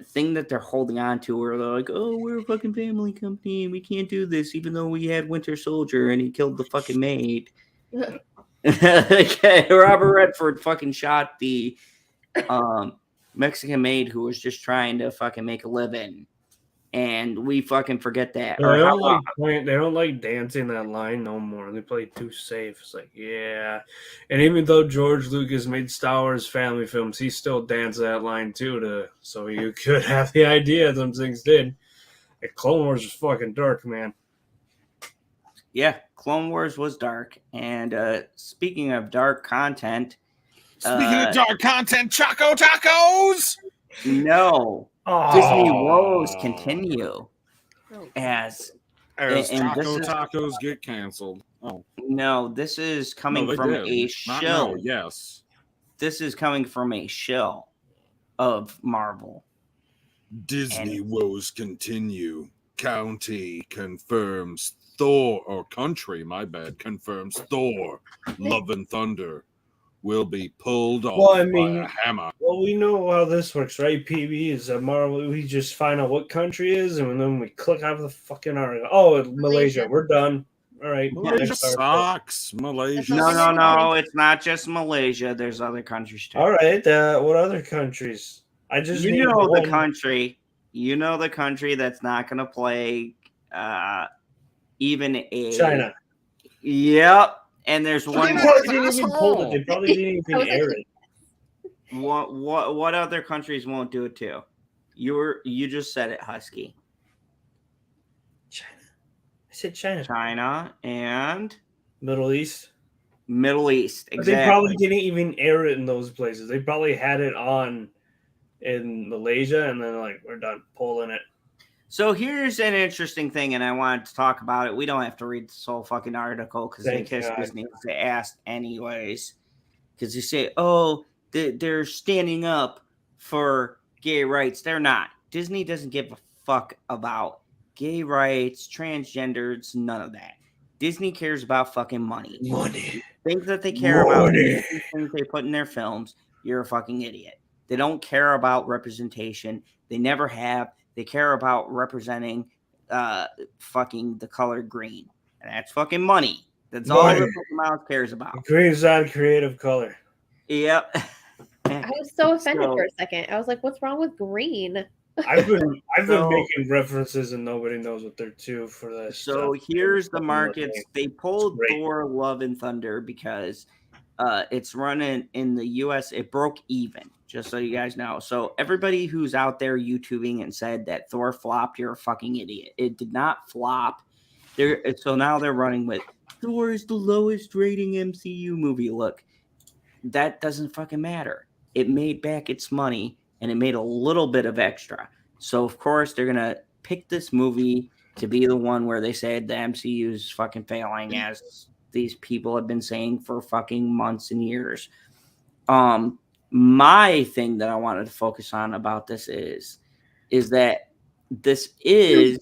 thing that they're holding on to where they're like, oh, we're a fucking family company and we can't do this even though we had Winter Soldier and he killed the fucking maid. Okay, Robert Redford fucking shot the Mexican maid who was just trying to fucking make a living. And we fucking forget that. They don't like dancing that line no more. They play too safe. It's like, yeah. And even though George Lucas made Star Wars family films, he still danced that line too. So you could have the idea some things did. And Clone Wars was fucking dark, man. Yeah, Clone Wars was dark. And speaking of dark content. Speaking of dark content, Choco Tacos! No. Disney Woes continue as Tacos get canceled. Oh no, this is coming from a show. Yes, this is coming from a show of Marvel. Disney Woes continue. County confirms Thor, or country, my bad, confirms Thor, Love and Thunder will be pulled off by a hammer. Well, we know how this works, right? PB is a Marvel. We just find out what country is, and then we click out of the fucking article. Oh, Malaysia. We're done. All right. Malaysia sucks. Malaysia. No. It's not just Malaysia. There's other countries too. All right. What other countries? The country. You know the country that's not going to play even a China. Yep. And there's one. They probably didn't even pull it. They probably didn't even air it. What other countries won't do it too? You just said it, Husky. China. I said China. China and Middle East. Exactly. But they probably didn't even air it in those places. They probably had it on in Malaysia, and then like, we're done pulling it. So here's an interesting thing, and I wanted to talk about it. We don't have to read this whole fucking article because they kiss Disney to ask anyways. Because you say, oh, they're standing up for gay rights. They're not. Disney doesn't give a fuck about gay rights, transgenders, none of that. Disney cares about fucking money. Money. Things that they care about, things they put in their films, you're a fucking idiot. They don't care about representation. They never have. They care about representing fucking the color green. And that's fucking money. That's all the mouth cares about. Green is not a creative color. Yep. I was so offended for a second. I was like, what's wrong with green? I've been making references and nobody knows what they're to for this. So here's the markets. They pulled Thor Love and Thunder because it's running in the US. It broke even, just so you guys know. So everybody who's out there YouTubing and said that Thor flopped, you're a fucking idiot. It did not flop. So now they're running with Thor is the lowest rating MCU movie. Look, that doesn't fucking matter. It made back its money and it made a little bit of extra. So of course they're gonna pick this movie to be the one where they said the MCU is fucking failing, as these people have been saying for fucking months and years. My thing that I wanted to focus on about this is that this is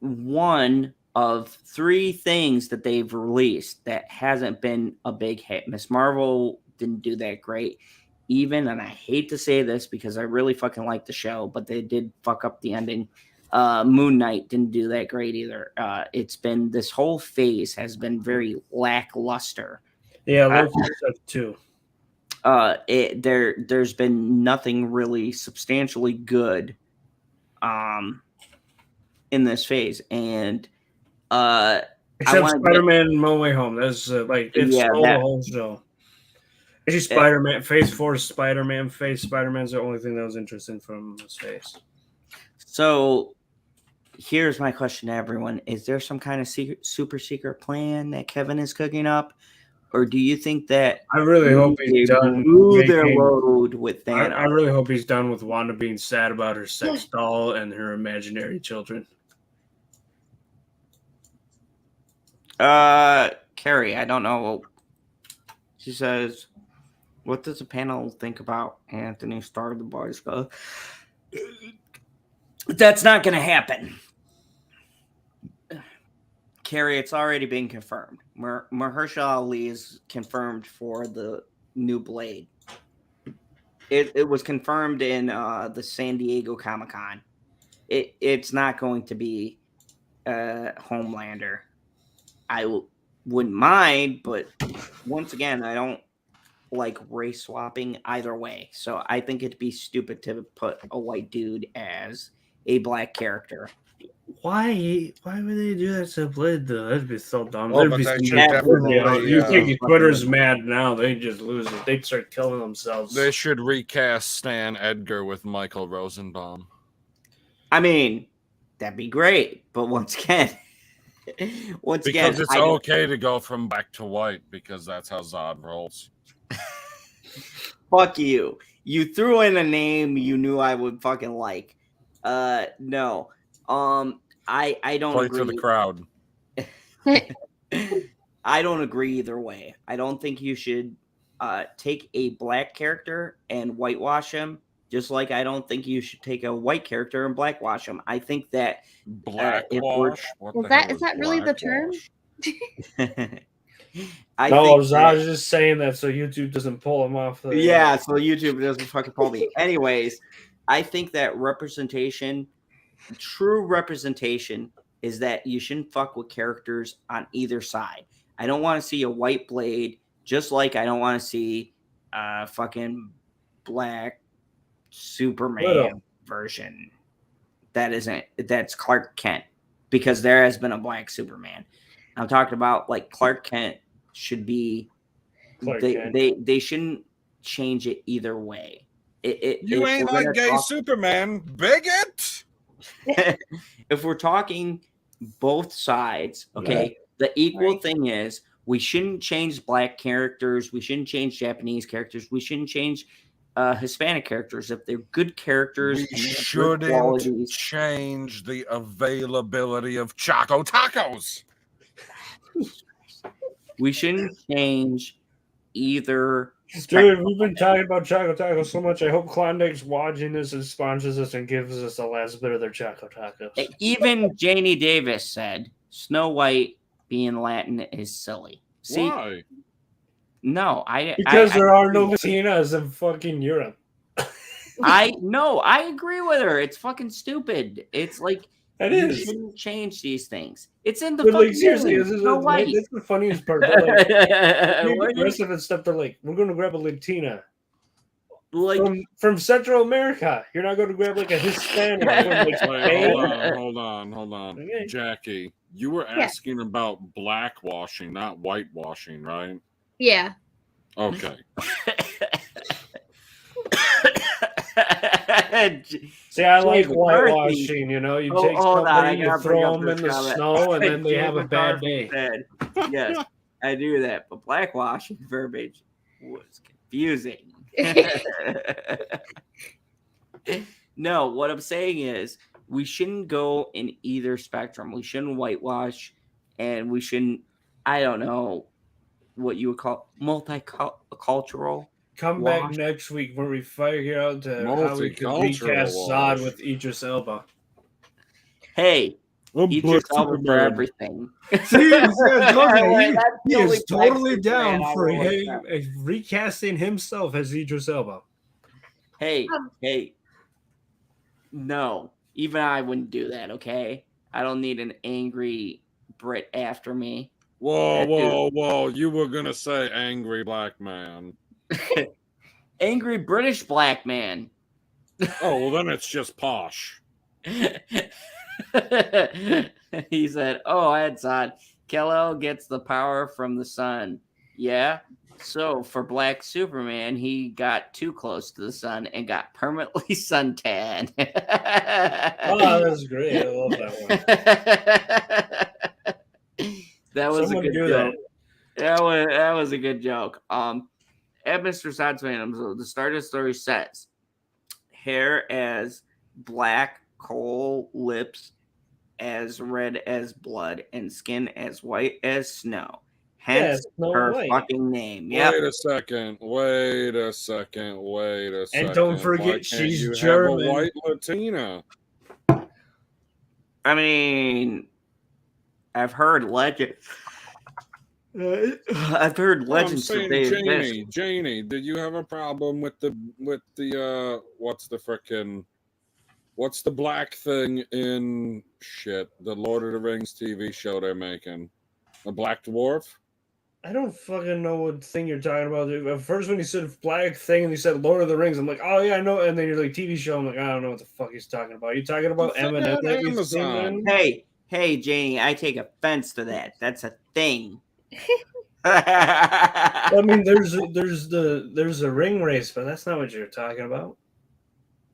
one of 3 things that they've released that hasn't been a big hit. Miss Marvel didn't do that great. And I hate to say this because I really fucking like the show, but they did fuck up the ending. Moon Knight didn't do that great either. It's been, this whole phase has been very lackluster. Yeah, Loki stuff too. There's been nothing really substantially good in this phase. And except Spider-Man No Way Home. That's the whole show. Actually, Spider-Man Phase 4 Spider-Man phase. Spider-Man's the only thing that was interesting from this phase. So here's my question to everyone. Is there some kind of super secret plan that Kevin is cooking up or do you think that I really hope he's done. Blew their load with Thanos. I really hope he's done with Wanda being sad about her sex doll and her imaginary children. Carrie, I don't know. She says, "What does the panel think about Anthony Starr, the Boys Club?" That's not going to happen. Carrie, it's already been confirmed. Mahershala Ali is confirmed for the new Blade. It was confirmed in the San Diego Comic-Con. It's not going to be Homelander. I wouldn't mind, but once again, I don't like race swapping either way. So I think it'd be stupid to put a white dude as a black character. Why would they do that to Blade though? That'd be so dumb. Oh, but that should definitely, you think Twitter's mad now? They just lose it. They'd start killing themselves. They should recast Stan Edgar with Michael Rosenbaum. I mean, that'd be great, but once again, because it's okay to go from black to white because that's how Zod rolls. Fuck you! You threw in a name you knew I would fucking like. No. I don't Play agree. for the crowd. I don't agree either way. I don't think you should take a black character and whitewash him, just like I don't think you should take a white character and blackwash him. I think that blackwash. Is that really the term? I was just saying that so YouTube doesn't pull him off. So YouTube doesn't fucking pull me. Anyways, I think that representation. True representation is that you shouldn't fuck with characters on either side. I don't want to see a white Blade, just like I don't want to see a fucking Superman version. That's Clark Kent, because there has been a black Superman. I'm talking about like Clark Kent should be they shouldn't change it either way. You ain't like gay Superman, bigot. If we're talking both sides, okay, the equal thing is we shouldn't change black characters. We shouldn't change Japanese characters. We shouldn't change Hispanic characters. If they're good characters, we shouldn't change the availability of Choco Tacos. We shouldn't change either. Dude, we've been talking about Choco Tacos so much. I hope Klondike's watching this and sponsors us and gives us the last bit of their Choco Tacos. Even Janie Davis said Snow White being Latin is silly. See, why? No, because there are no Latinas in fucking Europe. I agree with her. It's fucking stupid. It's like you shouldn't change these things. It's in the fucking seriously, that's the funniest part. Like, the rest of it stuff, they're like, we're going to grab a Latina. Like from Central America. You're not going to grab like a Hispanic. Hold on. Okay. Jackie, you were asking about blackwashing, not whitewashing, right? Yeah. Okay. See, I like whitewashing, you know. You take somebody, you throw them in the snow, and then they have a bad day. Yes, I do that. But blackwashing verbiage was confusing. No, what I'm saying is we shouldn't go in either spectrum. We shouldn't whitewash, and we shouldn't, I don't know what you would call multicultural. Come back next week when we figure out how we can recast Zod with Idris Elba. Hey, Idris Elba for everything. See, he is totally down for recasting himself as Idris Elba. Hey, no, even I wouldn't do that, okay? I don't need an angry Brit after me. Whoa. You were going to say angry black man. Angry British black man. Oh, well, then it's just posh. He said, "Oh, Edzad, Kal-El gets the power from the sun. Yeah. So for Black Superman, he got too close to the sun and got permanently suntan." Oh, that's great. I love that one. That was a good joke. That was a good joke. At Mr. Sod's Phantom, the start of the story says, hair as black coal, lips as red as blood, and skin as white as snow. Hence her fucking name. Yep. Wait a second. And don't forget, she's German. Have a white Latina. I mean, I've heard legends. I've heard legends that they exist. Janie, did you have a problem with the what's the black thing in the Lord of the Rings TV show they're making? The Black Dwarf? I don't fucking know what thing you're talking about. At first, when you said black thing and you said Lord of the Rings, I'm like, oh yeah, I know. And then you're like TV show. I'm like, I don't know what the fuck he's talking about. You talking about Eminem? Hey, Janie, I take offense to that. That's a thing. I mean, there's a ring race, but that's not what you're talking about.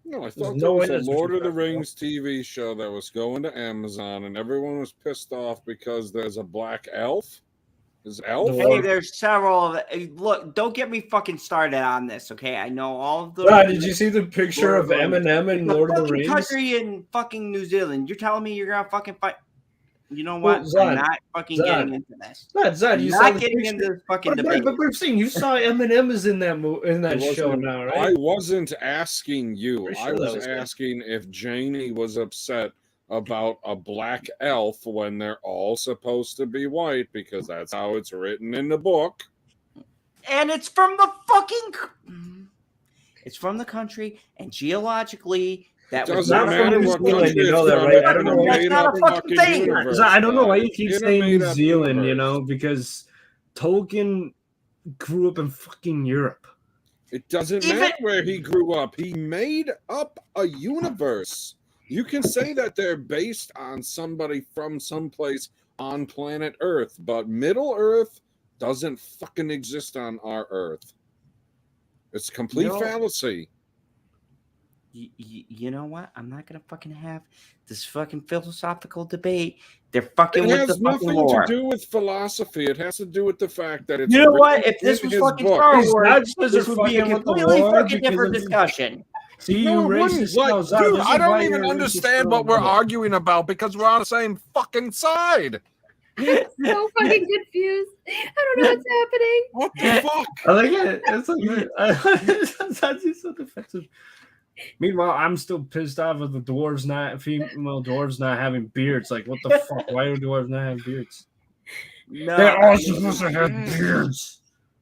No, I thought there was a Lord of the Rings TV show that was going to Amazon, and everyone was pissed off because there's a black elf. Is elf? Hey, there's several. Look, don't get me fucking started on this, okay? I know all of the. Did you see the picture of Eminem in Lord of the Rings? Country in fucking New Zealand. You're telling me you're gonna fucking fight? You know what? I'm not fucking getting into this. You not getting into this fucking debate. But we're saying you saw Eminem is in that show now, right? I wasn't asking you. I was asking if Janie was upset about a black elf when they're all supposed to be white, because that's how it's written in the book. And it's from the fucking. It's from the country, and geologically. That doesn't matter what country you know that, right? I don't know. That's not a fucking thing. I don't know why you keep saying New Zealand, because Tolkien grew up in fucking Europe. It doesn't matter where he grew up. He made up a universe. You can say that they're based on somebody from someplace on planet Earth, but Middle Earth doesn't fucking exist on our Earth. It's complete fallacy. You know what? I'm not gonna fucking have this fucking philosophical debate. They're fucking with the fucking lore. It has nothing to do with philosophy. It has to do with the fact that it's. You know what? If this was fucking Star Wars, this would be a completely fucking different discussion. See, you racist. Dude, I don't even understand what we're arguing about because we're on the same fucking side. I'm so fucking confused. I don't know what's happening. What the fuck? I like it. It's like so defensive. Meanwhile, I'm still pissed off with the female dwarves not having beards. Like, what the fuck? Why do dwarves not have beards? No, they're all supposed to have beards.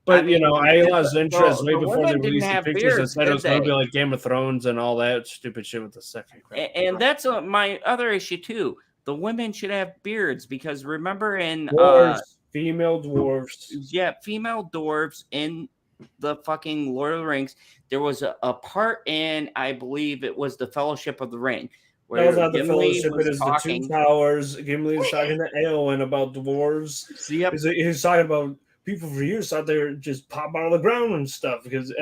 But, I lost interest way before they released the pictures. I said it was going to be like Game of Thrones and all that stupid shit with the second crap. And that's my other issue, too. The women should have beards because remember in... female dwarves. Yeah, female dwarves in the fucking Lord of the Rings. There was a part in, I believe it was the Fellowship of the Ring. That was not the Fellowship, it is the Two Towers. Gimli was talking to Eowyn about dwarves. Yep. He was talking about people for years thought they were just pop out of the ground and stuff because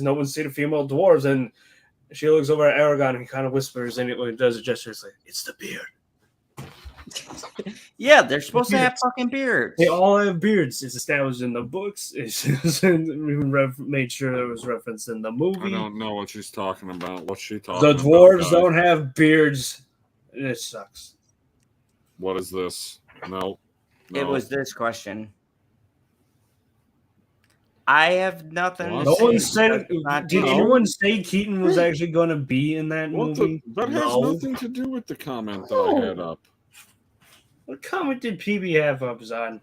no one's seen a female dwarves, and she looks over at Aragorn and he kind of whispers, and he does a gesture. It's like, it's the beard. Yeah, they're supposed to have fucking beards. They all have beards. It's established in the books. It's made sure it was referenced in the movie. I don't know what she's talking about. What's she talking about? The dwarves don't have beards. It sucks. What is this? No. It was this question. I have nothing. No one said. Did anyone say Keaton was actually going to be in that movie? That has nothing to do with the comment that I had up. What comment did PB have up, Zod?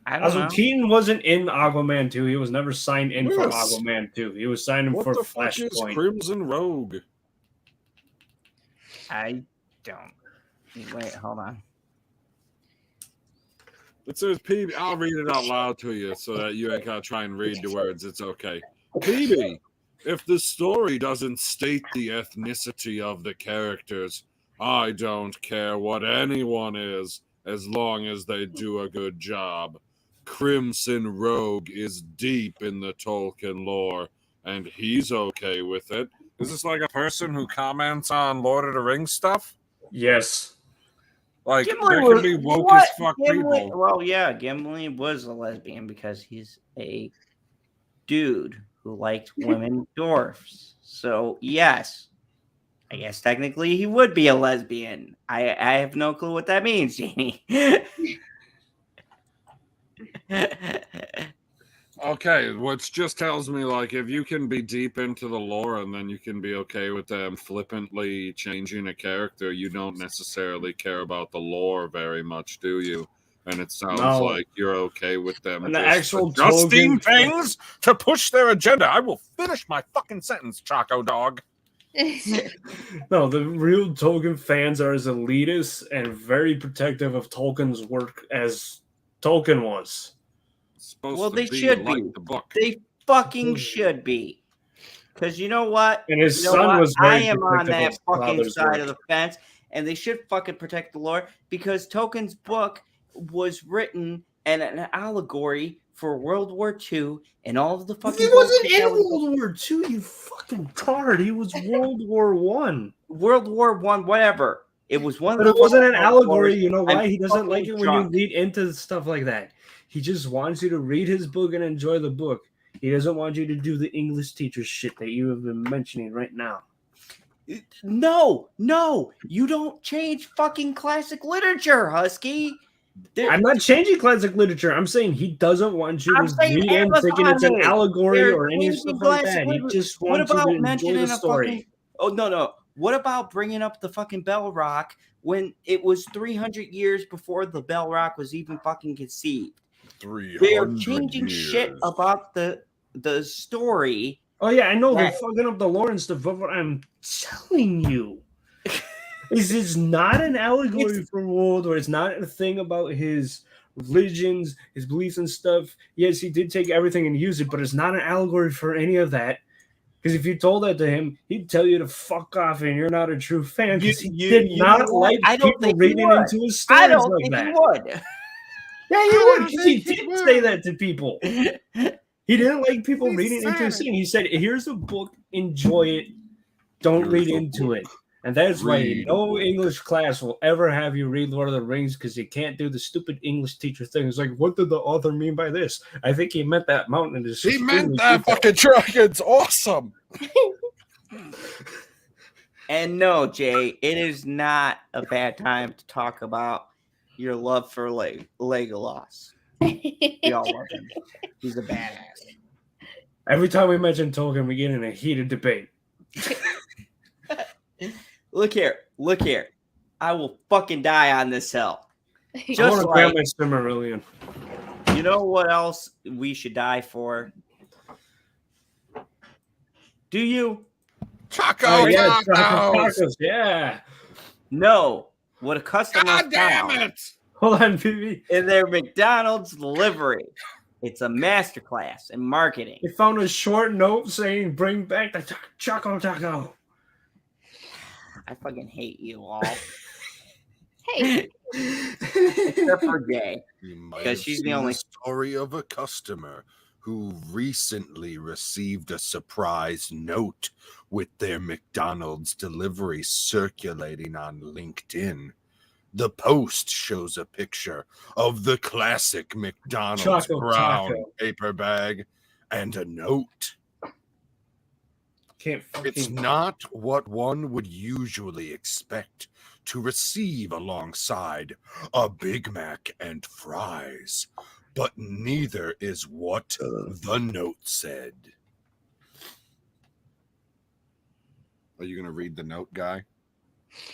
I don't know. Keaton wasn't in Aquaman 2. He was never signed in for Aquaman 2. He was signed in for Flashpoint. What the fuck is Crimson Rogue? I don't. Wait, hold on. It says PB. I'll read it out loud to you so that you ain't gotta try and read the words. It's okay. PB, if the story doesn't state the ethnicity of the characters, I don't care what anyone is, as long as they do a good job. Crimson Rogue is deep in the Tolkien lore, and he's okay with it. Is this like a person who comments on Lord of the Rings stuff? Yes. Like, Gimli there was, can be woke what? as fuck Gimli, people. well, yeah, Gimli was a lesbian because he's a dude who liked women dwarfs. So, yes, I guess technically he would be a lesbian. I have no clue what that means, Jeannie. Okay, which just tells me, like, if you can be deep into the lore and then you can be okay with them flippantly changing a character, you don't necessarily care about the lore very much, do you? And it sounds like you're okay with them And the just actual adjusting Tolkien things to push their agenda. I will finish my fucking sentence, Choco Dog. No, the real Tolkien fans are as elitist and very protective of Tolkien's work as Tolkien was. Well, they should be. The book. They fucking should be. Because you know what? And his You know son what? was I very am on protective that of his fucking father's side work. of the fence, and they should fucking protect the lore because Tolkien's book was written and an allegory for World War II and all of the fucking. He wasn't in World War II, you fucking tard. He was World War One. World War One, whatever. It was one. But it wasn't an allegory. wars. You know why? I'm He doesn't like fucking it when you drunk. read into stuff like that. He just wants you to read his book and enjoy the book. He doesn't want you to do the English teacher shit that you have been mentioning right now. No, you don't change fucking classic literature, Husky. I'm not changing classic literature. I'm saying he doesn't want you I'm to saying read in Amazon thinking it's an made. allegory They're or any changing stuff like classic that. He literature. just What wants you about to enjoy mentioning the a story. fucking? Oh no. What about bringing up the fucking Bell Rock when it was 300 years before the Bell Rock was even fucking conceived? They're changing shit about the story. Oh yeah, I know Right. they're fucking up the lore and stuff, but what I'm telling you is it's not an allegory for World War. It's not a thing about his religions, his beliefs and stuff. Yes, he did take everything and use it, but it's not an allegory for any of that. Because if you told that to him, he'd tell you to fuck off and you're not a true fan. Because he did not like people reading into his stories I don't like think that. he would. Yeah, you would, because he did say that to people. He didn't like people reading into his scene. He said, here's a book, enjoy it, don't read into it. And that's why no English class will ever have you read Lord of the Rings, because you can't do the stupid English teacher thing. It's like, what did the author mean by this? I think he meant that mountain is He meant that fucking dragon's awesome. And no, Jay, it is not a bad time to talk about your love for Legolas. We all love him. He's a badass. Every time we mention Tolkien, we get in a heated debate. Look here. I will fucking die on this hill. I want Just to grab my Silmarillion. You know what else we should die for? Do you? Choco tacos. Yeah. No. What a customer God damn found it! Hold on, baby. in their McDonald's livery. It's a masterclass in marketing. They found a short note saying, bring back the Choco Taco. I fucking hate you all. Hey. Except for Jay. You might Because have she's seen the only- story of a customer who recently received a surprise note with their McDonald's delivery circulating on LinkedIn. The post shows a picture of the classic McDonald's Choco brown Taco. paper bag and a note. Can't fucking... It's not what one would usually expect to receive alongside a Big Mac and fries, but neither is what the note said. Are you going to read the note, guy?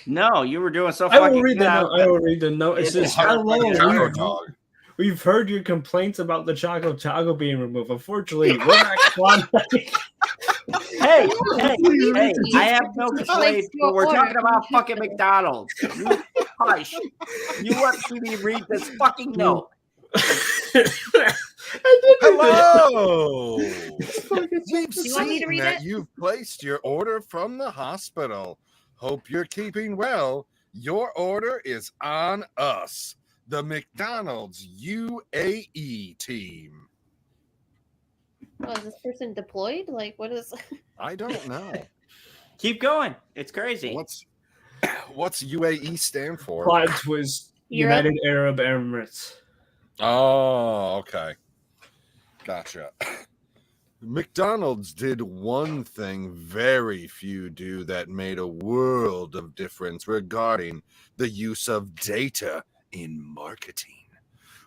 No, you were doing so I fucking will read the good. note. I will read the note. It It's says, hard hello. fucking Dog. We've heard your complaints about the Choco Taco being removed. Unfortunately, we're not quantifying. Hey, I have no complaints, but we're talking about fucking McDonald's. You hush. You let me read this fucking note. Hello. We've You want me to seen read that it? you've placed your order from the hospital. Hope you're keeping well. Your order is on us, the McDonald's UAE team. Oh, is this person deployed? Like, what is... I don't know. Keep going. It's crazy. What's UAE stand for? Plot twist. Europe? United Arab Emirates. Oh, okay. Gotcha. McDonald's did one thing very few do that made a world of difference regarding the use of data in marketing.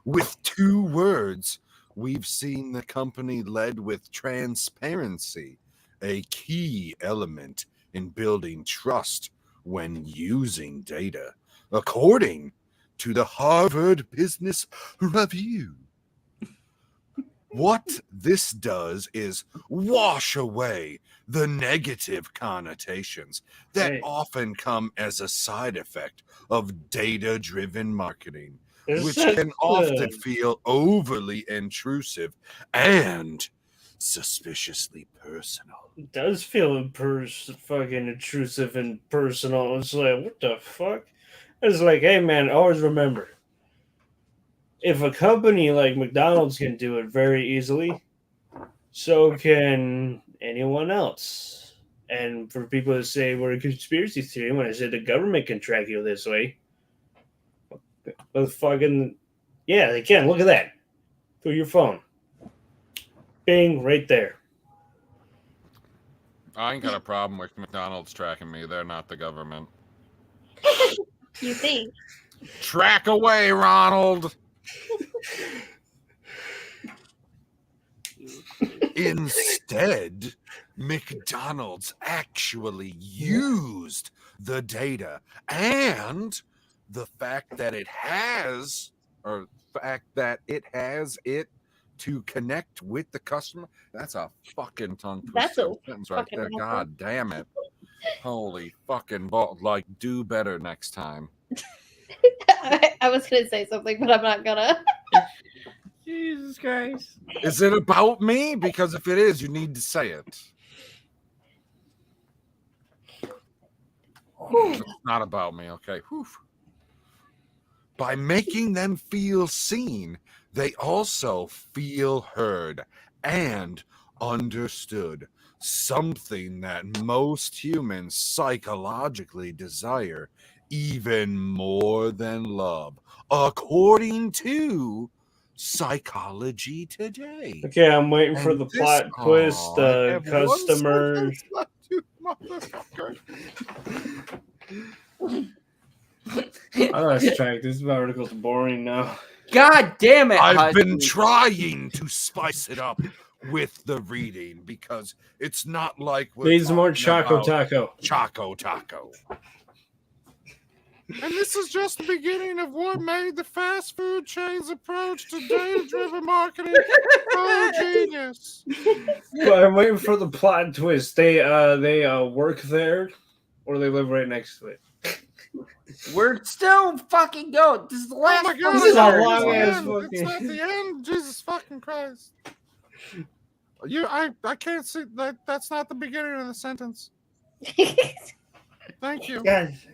With 2 words, we've seen the company led with transparency, a key element in building trust when using data, according to the Harvard Business Review. What this does is wash away the negative connotations that often come as a side effect of data-driven marketing, which can often feel overly intrusive and suspiciously personal. It does feel fucking intrusive and personal. It's like, what the fuck? It's like, hey man, always remember, if a company like McDonald's can do it very easily, so can anyone else. And for people to say we're a conspiracy theory, when I say the government can track you this way, well, fucking, yeah, they can. Look at that. Through your phone. Bing, right there. I ain't got a problem with McDonald's tracking me. They're not the government. You think? Track away, Ronald. Instead, McDonald's actually used the data and the fact that it has it to connect with the customer. That's a fucking tongue twister sentence right there. God damn it. Holy fucking ball. Like, do better next time. I was going to say something, but I'm not going to. Jesus Christ. Is it about me? Because if it is, you need to say it. It's not about me, okay? Whew. By making them feel seen, they also feel heard and understood, something that most humans psychologically desire even more than love, according to Psychology Today. Okay, I'm waiting for the plot twist. Customers. I lost track. This article's boring now. God damn it! I've been trying to spice it up with the reading because it's not like needs more Choco Taco. Choco Taco. And this is just the beginning of what made the fast food chain's approach to data-driven marketing so genius. But I'm waiting for the plot twist. They work there, or they live right next to it. We're still fucking going. This is the last. Oh my God, this is a long ass fucking. It's not the end. Jesus fucking Christ. I can't see that. That's not the beginning of the sentence. Thank you. Guys.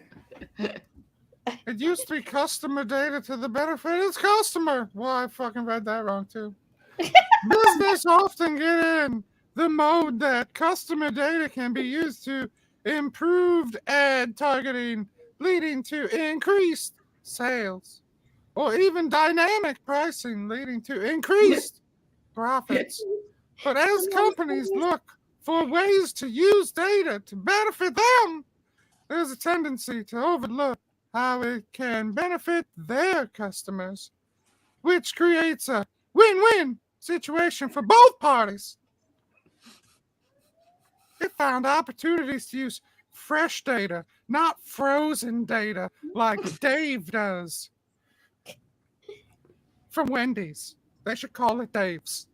It used to be customer data to the benefit of its customer. Well, I fucking read that wrong too. Business often get in the mode that customer data can be used to improved ad targeting, leading to increased sales, or even dynamic pricing, leading to increased profits. But as companies look for ways to use data to benefit them, there's a tendency to overlook how it can benefit their customers, which creates a win-win situation for both parties. It found opportunities to use fresh data, not frozen data like Dave does. From Wendy's. They should call it Dave's.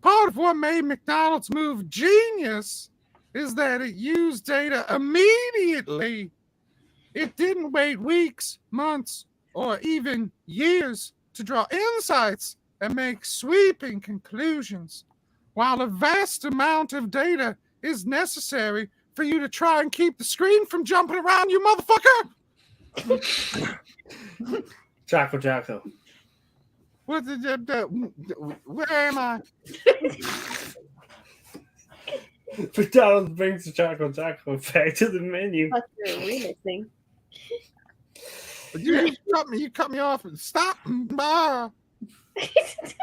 Part of what made McDonald's move genius is that it used data immediately. It didn't wait weeks, months, or even years to draw insights and make sweeping conclusions. While a vast amount of data is necessary for you to try and keep the screen from jumping around, you motherfucker! Choco. Where am I? McDonald's brings the Choco Taco back to the menu. That's your remixing. You cut me off and stop.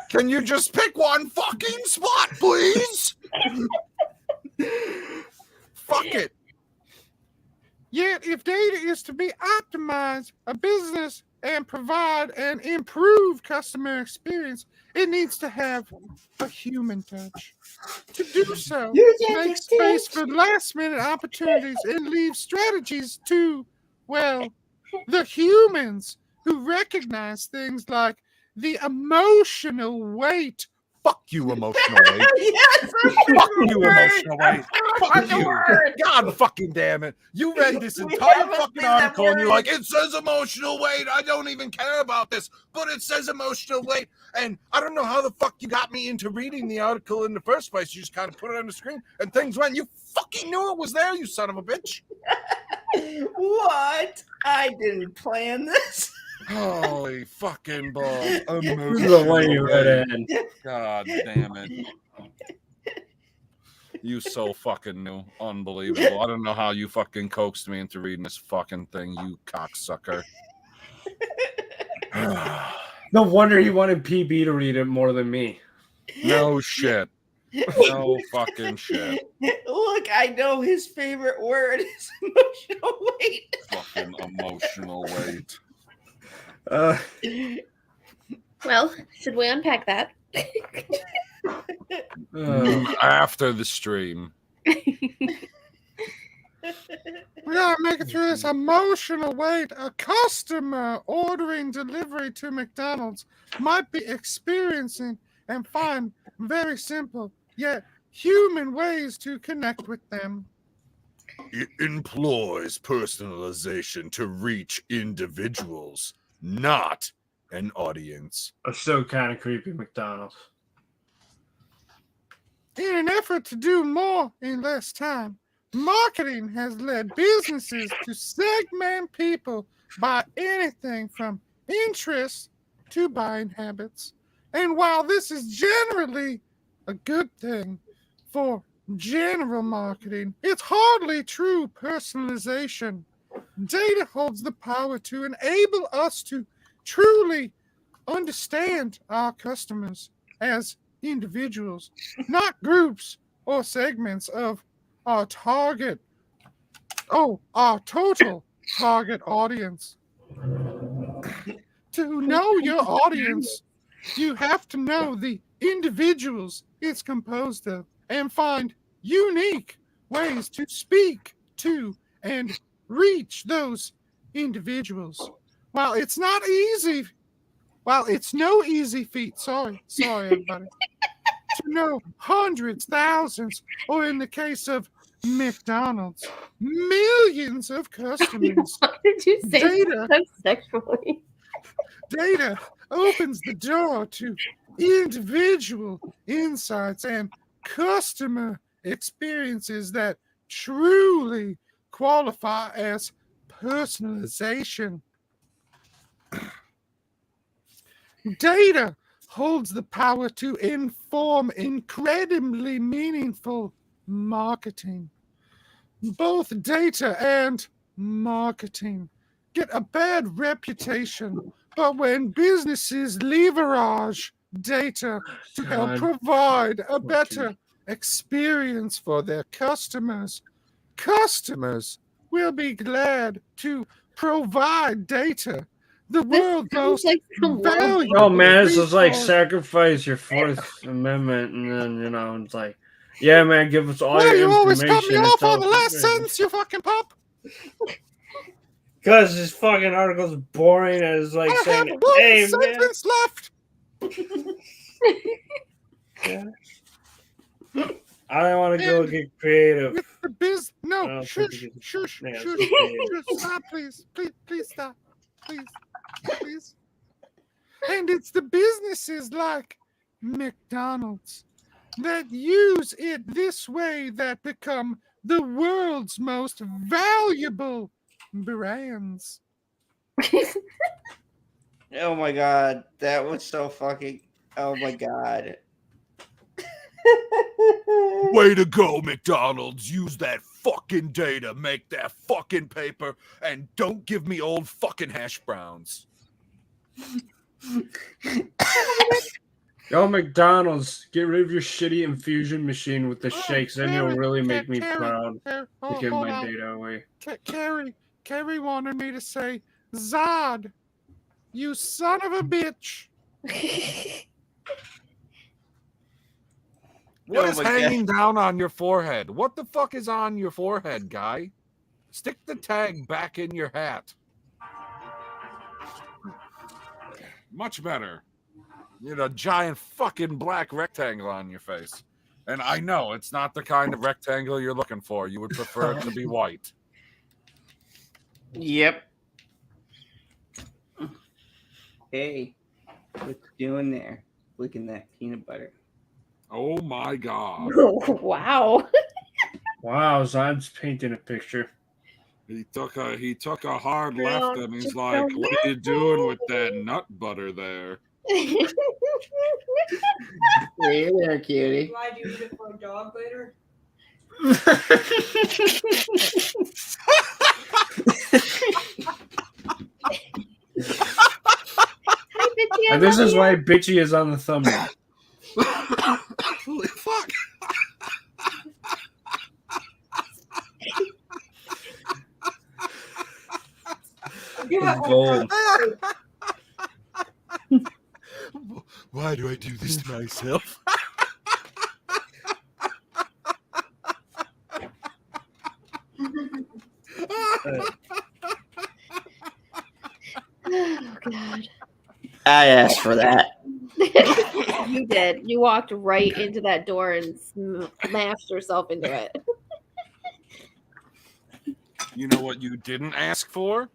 Can you just pick one fucking spot, please? Fuck it. Yet, if data is to be optimized, a business and provide an improved customer experience, it needs to have a human touch. To do so, make space for last-minute opportunities and leave strategies to, well, the humans who recognize things like the emotional weight. Fuck you, emotional weight. Yes, Fuck you, emotional weight. Fuck you. God fucking damn it. You read this entire fucking article and you're like, it says emotional weight. I don't even care about this, but it says emotional weight. And I don't know how the fuck you got me into reading the article in the first place. You just kind of put it on the screen and things went. You fucking knew it was there, you son of a bitch. What? I didn't plan this. Holy fucking balls. This is the one you read in. God damn it. You so fucking knew. Unbelievable. I don't know how you fucking coaxed me into reading this fucking thing, you cocksucker. No wonder he wanted PB to read it more than me. No shit. No fucking shit. Look, I know his favorite word is emotional weight. Fucking emotional weight. Well, should we unpack that? After the stream. We gotta make it through this emotional weight. A customer ordering delivery to McDonald's might be experiencing and find very simple yet human ways to connect with them. It employs personalization to reach individuals, not an audience. I'm still kind of creepy, McDonald's. In an effort to do more in less time, marketing has led businesses to segment people by anything from interests to buying habits. And while this is generally a good thing for general marketing, it's hardly true personalization. Data holds the power to enable us to truly understand our customers as individuals, not groups or segments of our total target audience. To know your audience, you have to know the individuals it's composed of and find unique ways to speak to and reach those individuals. While it's no easy feat, sorry everybody, to know hundreds, thousands, or in the case of McDonald's, millions of customers. What did you say? Data. So sexually. Data opens the door to individual insights and customer experiences that truly qualify as personalization. Data holds the power to inform incredibly meaningful marketing. Both data and marketing get a bad reputation, but when businesses leverage data to help provide a better experience for their customers, customers will be glad to provide data. The world's most valuable. Oh man, this is like sacrifice your Fourth Amendment, and then it's like, yeah, man, give us all your you information. always cut me off on the last sentence, you fucking pup. Because this fucking article's boring, and it's like I saying, have one "Hey, sentence left." Yeah. I don't want to go get creative. With the no, shush, stop, please, stop, please. And it's the businesses like McDonald's that use it this way that become the world's most valuable brands. Oh my god, that was so fucking. Oh my god. Way to go, McDonald's. Use that fucking data, make that fucking paper, and don't give me old fucking hash browns. Yo, McDonald's, get rid of your shitty infusion machine with the shakes, then you'll really make me proud to give my data away. Carrie wanted me to say, Zod, you son of a bitch. What is hanging down on your forehead? What the fuck is on your forehead, guy? Stick the tag back in your hat. Much better. You know, a giant fucking black rectangle on your face. And I know it's not the kind of rectangle you're looking for. You would prefer it to be white. Yep. Hey, what you doing there? Licking that peanut butter. Oh my God. Wow. Wow, Zod's painting a picture. He took a hard left and he's like, what are you doing with that nut butter there? Hey there, cutie. Why do you eat it for a dog later? And this is why Bitchy is on the thumbnail. Holy fuck. Gold. Why do I do this to myself? Oh, God. I asked for that. You did. You walked right into that door and smashed yourself into it. You know what you didn't ask for?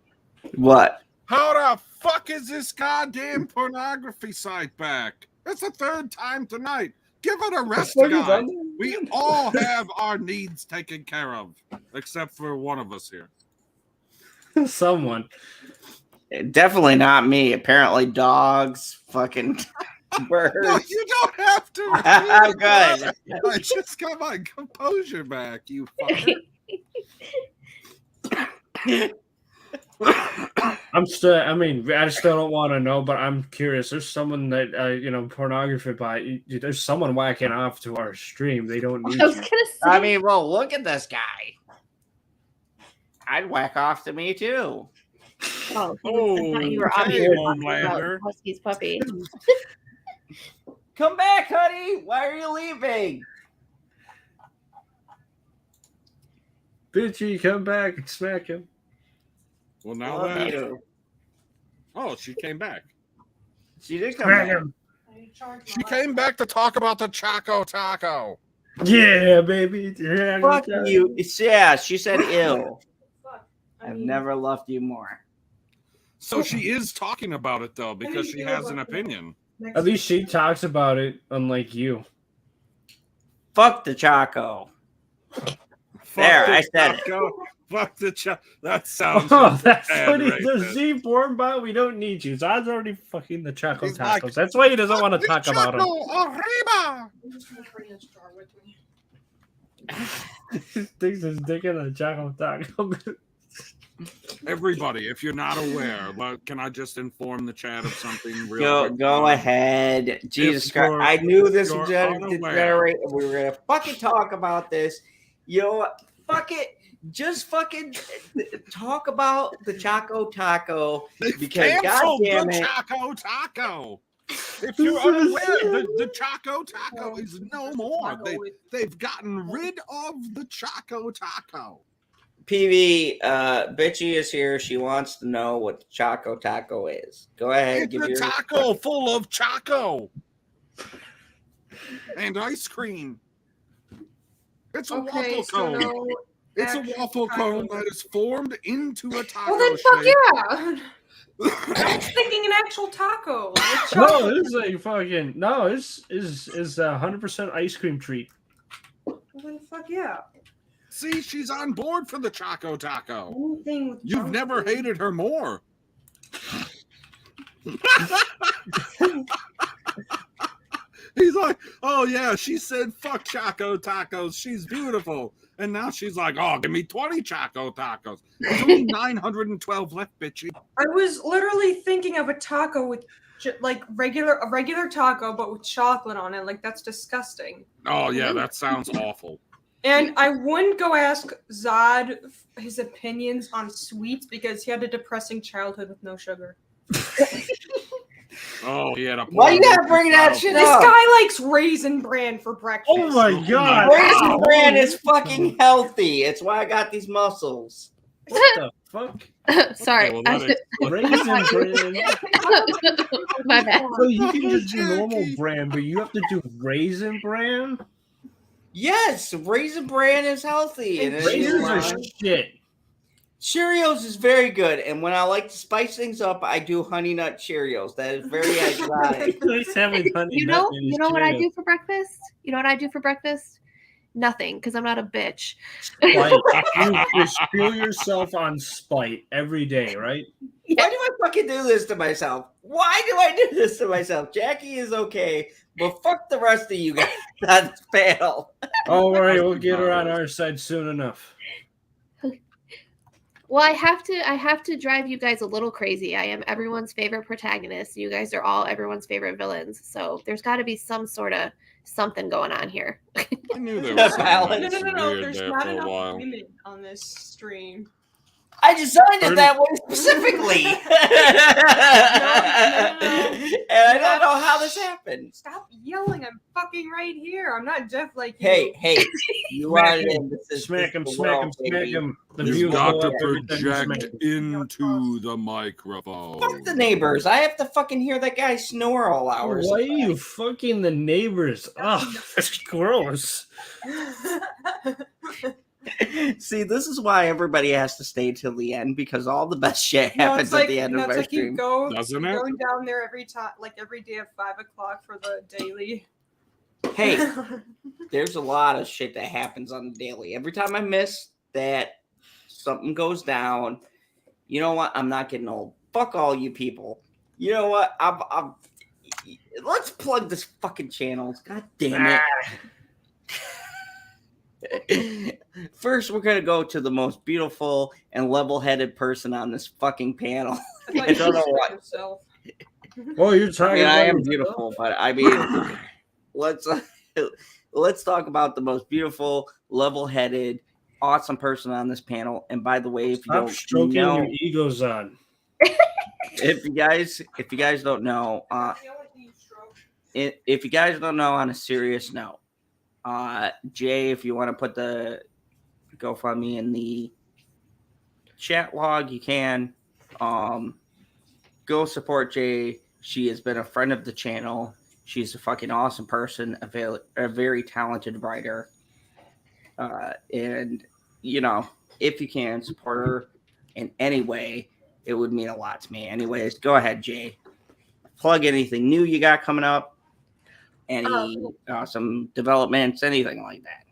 What? How the fuck is this goddamn pornography site back? It's the third time tonight. Give it a rest, guys. We all have our needs taken care of, except for one of us here. Someone. Definitely not me. Apparently, dogs, fucking birds. No, you don't have to. I'm good. I just got my composure back, you fucker. I still don't want to know, but I'm curious. There's someone that, pornography by, there's someone whacking off to our stream. They don't need I was you. going to say. I mean, well, look at this guy. I'd whack off to me, too. Oh, I thought you were okay, obviously talking Homelander. about Husky's puppy. Come back, honey. Why are you leaving? Bitchy, come back and smack him. Well, now Love that. you. Oh, she came back. She did come Smack back. him. She came back to talk about the Choco Taco. Yeah, baby. Yeah, Fuck you. Yeah, she said ill. Fuck. I've never loved you more. So she is talking about it, though, because she has an opinion. At least she talks about it, unlike you. Fuck the Choco. There, I said it. Fuck the Choco. That sounds. Oh, that's what he racist. does. See, Pornbot, we don't need you. Zod's already fucking the Choco He's Tacos. like, That's why he doesn't want to The talk about him. Choco Arriba! I'm just gonna bring this jar with me. He sticks his dick in a Choco Taco. Everybody, if you're not aware, can I just inform the chat of something real quick? Go ahead. Jesus Christ. you're- I knew this you're would unaware. degenerate. We were going to fucking talk about this. You know what? Fuck it. Just fucking talk about the Choco Taco. Because Cancel goddamn the it. Choco Taco. If you're unaware, the Choco Taco is no more. They've gotten rid of the Choco Taco. PV, Bitchy is here. She wants to know what the Choco Taco is. Go ahead. It's a taco full of Choco and ice cream. It's a waffle cone. So It's a waffle cone that is formed into a taco well, then fuck shape. yeah. I was thinking an actual taco. With No, chocolate. this is a fucking This is 100% ice cream treat. Well, then fuck yeah. See, she's on board for the Choco Taco. Anything with You've never chocolate. hated her more. He's like, oh yeah, she said fuck Choco Tacos. She's beautiful. And now she's like, oh, give me 20 Choco Tacos. There's only 912 left, bitchy. I was literally thinking of a taco with like a regular taco, but with chocolate on it. Like, that's disgusting. Oh yeah, that sounds awful. And I wouldn't go ask Zod his opinions on sweets because he had a depressing childhood with no sugar. Oh, he had a. Why you gotta bring that shit This up? guy likes Raisin Bran for breakfast. Oh my god! Raisin Bran is fucking healthy. It's why I got these muscles. What the fuck? Sorry. Okay, well, Raisin Bran. My bad. So you can just do normal bran, but you have to do Raisin Bran? Yes, Raisin Bran is healthy. And Raisins are shit. Cheerios is very good, and when I like to spice things up, I do Honey Nut Cheerios. That is very exotic. Nice having honey You nut know, in you his know what I Cheerios. do for breakfast? You know what I do for breakfast? Nothing, because I'm not a bitch. Like, you spill yourself on spite every day, right? Why do I fucking do this to myself? Why do I do this to myself? Jackie is okay, but fuck the rest of you guys on this panel. All right, we'll get her on our side soon enough. Well, I have to drive you guys a little crazy. I am everyone's favorite protagonist. You guys are all everyone's favorite villains. So there's got to be some sort of something going on here. I knew there was something No. weird There's there not for a enough while. women on this stream. I designed it that way specifically. And I don't know how this happened. Stop yelling! I'm fucking right here. I'm not deaf like you. Hey, you are in. Smack him, smack him, smack him. The You've views got go to up every time you smack project him. into the microphone. Fuck the neighbors. I have to fucking hear that guy snore all hours. Why are you fucking the neighbors? Oh, that's gross. See, this is why everybody has to stay till the end because all the best shit happens at the end of our you stream. Doesn't it? going down there every time, like every day at 5 o'clock for the daily. Hey, there's a lot of shit that happens on the daily. Every time I miss that, something goes down. You know what? I'm not getting old. Fuck all you people. You know what? I'm let's plug this fucking channel. God damn it. First, we're gonna go to the most beautiful and level-headed person on this fucking panel. I don't know what. Oh, you're talking I about am beautiful, but I mean, let's talk about the most beautiful, level-headed, awesome person on this panel. And by the way, if you Stop don't stroking know, your egos on. if you guys don't know, if you guys don't know, on a serious note, Jay, if you want to put the GoFundMe in the chat log, you can. Go support Jay. She has been a friend of the channel. She's a fucking awesome person, a very talented writer. And, you know, if you can support her in any way, it would mean a lot to me. Anyways, go ahead, Jay. Plug anything new you got coming up. Any awesome developments, anything like that.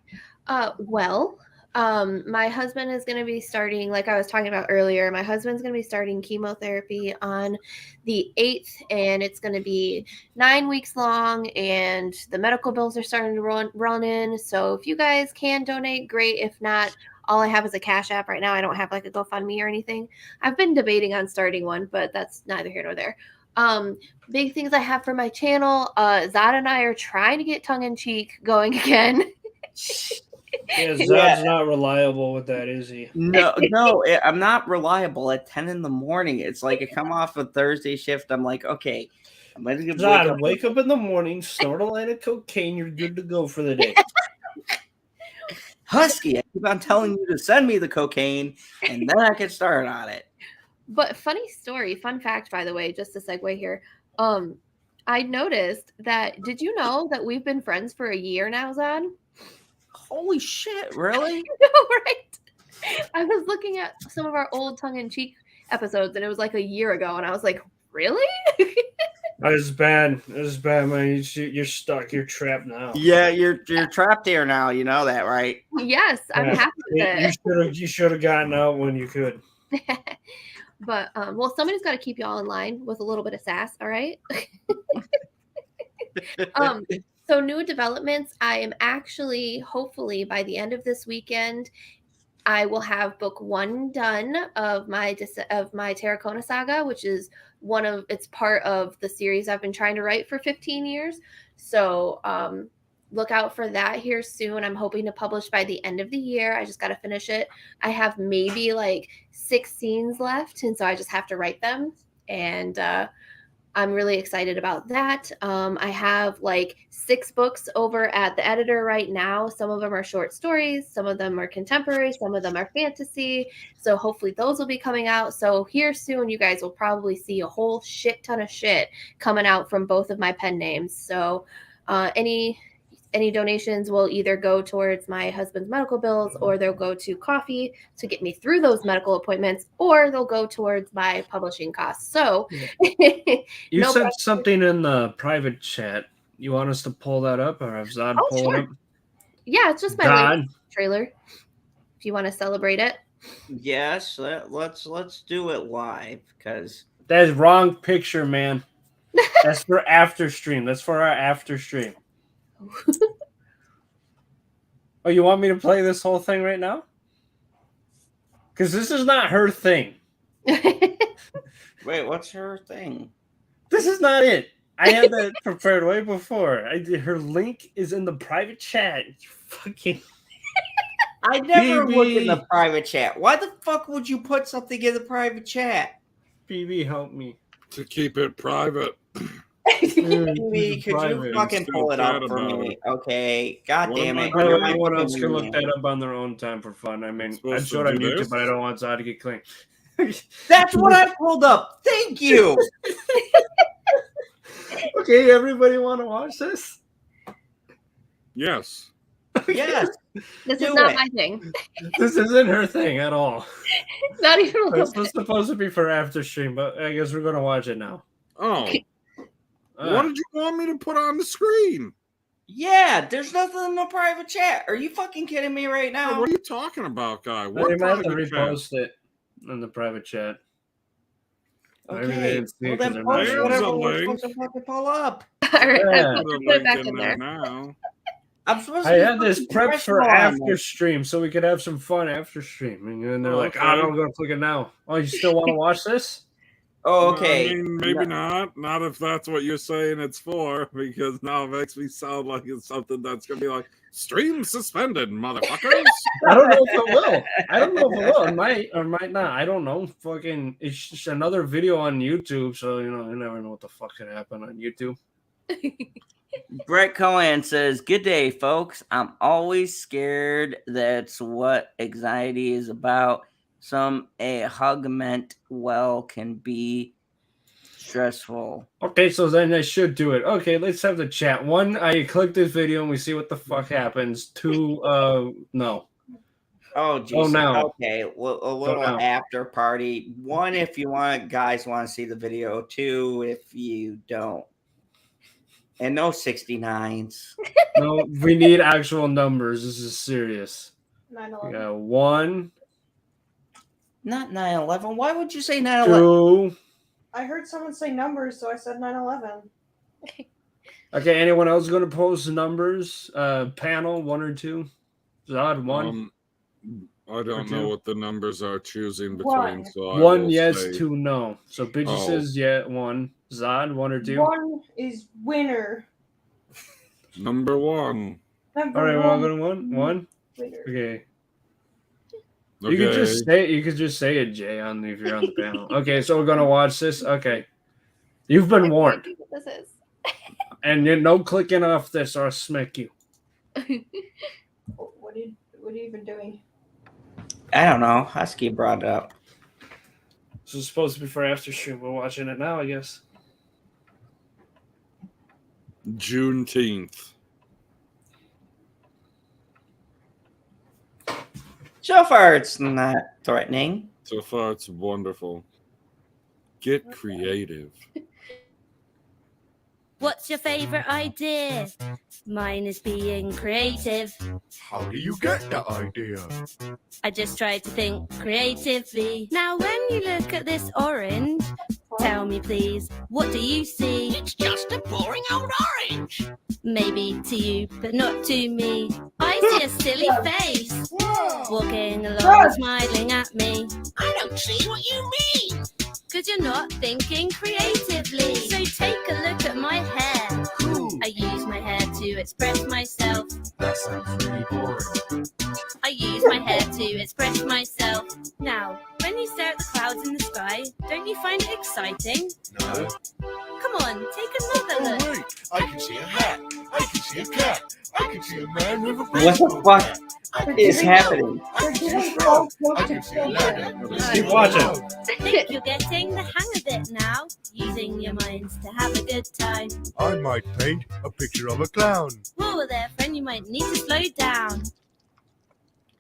My husband is going to be starting, like I was talking about earlier, my husband's going to be starting chemotherapy on the 8th, and it's going to be 9 weeks long, and the medical bills are starting to run in. So if you guys can donate, great. If not, all I have is a Cash App right now. I don't have like a GoFundMe or anything. I've been debating on starting one, but that's neither here nor there. Big things I have for my channel. Zod and I are trying to get tongue-in-cheek going again. Yeah, Zod's not reliable with that, is he? No, I'm not reliable at 10 in the morning. It's like I come off a Thursday shift. I'm like, okay, I'm going to wake up in the morning, snort a line of cocaine, you're good to go for the day. Husky, I keep on telling you to send me the cocaine, and then I can start on it. But fun fact, by the way, just to segue here. I noticed that, did you know that we've been friends for a year now, Zod? Holy shit, really? Right? I was looking at some of our old tongue-in-cheek episodes, and it was like a year ago, and I was like, really? It's bad. It's bad, man. You're stuck. You're trapped now. Yeah, you're trapped here now. You know that, right? Yes, I'm happy with it. You should have gotten out when you could. But, well, somebody's got to keep you all in line with a little bit of sass, all right? So new developments. I am actually, hopefully, by the end of this weekend, I will have book 1 done of my Terracona saga, which is it's part of the series I've been trying to write for 15 years. So look out for that here soon. I'm hoping to publish by the end of the year. I just got to finish it. I have maybe like 6 scenes left, and so I just have to write them. And I'm really excited about that. I have like 6 books over at the editor right now. Some of them are short stories, some of them are contemporary, some of them are fantasy. So hopefully those will be coming out. So here soon, you guys will probably see a whole shit ton of shit coming out from both of my pen names. So any donations will either go towards my husband's medical bills, or they'll go to coffee to get me through those medical appointments, or they'll go towards my publishing costs. So you said something in the private chat. You want us to pull that up, or have Zod pull it up? Yeah, it's just my latest trailer. If you want to celebrate it. Yes, let's do it live, because that's wrong picture, man. That's for after stream. That's for our after stream. Oh, you want me to play this whole thing right now? Because this is not her thing. Wait, what's her thing? This is not it. I had that prepared way before. Her link is in the private chat. You fucking. I never look in the private chat. Why the fuck would you put something in the private chat? BB, help me. To keep it private. BB, could you fucking pull it up for me? Okay. God damn it. Everyone else can look that up on their own time for fun. I mean, I showed on YouTube, but I don't want Zod to get clean. That's what I pulled up. Thank you. Okay, everybody want to watch this? Yes. Yes. This is not my thing. This isn't her thing at all. Not even a little This was supposed to be for after stream, but I guess we're going to watch it now. Oh. What did you want me to put on the screen? Yeah, there's nothing in the private chat. Are you fucking kidding me right now? What are you talking about, guy? What I might have to repost it in the private chat. Okay, well then post whatever we're supposed to fucking pull up. All right, I'm put it back in there. Now. I'm supposed I had this prep for after stream so we could have some fun after stream. And then they're like, I'm going to click it now. Oh, you still want to watch this? Oh, okay. I mean, maybe not. Not if that's what you're saying it's for, because now it makes me sound like it's something that's going to be like, stream suspended, motherfuckers. I don't know if it will. I don't know if it will. It might or might not. I don't know. Fucking, it's just another video on YouTube, so, you never know what the fuck could happen on YouTube. Brett Cohen says, "Good day, folks. I'm always scared. That's what anxiety is about. A hug meant well can be stressful." Okay, so then I should do it. Okay, let's have the chat. 1, I click this video and we see what the fuck happens. 2, no. Oh, Jesus. Oh, no. Okay, well, a little after party. 1, if you guys want to see the video. 2, if you don't. And no 69s. No, we need actual numbers. This is serious. 9/11. Yeah, 1. Not 9/11. Why would you say 9/11? 2. I heard someone say numbers, so I said 9/11. Okay, anyone else going to post numbers? Panel 1 or 2? Zod 1. I don't know what the numbers are choosing between. 1. So 1 yes, 2 no. So Bidget says 1. Zod 1 or 2. 1 is winner. Number 1. All right, we're all going to 1. 1. Winner. Okay. You could just say it, Jay, if you're on the panel. Okay, so we're gonna watch this. Okay, you've been warned. This is. And you're no clicking off this, or I'll smack you. What are you even doing? I don't know. Husky brought it up. This is supposed to be for after stream. We're watching it now, I guess. Juneteenth. So far, it's not threatening. So far, it's wonderful. Get creative. What's your favorite idea? Mine is being creative. How do you get that idea? I just try to think creatively. Now when you look at this orange, tell me please, what do you see? It's just a boring old orange. Maybe to you, but not to me. I see a silly face walking along, smiling at me. I don't see what you mean. Cause you're not thinking creatively. So take a look at my hair. I use my hair to express myself. That sounds really boring. I use my hair to express myself. Now, when you stare at the clouds in the sky, don't you find it exciting? No. Come on, take another look. Wait, I can see a hat. I can see a cat. I can see a man with a What the fuck is happening? I can see a frog. I can see a ladder. Keep watching. I think you're getting the hang of it now, using your minds to have a good time. I might paint a picture of a clown. Whoa there, friend, you might need to slow down.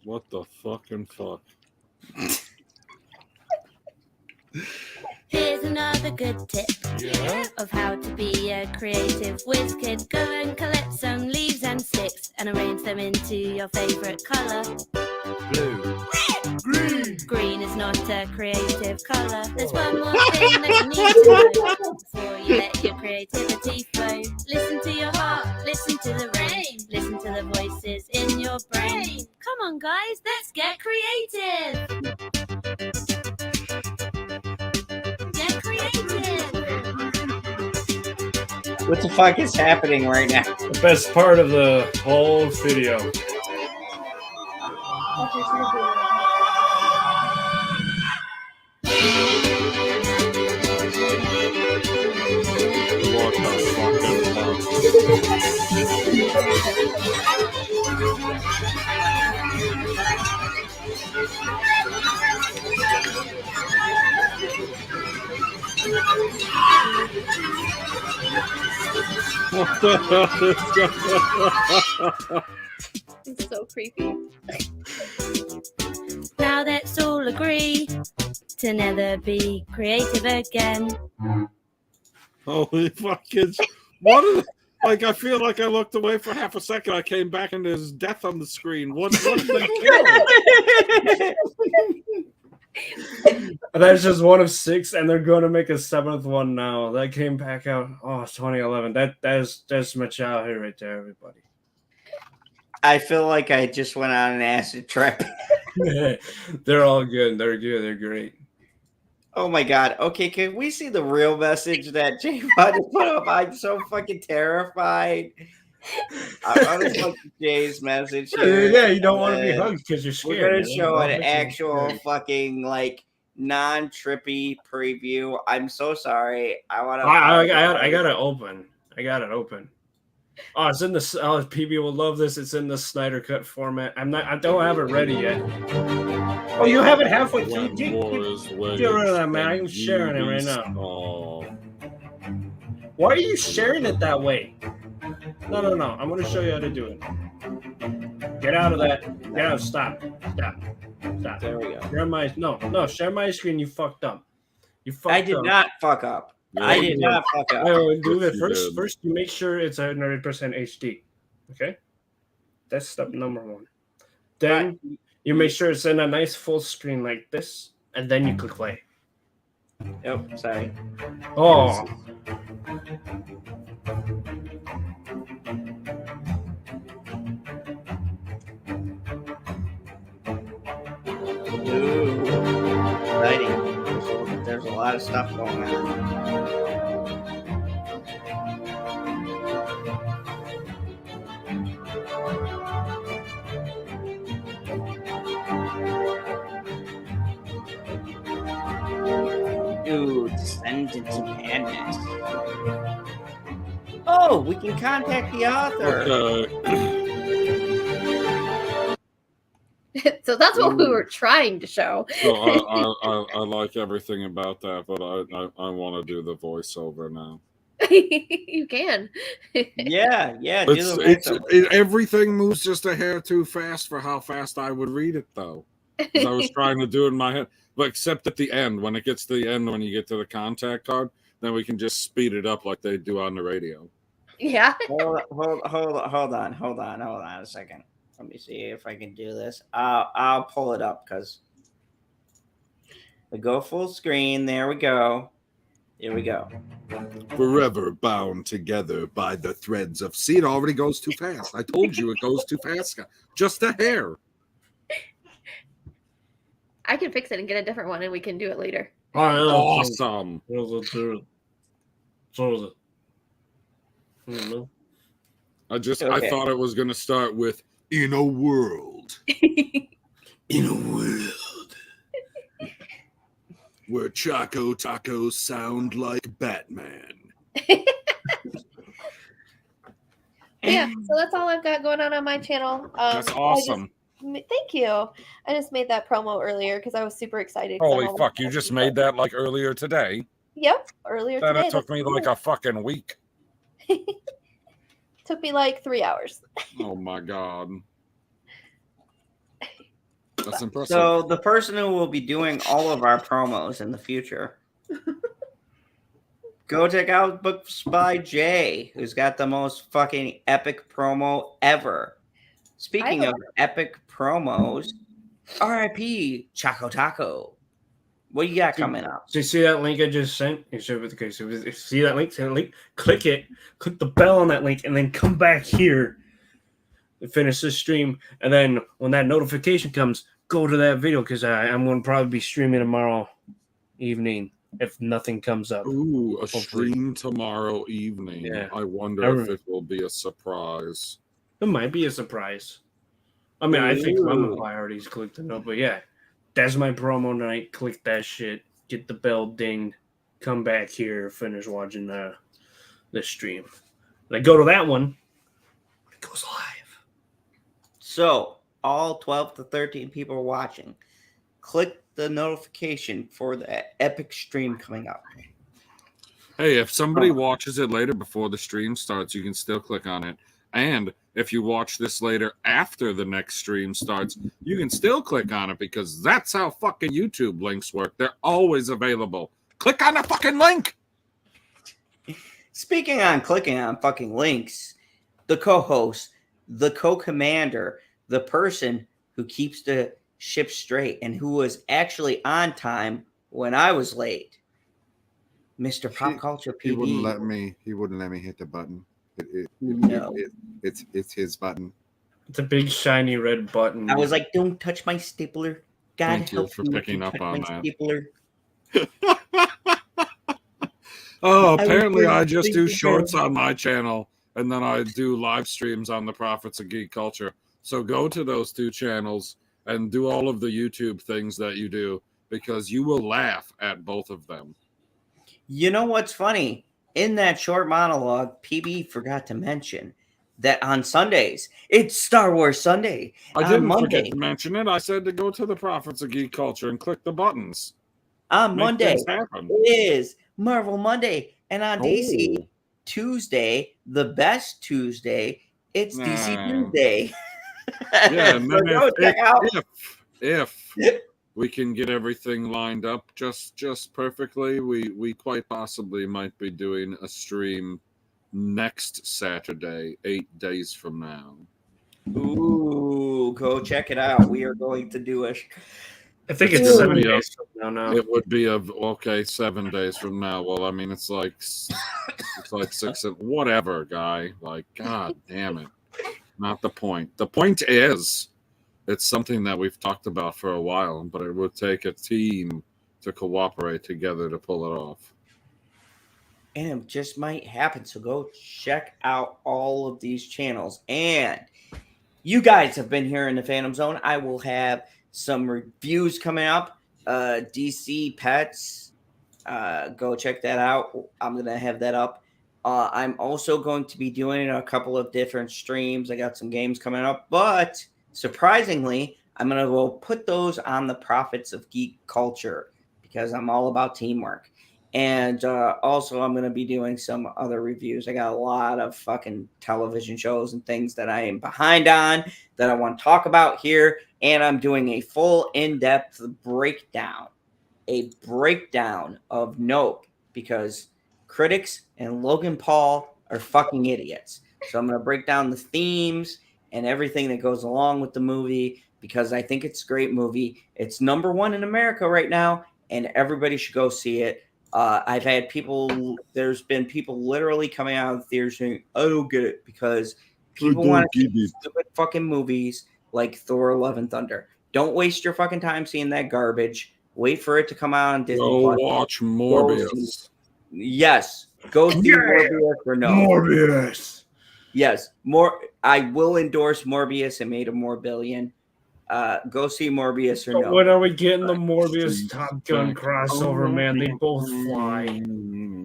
What the fucking fuck? Here's another good tip of how to be a creative whiz kid. Go and collect some leaves and sticks and arrange them into your favorite color. Blue. Red. Green. Green is not a creative color. There's one more thing that you need to know before you let your creativity flow. Listen to your heart, listen to the rain, listen to the voices in your brain. Come on guys, let's get creative. What the fuck is happening right now? The best part of the whole video. What the What the hell is going on? It's so creepy. Now let's all agree to never be creative again. Holy fucking! What is? Like, I feel like I looked away for half a second. I came back and there's death on the screen. What did they kill? That's just one of 6, and they're going to make a 7th one now. That came back out. Oh, it's 2011. That's my childhood right there, everybody. I feel like I just went on an acid trip. They're all good. They're good. They're great. Oh my god. Okay, can we see the real message that J-Pod put up? I'm so fucking terrified. I was fucking Jay's message here. Yeah, you don't want to be hugged because you're scared. We're gonna show an actual fucking like non-trippy preview. I'm so sorry. I got it open. I got it open. Oh, it's in the PB will love this. It's in the Snyder Cut format. I don't have it ready yet. Oh, you have it halfway. Get rid of that, man. I'm sharing it right now. Oh. Why are you sharing it that way? No. I'm going to show you how to do it. Get out of that. Get out. Stop. There we go. Share my screen. You fucked up. I did not fuck up. I did not fuck up. Do it first. First, you make sure it's 100% HD. Okay? That's step number 1. Then you make sure it's in a nice full screen like this, and then you click play. Yep, sorry. Oh. Ooh, exciting. There's a lot of stuff going on. Ooh, Descendants of Madness. Oh, we can contact the author. Okay. So that's what we were trying to show. So I like everything about that, but I want to do the voiceover now. You can. Yeah. Do the voiceover. Everything moves just a hair too fast for how fast I would read it, though. 'Cause I was trying to do it in my head, but except at the end, when it gets to the end, when you get to the contact card, then we can just speed it up like they do on the radio. Yeah. Hold on a second. Let me see if I can do this. I'll pull it up because we go full screen. There we go. Here we go. Forever bound together by the threads of. See, it already goes too fast. I told you it goes too fast. Just a hair. I can fix it and get a different one, and we can do it later. Awesome. I thought it was going to start with "In a world." In a world where Choco Tacos sound like Batman. Yeah, so that's all I've got going on my channel. That's awesome. Thank you. I just made that promo earlier because I was super excited. Holy fuck, you just made that like earlier today? Yep, earlier then today. It took me like a fucking week. Took me like 3 hours. Oh my god. That's impressive. So the person who will be doing all of our promos in the future, go check out Books by Jay, who's got the most fucking epic promo ever. Speaking of epic promos, RIP Choco Taco. What you got coming up? So you see that link I just sent? Okay, so if you see that link, click it, click the bell on that link, and then come back here and finish this stream. And then when that notification comes, go to that video because I'm going to probably be streaming tomorrow evening if nothing comes up. Ooh, a stream tomorrow evening. Yeah. I wonder if it will be a surprise. It might be a surprise. I mean, I think Mama Pie already clicked the note, but yeah, that's my promo night. Click that shit, get the bell dinged, come back here, finish watching the stream. And I go to that one, it goes live. So, all 12 to 13 people watching, click the notification for the epic stream coming up. Hey, if somebody watches it later before the stream starts, you can still click on it. And if you watch this later after the next stream starts, you can still click on it because that's how fucking YouTube links work. They're always available. Click on the fucking link. Speaking on clicking on fucking links, the co-host, the co-commander, the person who keeps the ship straight and who was actually on time when I was late, Mr. Pop Culture PD. He wouldn't let me hit the button. It's his button. It's a big shiny red button. I was like, "Don't touch my stapler." God Thank you help for me picking to up touch on my that. Stapler. Oh, apparently I just do shorts on my channel, and then I do live streams on the Prophets of Geek Culture. So go to those two channels and do all of the YouTube things that you do, because you will laugh at both of them. You know what's funny? In that short monologue, PB forgot to mention that on Sundays, it's Star Wars Sunday. I didn't forget to mention it. I said to go to the Prophets of Geek Culture and click the buttons. On Monday is Marvel Monday. And on DC Tuesday, the best Tuesday, it's DC Tuesday. Yeah, and then so if we can get everything lined up just perfectly, we quite possibly might be doing a stream next Saturday, 8 days from now. Ooh, go check it out. We are going to do it. I think it's 7 days from now. It would be 7 days from now. Well, I mean, it's like 6 and whatever, guy. Like, god damn it. Not the point. The point is, it's something that we've talked about for a while, but it would take a team to cooperate together to pull it off. And it just might happen. So go check out all of these channels. And you guys have been here in the Phantom Zone. I will have some reviews coming up. DC Pets. Go check that out. I'm going to have that up. I'm also going to be doing a couple of different streams. I got some games coming up, but surprisingly, I'm going to go put those on the Prophets of Geek Culture because I'm all about teamwork. And also, I'm going to be doing some other reviews. I got a lot of fucking television shows and things that I am behind on that I want to talk about here. And I'm doing a full in-depth breakdown of Nope because critics and Logan Paul are fucking idiots. So I'm going to break down the themes and everything that goes along with the movie because I think it's a great movie. It's number one in America right now, and everybody should go see it. I've had there's been people literally coming out of the theater saying, I don't get it, because people want to see stupid fucking movies like Thor, Love and Thunder. Don't waste your fucking time seeing that garbage. Wait for it to come out on Disney+. Go watch Morbius. Yes. Go see Morbius or no. Morbius. Yes. I will endorse Morbius and Made a More Billion. Go see Morbius or no. When are we getting the Morbius Top Gun crossover, man? They both fly.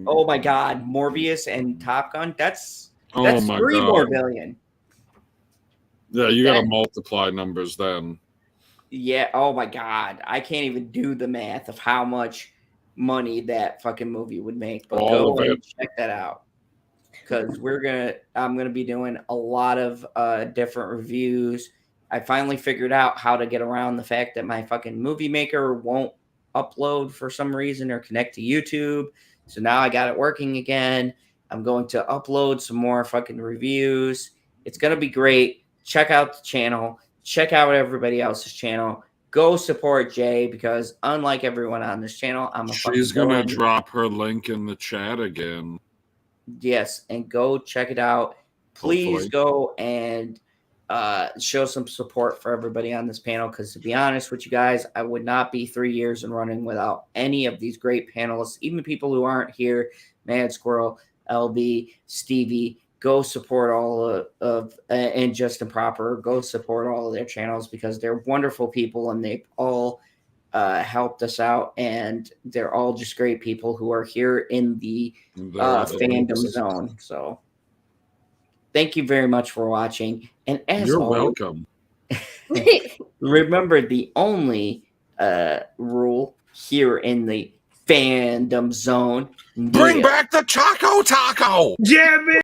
Oh my God. Morbius and Top Gun? That's Oh my 3 God. more billion. Yeah, you got to multiply numbers then. Yeah. Oh my God. I can't even do the math of how much money that fucking movie would make. But All go of and it. check that out. Because I'm gonna be doing a lot of different reviews. I finally figured out how to get around the fact that my fucking movie maker won't upload for some reason or connect to YouTube. So now I got it working again. I'm going to upload some more fucking reviews. It's gonna be great. Check out the channel. Check out everybody else's channel. Go support Jay because unlike everyone on this channel, She's gonna drop her link in the chat again. Yes, and go check it out. Please Hopefully. go and show some support for everybody on this panel because to be honest with you guys, I would not be 3 years and running without any of these great panelists, even people who aren't here. Mad Squirrel, LB, Stevie. Go support all of and Justin Proper. Go support all of their channels because they're wonderful people and they've all helped us out, and they're all just great people who are here in the fandom zone. So thank you very much for watching. And as You're always, welcome. remember the only rule here in the fandom zone. Bring back the Choco Taco! Yeah, man.